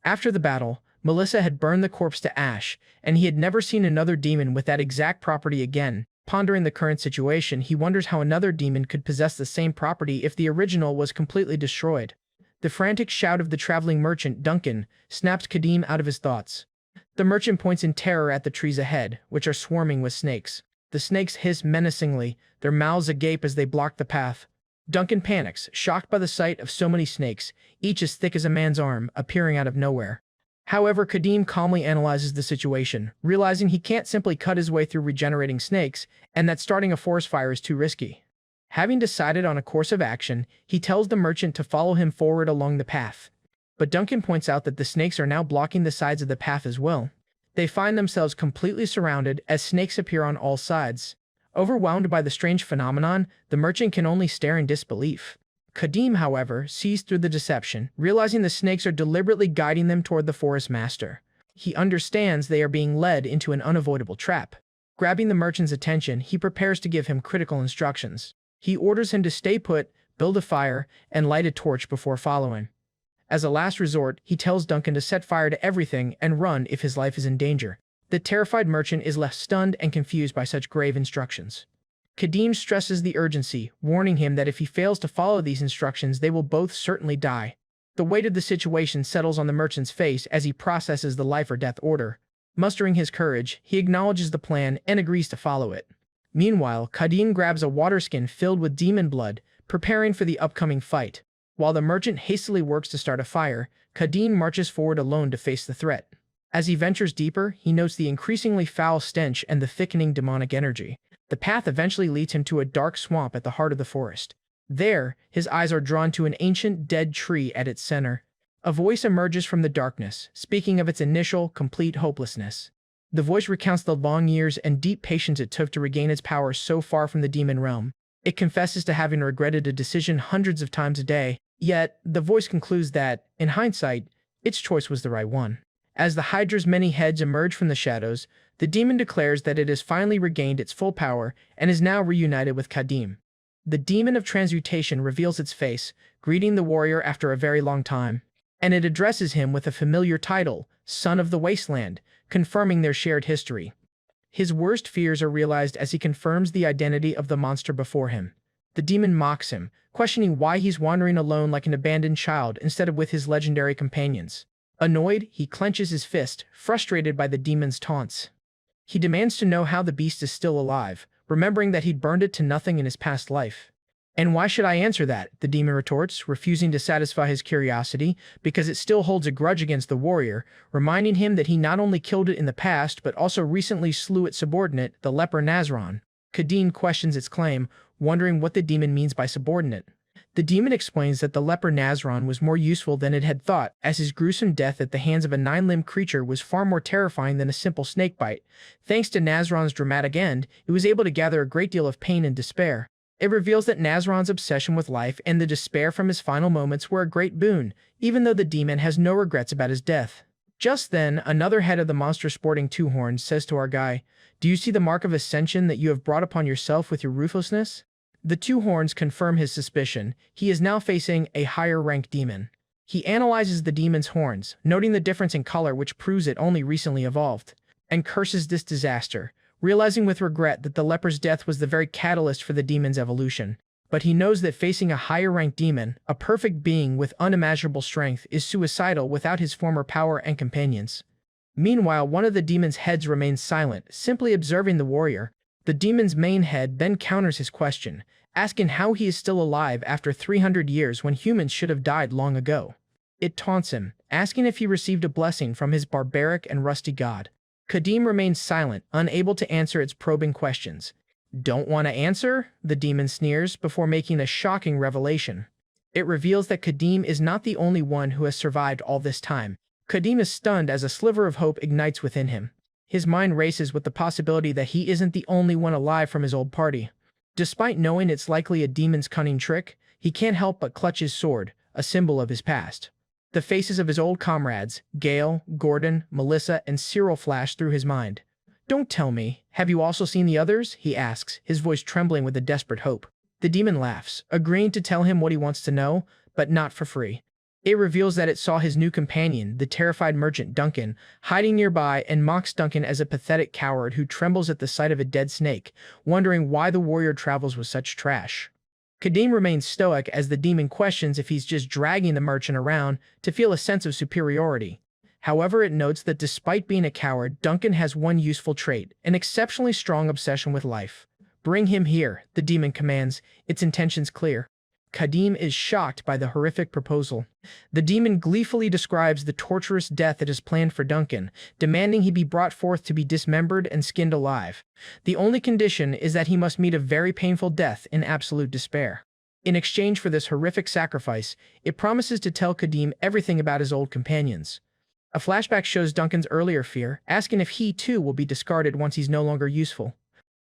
After the battle, Melissa had burned the corpse to ash, and he had never seen another demon with that exact property again. Pondering the current situation, he wonders how another demon could possess the same property if the original was completely destroyed. The frantic shout of the traveling merchant, Duncan, snaps Kadim out of his thoughts. The merchant points in terror at the trees ahead, which are swarming with snakes. The snakes hiss menacingly, their mouths agape as they block the path. Duncan panics, shocked by the sight of so many snakes, each as thick as a man's arm, appearing out of nowhere. However, Kadim calmly analyzes the situation, realizing he can't simply cut his way through regenerating snakes, and that starting a forest fire is too risky. Having decided on a course of action, he tells the merchant to follow him forward along the path. But Duncan points out that the snakes are now blocking the sides of the path as well. They find themselves completely surrounded as snakes appear on all sides. Overwhelmed by the strange phenomenon, the merchant can only stare in disbelief. Kadim, however, sees through the deception, realizing the snakes are deliberately guiding them toward the forest master. He understands they are being led into an unavoidable trap. Grabbing the merchant's attention, he prepares to give him critical instructions. He orders him to stay put, build a fire, and light a torch before following. As a last resort, he tells Duncan to set fire to everything and run if his life is in danger. The terrified merchant is left stunned and confused by such grave instructions. Kadim stresses the urgency, warning him that if he fails to follow these instructions, they will both certainly die. The weight of the situation settles on the merchant's face as he processes the life or death order. Mustering his courage, he acknowledges the plan and agrees to follow it. Meanwhile, Kadim grabs a water skin filled with demon blood, preparing for the upcoming fight. While the merchant hastily works to start a fire, Kadim marches forward alone to face the threat. As he ventures deeper, he notes the increasingly foul stench and the thickening demonic energy. The path eventually leads him to a dark swamp at the heart of the forest. There, his eyes are drawn to an ancient, dead tree at its center. A voice emerges from the darkness, speaking of its initial, complete hopelessness. The voice recounts the long years and deep patience it took to regain its power so far from the demon realm. It confesses to having regretted a decision hundreds of times a day, yet the voice concludes that, in hindsight, its choice was the right one. As the Hydra's many heads emerge from the shadows, the demon declares that it has finally regained its full power and is now reunited with Kadim. The demon of transmutation reveals its face, greeting the warrior after a very long time, and it addresses him with a familiar title, Son of the Wasteland, confirming their shared history. His worst fears are realized as he confirms the identity of the monster before him. The demon mocks him, questioning why he's wandering alone like an abandoned child instead of with his legendary companions. Annoyed, he clenches his fist, frustrated by the demon's taunts. He demands to know how the beast is still alive, remembering that he'd burned it to nothing in his past life. And why should I answer that? The demon retorts, refusing to satisfy his curiosity, because it still holds a grudge against the warrior, reminding him that he not only killed it in the past but also recently slew its subordinate, the leper Nazron. Kadim questions its claim, wondering what the demon means by subordinate. The demon explains that the leper Nazron was more useful than it had thought, as his gruesome death at the hands of a nine-limbed creature was far more terrifying than a simple snakebite. Thanks to Nazron's dramatic end, it was able to gather a great deal of pain and despair. It reveals that Nazron's obsession with life and the despair from his final moments were a great boon, even though the demon has no regrets about his death. Just then, another head of the monster sporting two horns says to our guy, "Do you see the mark of ascension that you have brought upon yourself with your ruthlessness?" The two horns confirm his suspicion. He is now facing a higher-ranked demon. He analyzes the demon's horns, noting the difference in color which proves it only recently evolved, and curses this disaster, realizing with regret that the leper's death was the very catalyst for the demon's evolution. But he knows that facing a higher-ranked demon, a perfect being with unimaginable strength, is suicidal without his former power and companions. Meanwhile, one of the demon's heads remains silent, simply observing the warrior. The demon's main head then counters his question, asking how he is still alive after 300 years when humans should have died long ago. It taunts him, asking if he received a blessing from his barbaric and rusty god. Kadim remains silent, unable to answer its probing questions. "Don't want to answer?" the demon sneers before making a shocking revelation. It reveals that Kadim is not the only one who has survived all this time. Kadim is stunned as a sliver of hope ignites within him. His mind races with the possibility that he isn't the only one alive from his old party. Despite knowing it's likely a demon's cunning trick, he can't help but clutch his sword, a symbol of his past. The faces of his old comrades, Gale, Gordon, Melissa, and Cyril flash through his mind. "Don't tell me, have you also seen the others?" he asks, his voice trembling with a desperate hope. The demon laughs, agreeing to tell him what he wants to know, but not for free. It reveals that it saw his new companion, the terrified merchant Duncan, hiding nearby and mocks Duncan as a pathetic coward who trembles at the sight of a dead snake, wondering why the warrior travels with such trash. Kadim remains stoic as the demon questions if he's just dragging the merchant around to feel a sense of superiority. However, it notes that despite being a coward, Duncan has one useful trait, an exceptionally strong obsession with life. "Bring him here," the demon commands, its intentions clear. Kadim is shocked by the horrific proposal. The demon gleefully describes the torturous death it has planned for Duncan, demanding he be brought forth to be dismembered and skinned alive. The only condition is that he must meet a very painful death in absolute despair. In exchange for this horrific sacrifice, it promises to tell Kadim everything about his old companions. A flashback shows Duncan's earlier fear, asking if he too will be discarded once he's no longer useful.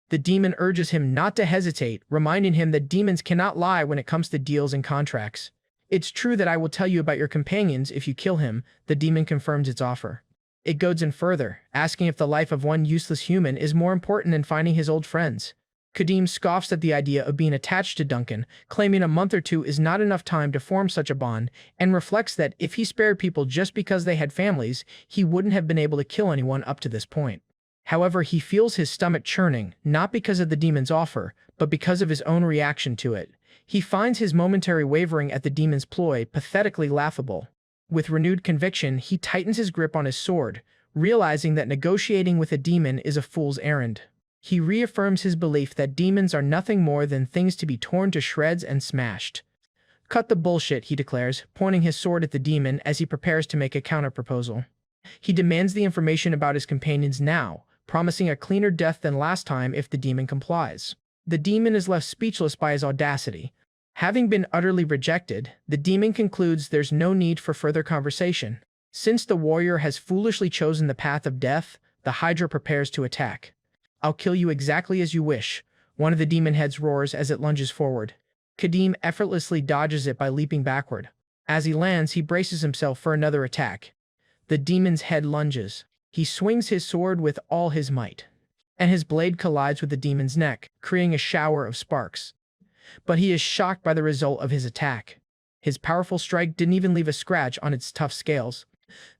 The demon urges him not to hesitate, reminding him that demons cannot lie when it comes to deals and contracts. "It's true that I will tell you about your companions if you kill him," the demon confirms its offer. It goes in further, asking if the life of one useless human is more important than finding his old friends. Kadim scoffs at the idea of being attached to Duncan, claiming a month or two is not enough time to form such a bond, and reflects that if he spared people just because they had families, he wouldn't have been able to kill anyone up to this point. However, he feels his stomach churning, not because of the demon's offer, but because of his own reaction to it. He finds his momentary wavering at the demon's ploy pathetically laughable. With renewed conviction, he tightens his grip on his sword, realizing that negotiating with a demon is a fool's errand. He reaffirms his belief that demons are nothing more than things to be torn to shreds and smashed. "Cut the bullshit," he declares, pointing his sword at the demon as he prepares to make a counterproposal. He demands the information about his companions now, promising a cleaner death than last time if the demon complies. The demon is left speechless by his audacity. Having been utterly rejected, the demon concludes there's no need for further conversation. Since the warrior has foolishly chosen the path of death, the Hydra prepares to attack. "I'll kill you exactly as you wish," one of the demon heads roars as it lunges forward. Kadim effortlessly dodges it by leaping backward. As he lands, he braces himself for another attack. The demon's head lunges. He swings his sword with all his might, and his blade collides with the demon's neck, creating a shower of sparks. But he is shocked by the result of his attack. His powerful strike didn't even leave a scratch on its tough scales.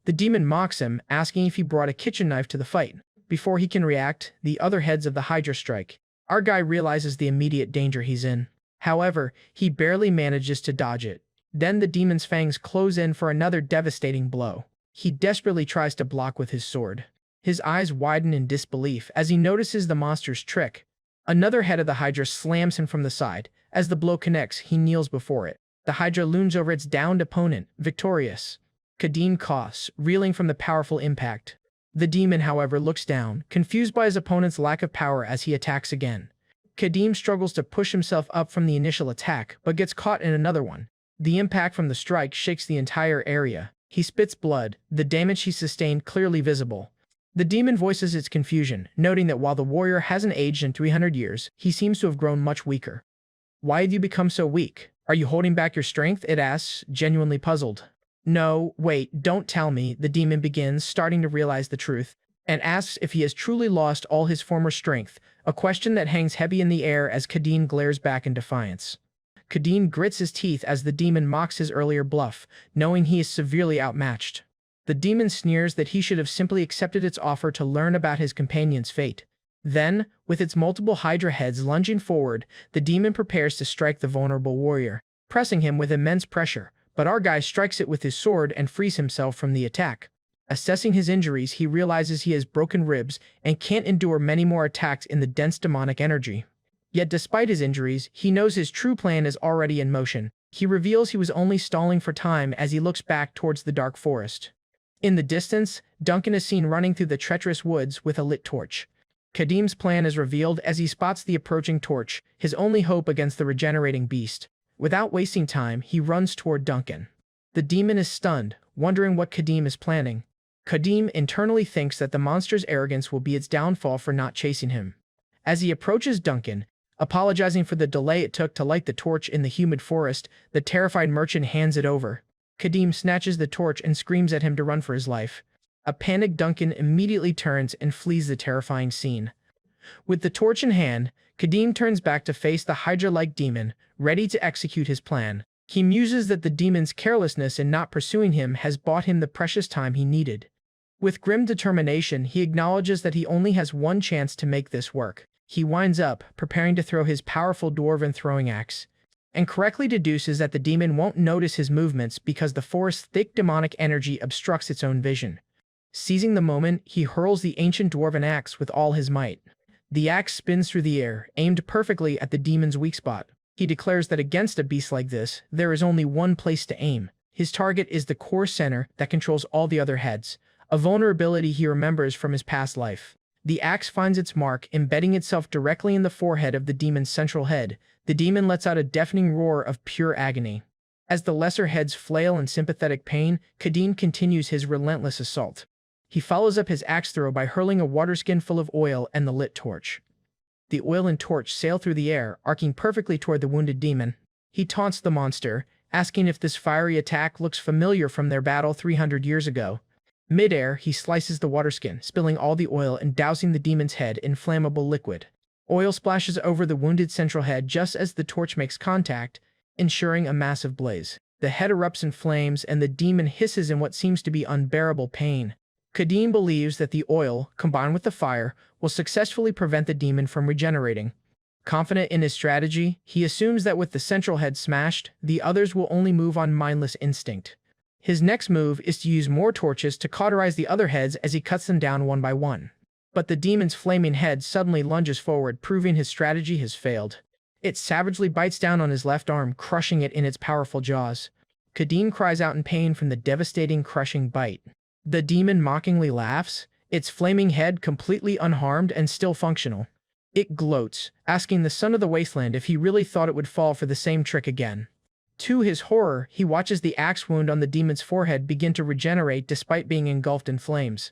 The demon mocks him, asking if he brought a kitchen knife to the fight. Before he can react, the other heads of the Hydra strike. Our guy realizes the immediate danger he's in. However, he barely manages to dodge it. Then the demon's fangs close in for another devastating blow. He desperately tries to block with his sword. His eyes widen in disbelief as he notices the monster's trick. Another head of the Hydra slams him from the side. As the blow connects, he kneels before it. The Hydra looms over its downed opponent, victorious. Kadim coughs, reeling from the powerful impact. The demon, however, looks down, confused by his opponent's lack of power as he attacks again. Kadim struggles to push himself up from the initial attack, but gets caught in another one. The impact from the strike shakes the entire area. He spits blood, the damage he sustained clearly visible. The demon voices its confusion, noting that while the warrior hasn't aged in 300 years, he seems to have grown much weaker. "Why have you become so weak? Are you holding back your strength?" it asks, genuinely puzzled. "No, wait, don't tell me," the demon begins, starting to realize the truth, and asks if he has truly lost all his former strength, a question that hangs heavy in the air as Kadim glares back in defiance. Kadim grits his teeth as the demon mocks his earlier bluff, knowing he is severely outmatched. The demon sneers that he should have simply accepted its offer to learn about his companion's fate. Then, with its multiple Hydra heads lunging forward, the demon prepares to strike the vulnerable warrior, pressing him with immense pressure, but our guy strikes it with his sword and frees himself from the attack. Assessing his injuries, he realizes he has broken ribs and can't endure many more attacks in the dense demonic energy. Yet despite his injuries, he knows his true plan is already in motion. He reveals he was only stalling for time as he looks back towards the dark forest. In the distance, Duncan is seen running through the treacherous woods with a lit torch. Kadim's plan is revealed as he spots the approaching torch, his only hope against the regenerating beast. Without wasting time, he runs toward Duncan. The demon is stunned, wondering what Kadim is planning. Kadim internally thinks that the monster's arrogance will be its downfall for not chasing him. As he approaches Duncan, apologizing for the delay it took to light the torch in the humid forest, the terrified merchant hands it over. Kadim snatches the torch and screams at him to run for his life. A panicked Duncan immediately turns and flees the terrifying scene. With the torch in hand, Kadim turns back to face the Hydra-like demon, ready to execute his plan. He muses that the demon's carelessness in not pursuing him has bought him the precious time he needed. With grim determination, he acknowledges that he only has one chance to make this work. He winds up, preparing to throw his powerful dwarven throwing axe, and correctly deduces that the demon won't notice his movements because the forest's thick demonic energy obstructs its own vision. Seizing the moment, he hurls the ancient dwarven axe with all his might. The axe spins through the air, aimed perfectly at the demon's weak spot. He declares that against a beast like this, there is only one place to aim. His target is the core center that controls all the other heads, a vulnerability he remembers from his past life. The axe finds its mark, embedding itself directly in the forehead of the demon's central head. The demon lets out a deafening roar of pure agony. As the lesser heads flail in sympathetic pain, Kadim continues his relentless assault. He follows up his axe throw by hurling a water skin full of oil and the lit torch. The oil and torch sail through the air, arcing perfectly toward the wounded demon. He taunts the monster, asking if this fiery attack looks familiar from their battle 300 years ago. Mid-air, he slices the water skin, spilling all the oil and dousing the demon's head in flammable liquid. Oil splashes over the wounded central head just as the torch makes contact, ensuring a massive blaze. The head erupts in flames and the demon hisses in what seems to be unbearable pain. Kadim believes that the oil, combined with the fire, will successfully prevent the demon from regenerating. Confident in his strategy, he assumes that with the central head smashed, the others will only move on mindless instinct. His next move is to use more torches to cauterize the other heads as he cuts them down one by one. But the demon's flaming head suddenly lunges forward, proving his strategy has failed. It savagely bites down on his left arm, crushing it in its powerful jaws. Kadim cries out in pain from the devastating, crushing bite. The demon mockingly laughs, its flaming head completely unharmed and still functional. It gloats, asking the son of the wasteland if he really thought it would fall for the same trick again. To his horror, he watches the axe wound on the demon's forehead begin to regenerate despite being engulfed in flames.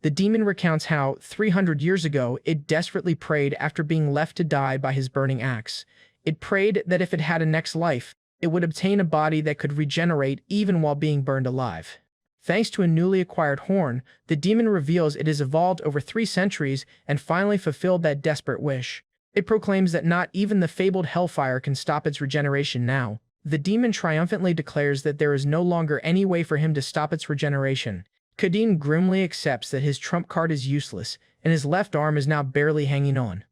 The demon recounts how, 300 years ago, it desperately prayed after being left to die by his burning axe. It prayed that if it had a next life, it would obtain a body that could regenerate even while being burned alive. Thanks to a newly acquired horn, the demon reveals it has evolved over 3 centuries and finally fulfilled that desperate wish. It proclaims that not even the fabled hellfire can stop its regeneration now. The demon triumphantly declares that there is no longer any way for him to stop its regeneration. Kadim grimly accepts that his trump card is useless, and his left arm is now barely hanging on.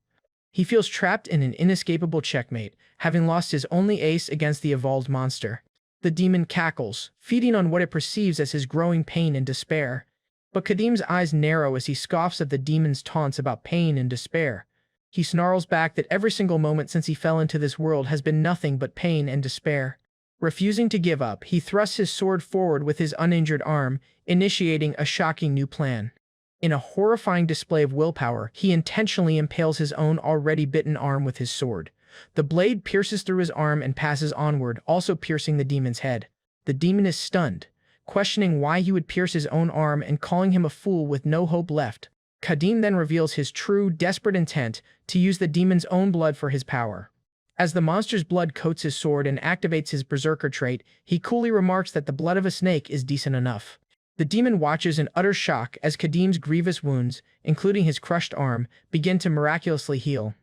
He feels trapped in an inescapable checkmate, having lost his only ace against the evolved monster. The demon cackles, feeding on what it perceives as his growing pain and despair. But Kadim's eyes narrow as he scoffs at the demon's taunts about pain and despair. He snarls back that every single moment since he fell into this world has been nothing but pain and despair. Refusing to give up, he thrusts his sword forward with his uninjured arm, initiating a shocking new plan. In a horrifying display of willpower, he intentionally impales his own already bitten arm with his sword. The blade pierces through his arm and passes onward, also piercing the demon's head. The demon is stunned, questioning why he would pierce his own arm and calling him a fool with no hope left. Kadim then reveals his true, desperate intent to use the demon's own blood for his power. As the monster's blood coats his sword and activates his Berserker trait, he coolly remarks that the blood of a snake is decent enough. The demon watches in utter shock as Kadim's grievous wounds, including his crushed arm, begin to miraculously heal.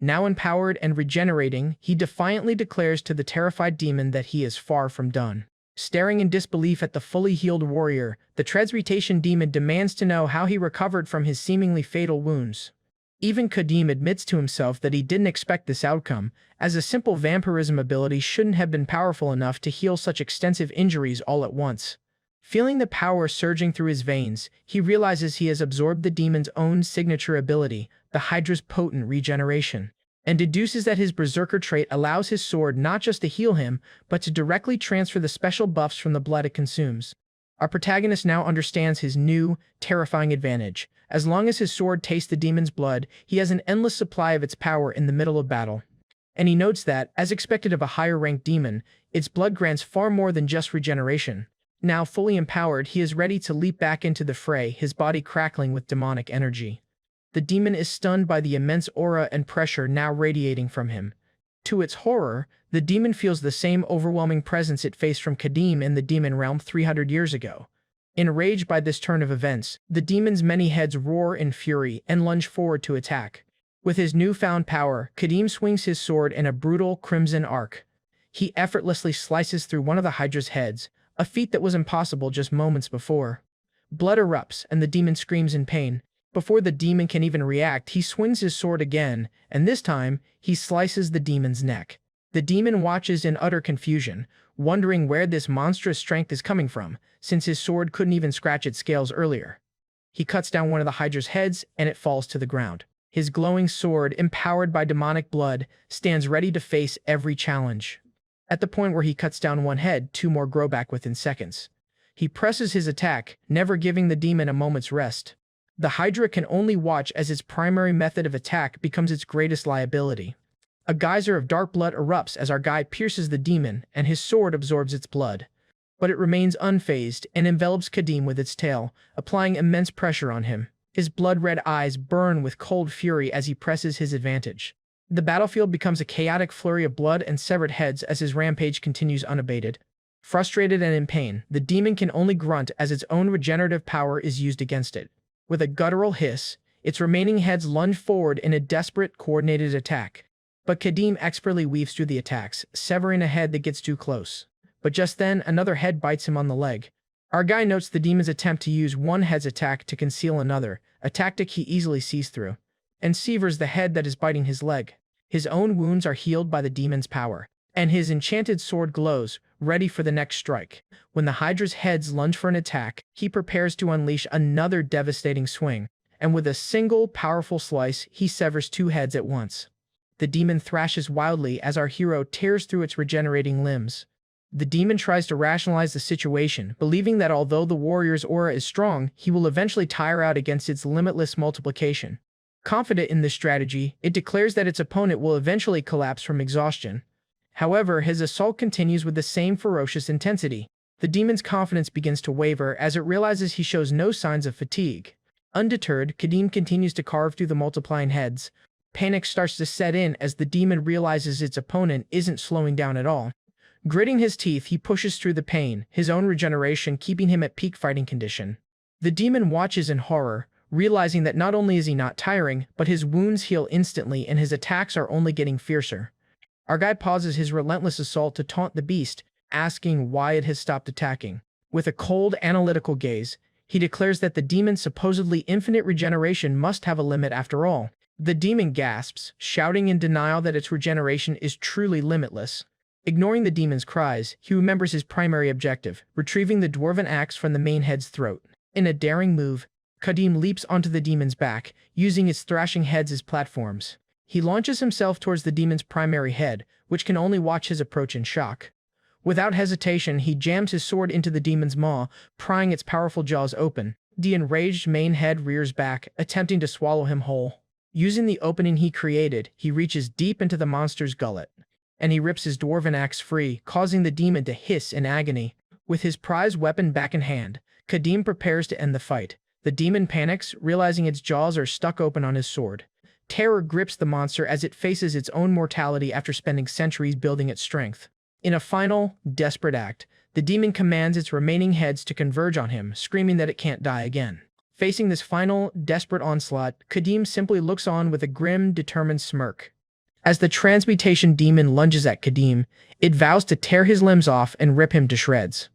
Now empowered and regenerating, he defiantly declares to the terrified demon that he is far from done. Staring in disbelief at the fully healed warrior, the transmutation demon demands to know how he recovered from his seemingly fatal wounds. Even Kadim admits to himself that he didn't expect this outcome, as a simple vampirism ability shouldn't have been powerful enough to heal such extensive injuries all at once. Feeling the power surging through his veins, he realizes he has absorbed the demon's own signature ability, the Hydra's potent regeneration, and deduces that his Berserker trait allows his sword not just to heal him, but to directly transfer the special buffs from the blood it consumes. Our protagonist now understands his new, terrifying advantage. As long as his sword tastes the demon's blood, he has an endless supply of its power in the middle of battle. And he notes that, as expected of a higher-ranked demon, its blood grants far more than just regeneration. Now fully empowered, he is ready to leap back into the fray, his body crackling with demonic energy. The demon is stunned by the immense aura and pressure now radiating from him. To its horror, the demon feels the same overwhelming presence it faced from Kadim in the demon realm 300 years ago. Enraged by this turn of events, the demon's many heads roar in fury and lunge forward to attack. With his newfound power, Kadim swings his sword in a brutal crimson arc. He effortlessly slices through one of the Hydra's heads, a feat that was impossible just moments before. Blood erupts, and the demon screams in pain. Before the demon can even react, he swings his sword again, and this time, he slices the demon's neck. The demon watches in utter confusion, wondering where this monstrous strength is coming from, since his sword couldn't even scratch its scales earlier. He cuts down one of the Hydra's heads, and it falls to the ground. His glowing sword, empowered by demonic blood, stands ready to face every challenge. At the point where he cuts down one head, 2 more grow back within seconds. He presses his attack, never giving the demon a moment's rest. The Hydra can only watch as its primary method of attack becomes its greatest liability. A geyser of dark blood erupts as our guy pierces the demon, and his sword absorbs its blood. But it remains unfazed and envelops Kadim with its tail, applying immense pressure on him. His blood-red eyes burn with cold fury as he presses his advantage. The battlefield becomes a chaotic flurry of blood and severed heads as his rampage continues unabated. Frustrated and in pain, the demon can only grunt as its own regenerative power is used against it. With a guttural hiss, its remaining heads lunge forward in a desperate, coordinated attack. But Kadim expertly weaves through the attacks, severing a head that gets too close. But just then, another head bites him on the leg. Our guy notes the demon's attempt to use one head's attack to conceal another, a tactic he easily sees through, and severs the head that is biting his leg. His own wounds are healed by the demon's power, and his enchanted sword glows, ready for the next strike. When the Hydra's heads lunge for an attack, he prepares to unleash another devastating swing, and with a single powerful slice, he severs 2 heads at once. The demon thrashes wildly as our hero tears through its regenerating limbs. The demon tries to rationalize the situation, believing that although the warrior's aura is strong, he will eventually tire out against its limitless multiplication. Confident in this strategy, it declares that its opponent will eventually collapse from exhaustion. However, his assault continues with the same ferocious intensity. The demon's confidence begins to waver as it realizes he shows no signs of fatigue. Undeterred, Kadim continues to carve through the multiplying heads. Panic starts to set in as the demon realizes its opponent isn't slowing down at all. Gritting his teeth, he pushes through the pain, his own regeneration keeping him at peak fighting condition. The demon watches in horror, realizing that not only is he not tiring, but his wounds heal instantly and his attacks are only getting fiercer. Our guide pauses his relentless assault to taunt the beast, asking why it has stopped attacking. With a cold, analytical gaze, he declares that the demon's supposedly infinite regeneration must have a limit after all. The demon gasps, shouting in denial that its regeneration is truly limitless. Ignoring the demon's cries, he remembers his primary objective, retrieving the dwarven axe from the main head's throat. In a daring move, Kadim leaps onto the demon's back, using its thrashing heads as platforms. He launches himself towards the demon's primary head, which can only watch his approach in shock. Without hesitation, he jams his sword into the demon's maw, prying its powerful jaws open. The enraged main head rears back, attempting to swallow him whole. Using the opening he created, he reaches deep into the monster's gullet, and he rips his dwarven axe free, causing the demon to hiss in agony. With his prized weapon back in hand, Kadim prepares to end the fight. The demon panics, realizing its jaws are stuck open on his sword. Terror grips the monster as it faces its own mortality after spending centuries building its strength. In a final, desperate act, the demon commands its remaining heads to converge on him, screaming that it can't die again. Facing this final, desperate onslaught, Kadim simply looks on with a grim, determined smirk. As the transmutation demon lunges at Kadim, it vows to tear his limbs off and rip him to shreds.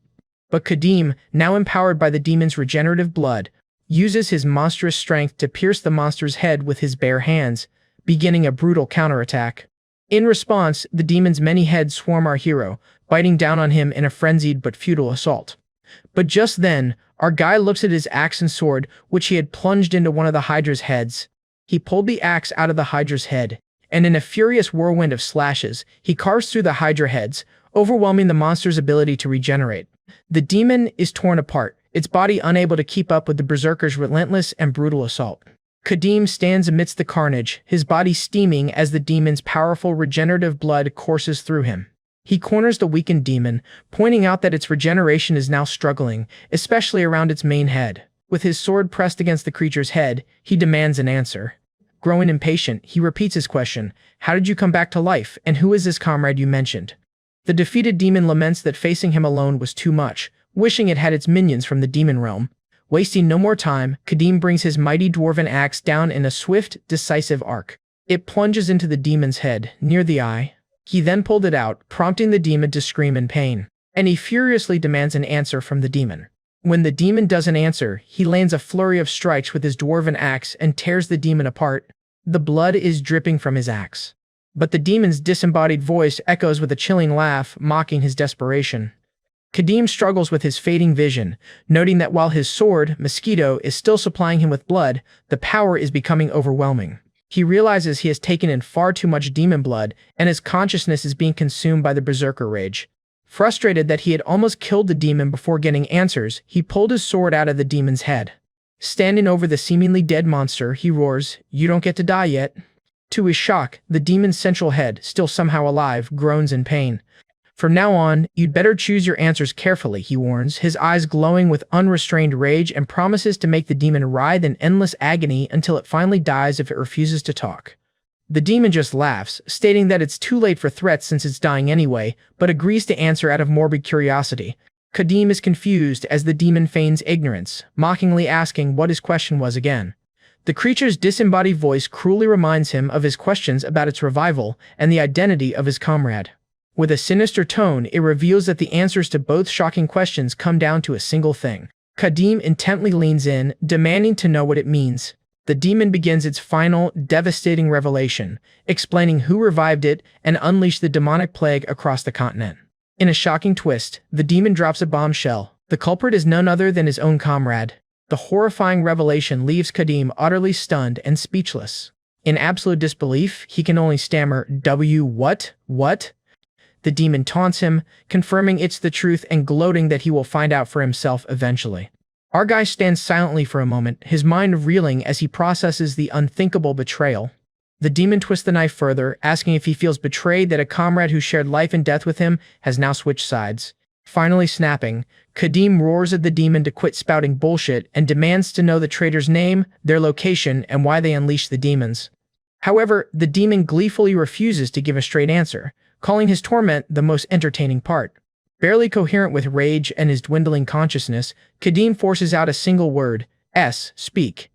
But Kadim, now empowered by the demon's regenerative blood, uses his monstrous strength to pierce the monster's head with his bare hands, beginning a brutal counterattack. In response, the demon's many heads swarm our hero, biting down on him in a frenzied but futile assault. But just then, our guy looks at his axe and sword, which he had plunged into one of the Hydra's heads. He pulled the axe out of the Hydra's head, and in a furious whirlwind of slashes, he carves through the Hydra heads, overwhelming the monster's ability to regenerate. The demon is torn apart, its body unable to keep up with the Berserker's relentless and brutal assault. Kadim stands amidst the carnage, his body steaming as the demon's powerful regenerative blood courses through him. He corners the weakened demon, pointing out that its regeneration is now struggling, especially around its main head. With his sword pressed against the creature's head, he demands an answer. Growing impatient, he repeats his question, "How did you come back to life, and who is this comrade you mentioned?" The defeated demon laments that facing him alone was too much, wishing it had its minions from the demon realm. Wasting no more time, Kadim brings his mighty dwarven axe down in a swift, decisive arc. It plunges into the demon's head, near the eye. He then pulled it out, prompting the demon to scream in pain. And he furiously demands an answer from the demon. When the demon doesn't answer, he lands a flurry of strikes with his dwarven axe and tears the demon apart. The blood is dripping from his axe. But the demon's disembodied voice echoes with a chilling laugh, mocking his desperation. Kadim struggles with his fading vision, noting that while his sword, Mosquito, is still supplying him with blood, the power is becoming overwhelming. He realizes he has taken in far too much demon blood, and his consciousness is being consumed by the Berserker rage. Frustrated that he had almost killed the demon before getting answers, he pulled his sword out of the demon's head. Standing over the seemingly dead monster, he roars, "You don't get to die yet." To his shock, the demon's central head, still somehow alive, groans in pain. "From now on, you'd better choose your answers carefully," he warns, his eyes glowing with unrestrained rage, and promises to make the demon writhe in endless agony until it finally dies if it refuses to talk. The demon just laughs, stating that it's too late for threats since it's dying anyway, but agrees to answer out of morbid curiosity. Kadim is confused as the demon feigns ignorance, mockingly asking what his question was again. The creature's disembodied voice cruelly reminds him of his questions about its revival and the identity of his comrade. With a sinister tone, it reveals that the answers to both shocking questions come down to a single thing. Kadim intently leans in, demanding to know what it means. The demon begins its final, devastating revelation, explaining who revived it and unleashed the demonic plague across the continent. In a shocking twist, the demon drops a bombshell. The culprit is none other than his own comrade. The horrifying revelation leaves Kadim utterly stunned and speechless. In absolute disbelief, he can only stammer, What? What?" The demon taunts him, confirming it's the truth and gloating that he will find out for himself eventually. Our guy stands silently for a moment, his mind reeling as he processes the unthinkable betrayal. The demon twists the knife further, asking if he feels betrayed that a comrade who shared life and death with him has now switched sides. Finally snapping, Kadim roars at the demon to quit spouting bullshit and demands to know the traitor's name, their location, and why they unleashed the demons. However, the demon gleefully refuses to give a straight answer, calling his torment the most entertaining part. Barely coherent with rage and his dwindling consciousness, Kadim forces out a single word, speak.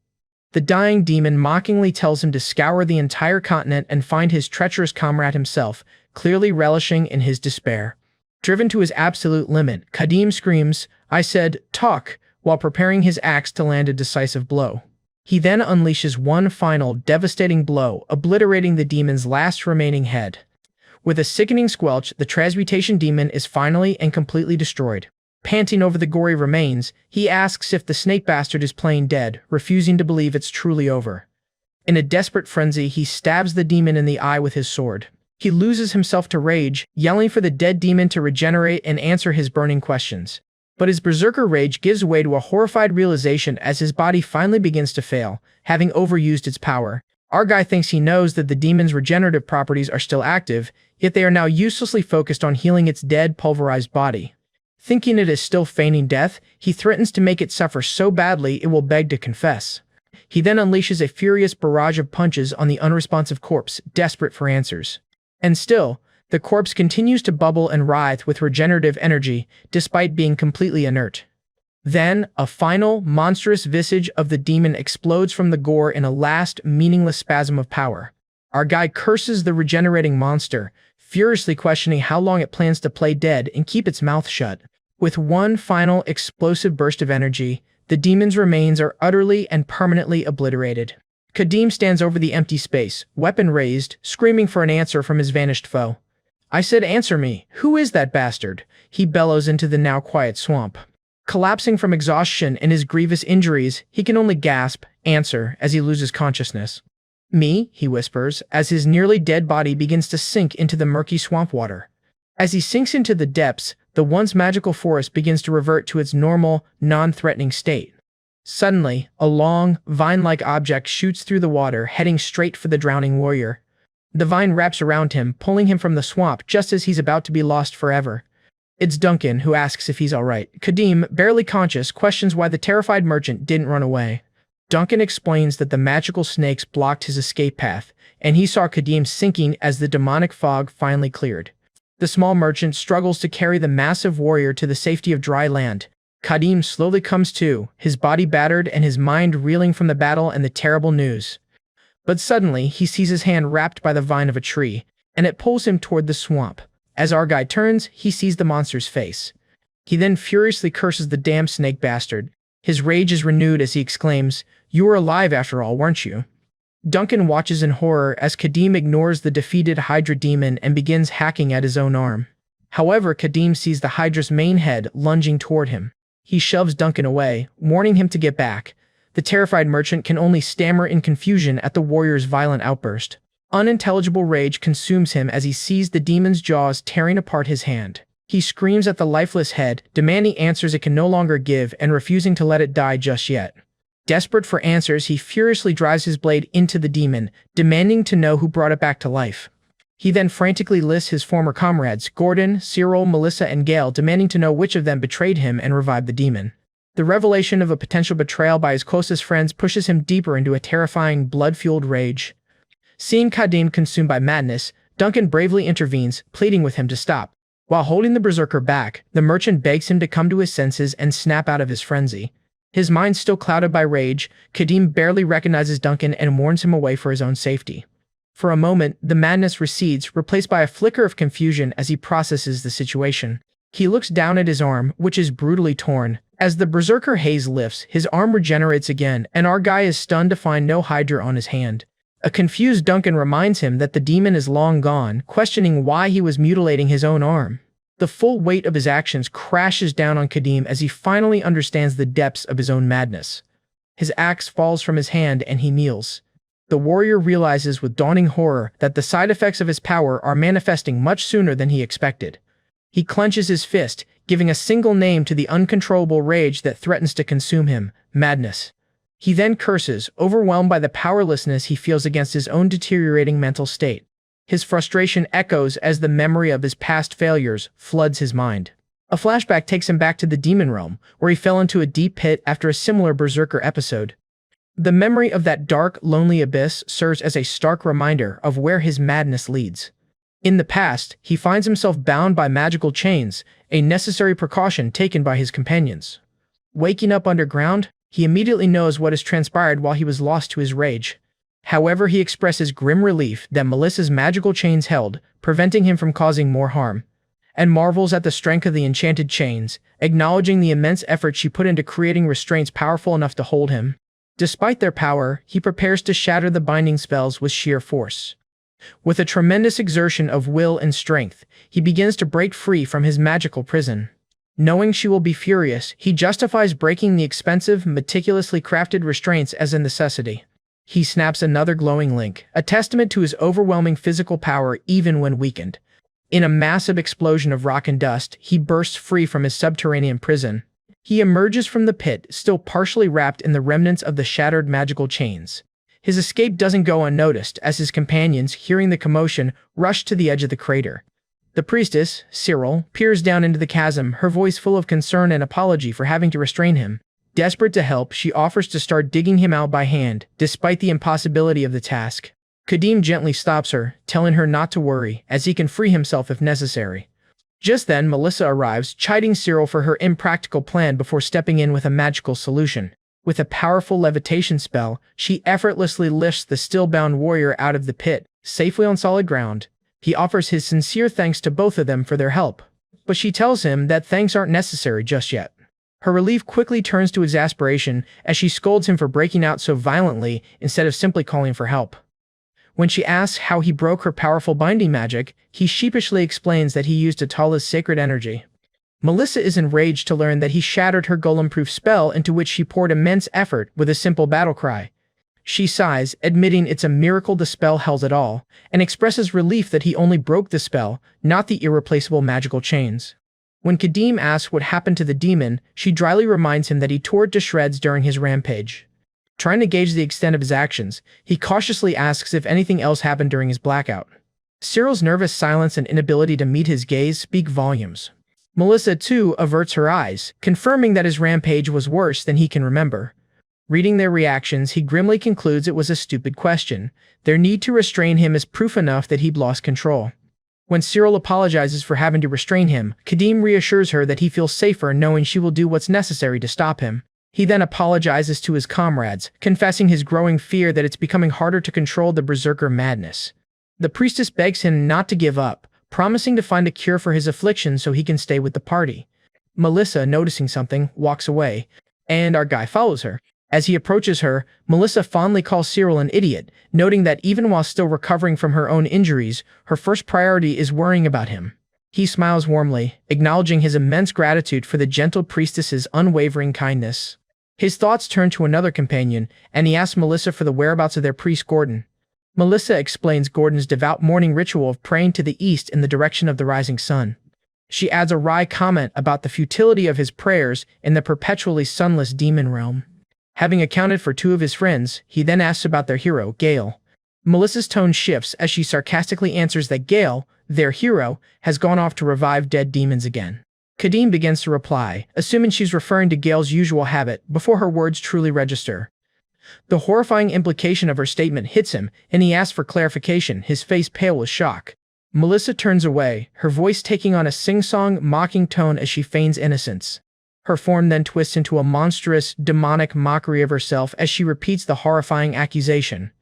The dying demon mockingly tells him to scour the entire continent and find his treacherous comrade himself, clearly relishing in his despair. Driven to his absolute limit, Kadim screams, "I said, talk," while preparing his axe to land a decisive blow. He then unleashes one final, devastating blow, obliterating the demon's last remaining head. With a sickening squelch, the transmutation demon is finally and completely destroyed. Panting over the gory remains, he asks if the snake bastard is playing dead, refusing to believe it's truly over. In a desperate frenzy, he stabs the demon in the eye with his sword. He loses himself to rage, yelling for the dead demon to regenerate and answer his burning questions. But his berserker rage gives way to a horrified realization as his body finally begins to fail, having overused its power. Our guy thinks he knows that the demon's regenerative properties are still active, yet they are now uselessly focused on healing its dead, pulverized body. Thinking it is still feigning death, he threatens to make it suffer so badly it will beg to confess. He then unleashes a furious barrage of punches on the unresponsive corpse, desperate for answers. And still, the corpse continues to bubble and writhe with regenerative energy, despite being completely inert. Then, a final, monstrous visage of the demon explodes from the gore in a last, meaningless spasm of power. Our guy curses the regenerating monster, furiously questioning how long it plans to play dead and keep its mouth shut. With one final, explosive burst of energy, the demon's remains are utterly and permanently obliterated. Kadim stands over the empty space, weapon raised, screaming for an answer from his vanished foe. "I said answer me, who is that bastard?" he bellows into the now quiet swamp. Collapsing from exhaustion and his grievous injuries, he can only gasp, answer, as he loses consciousness. "Me," he whispers, as his nearly dead body begins to sink into the murky swamp water. As he sinks into the depths, the once magical forest begins to revert to its normal, non-threatening state. Suddenly, a long, vine-like object shoots through the water, heading straight for the drowning warrior. The vine wraps around him, pulling him from the swamp just as he's about to be lost forever. It's Duncan, who asks if he's alright. Kadim, barely conscious, questions why the terrified merchant didn't run away. Duncan explains that the magical snakes blocked his escape path, and he saw Kadim sinking as the demonic fog finally cleared. The small merchant struggles to carry the massive warrior to the safety of dry land. Kadim slowly comes to, his body battered and his mind reeling from the battle and the terrible news. But suddenly, he sees his hand wrapped by the vine of a tree, and it pulls him toward the swamp. As our guy turns, he sees the monster's face. He then furiously curses the damn snake bastard. His rage is renewed as he exclaims, "You were alive after all, weren't you?" Duncan watches in horror as Kadim ignores the defeated Hydra demon and begins hacking at his own arm. However, Kadim sees the Hydra's main head lunging toward him. He shoves Duncan away, warning him to get back. The terrified merchant can only stammer in confusion at the warrior's violent outburst. Unintelligible rage consumes him as he sees the demon's jaws tearing apart his hand. He screams at the lifeless head, demanding answers it can no longer give and refusing to let it die just yet. Desperate for answers, he furiously drives his blade into the demon, demanding to know who brought it back to life. He then frantically lists his former comrades, Gordon, Cyril, Melissa, and Gale, demanding to know which of them betrayed him and revived the demon. The revelation of a potential betrayal by his closest friends pushes him deeper into a terrifying, blood-fueled rage. Seeing Kadim consumed by madness, Duncan bravely intervenes, pleading with him to stop. While holding the berserker back, the merchant begs him to come to his senses and snap out of his frenzy. His mind still clouded by rage, Kadim barely recognizes Duncan and warns him away for his own safety. For a moment, the madness recedes, replaced by a flicker of confusion as he processes the situation. He looks down at his arm, which is brutally torn. As the berserker haze lifts, his arm regenerates again, and our guy is stunned to find no Hydra on his hand. A confused Duncan reminds him that the demon is long gone, questioning why he was mutilating his own arm. The full weight of his actions crashes down on Kadim as he finally understands the depths of his own madness. His axe falls from his hand and he kneels. The warrior realizes with dawning horror that the side effects of his power are manifesting much sooner than he expected. He clenches his fist, giving a single name to the uncontrollable rage that threatens to consume him: madness. He then curses, overwhelmed by the powerlessness he feels against his own deteriorating mental state. His frustration echoes as the memory of his past failures floods his mind. A flashback takes him back to the demon realm, where he fell into a deep pit after a similar Berserker episode. The memory of that dark, lonely abyss serves as a stark reminder of where his madness leads. In the past, he finds himself bound by magical chains, a necessary precaution taken by his companions. Waking up underground, he immediately knows what has transpired while he was lost to his rage. However, he expresses grim relief that Melissa's magical chains held, preventing him from causing more harm, and marvels at the strength of the enchanted chains, acknowledging the immense effort she put into creating restraints powerful enough to hold him. Despite their power, he prepares to shatter the binding spells with sheer force. With a tremendous exertion of will and strength, he begins to break free from his magical prison. Knowing she will be furious, he justifies breaking the expensive, meticulously crafted restraints as a necessity. He snaps another glowing link, a testament to his overwhelming physical power even when weakened. In a massive explosion of rock and dust, he bursts free from his subterranean prison. He emerges from the pit, still partially wrapped in the remnants of the shattered magical chains. His escape doesn't go unnoticed, as his companions, hearing the commotion, rush to the edge of the crater. The priestess, Cyril, peers down into the chasm, her voice full of concern and apology for having to restrain him. Desperate to help, she offers to start digging him out by hand, despite the impossibility of the task. Kadim gently stops her, telling her not to worry, as he can free himself if necessary. Just then, Melissa arrives, chiding Cyril for her impractical plan before stepping in with a magical solution. With a powerful levitation spell, she effortlessly lifts the still-bound warrior out of the pit, safely on solid ground. He offers his sincere thanks to both of them for their help, but she tells him that thanks aren't necessary just yet. Her relief quickly turns to exasperation as she scolds him for breaking out so violently instead of simply calling for help. When she asks how he broke her powerful binding magic, he sheepishly explains that he used Atala's sacred energy. Melissa is enraged to learn that he shattered her golem-proof spell, into which she poured immense effort with a simple battle cry. She sighs, admitting it's a miracle the spell held at all, and expresses relief that he only broke the spell, not the irreplaceable magical chains. When Kadim asks what happened to the demon, she dryly reminds him that he tore it to shreds during his rampage. Trying to gauge the extent of his actions, he cautiously asks if anything else happened during his blackout. Cyril's nervous silence and inability to meet his gaze speak volumes. Melissa, too, averts her eyes, confirming that his rampage was worse than he can remember. Reading their reactions, he grimly concludes it was a stupid question. Their need to restrain him is proof enough that he'd lost control. When Cyril apologizes for having to restrain him, Kadim reassures her that he feels safer knowing she will do what's necessary to stop him. He then apologizes to his comrades, confessing his growing fear that it's becoming harder to control the Berserker madness. The priestess begs him not to give up, promising to find a cure for his affliction so he can stay with the party. Melissa, noticing something, walks away, and our guy follows her. As he approaches her, Melissa fondly calls Cyril an idiot, noting that even while still recovering from her own injuries, her first priority is worrying about him. He smiles warmly, acknowledging his immense gratitude for the gentle priestess's unwavering kindness. His thoughts turn to another companion, and he asks Melissa for the whereabouts of their priest Gordon. Melissa explains Gordon's devout morning ritual of praying to the east in the direction of the rising sun. She adds a wry comment about the futility of his prayers in the perpetually sunless demon realm. Having accounted for two of his friends, he then asks about their hero, Gale. Melissa's tone shifts as she sarcastically answers that Gale, their hero, has gone off to revive dead demons again. Kadim begins to reply, assuming she's referring to Gale's usual habit, before her words truly register. The horrifying implication of her statement hits him, and he asks for clarification, his face pale with shock. Melissa turns away, her voice taking on a sing-song, mocking tone as she feigns innocence. Her form then twists into a monstrous, demonic mockery of herself as she repeats the horrifying accusation.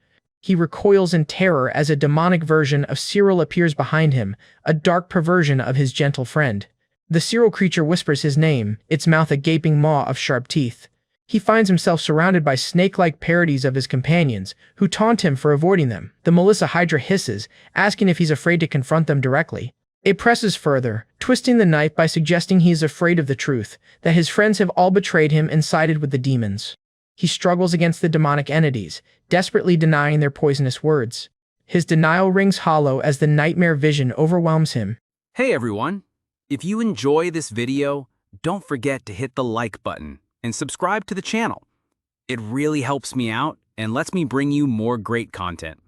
He recoils in terror as a demonic version of Cyril appears behind him, a dark perversion of his gentle friend. The Cyril creature whispers his name, its mouth a gaping maw of sharp teeth. He finds himself surrounded by snake-like parodies of his companions, who taunt him for avoiding them. The Melissa Hydra hisses, asking if he's afraid to confront them directly. It presses further, twisting the knife by suggesting he is afraid of the truth, that his friends have all betrayed him and sided with the demons. He struggles against the demonic entities, desperately denying their poisonous words. His denial rings hollow as the nightmare vision overwhelms him. Hey everyone! If you enjoy this video, don't forget to hit the like button and subscribe to the channel. It really helps me out and lets me bring you more great content.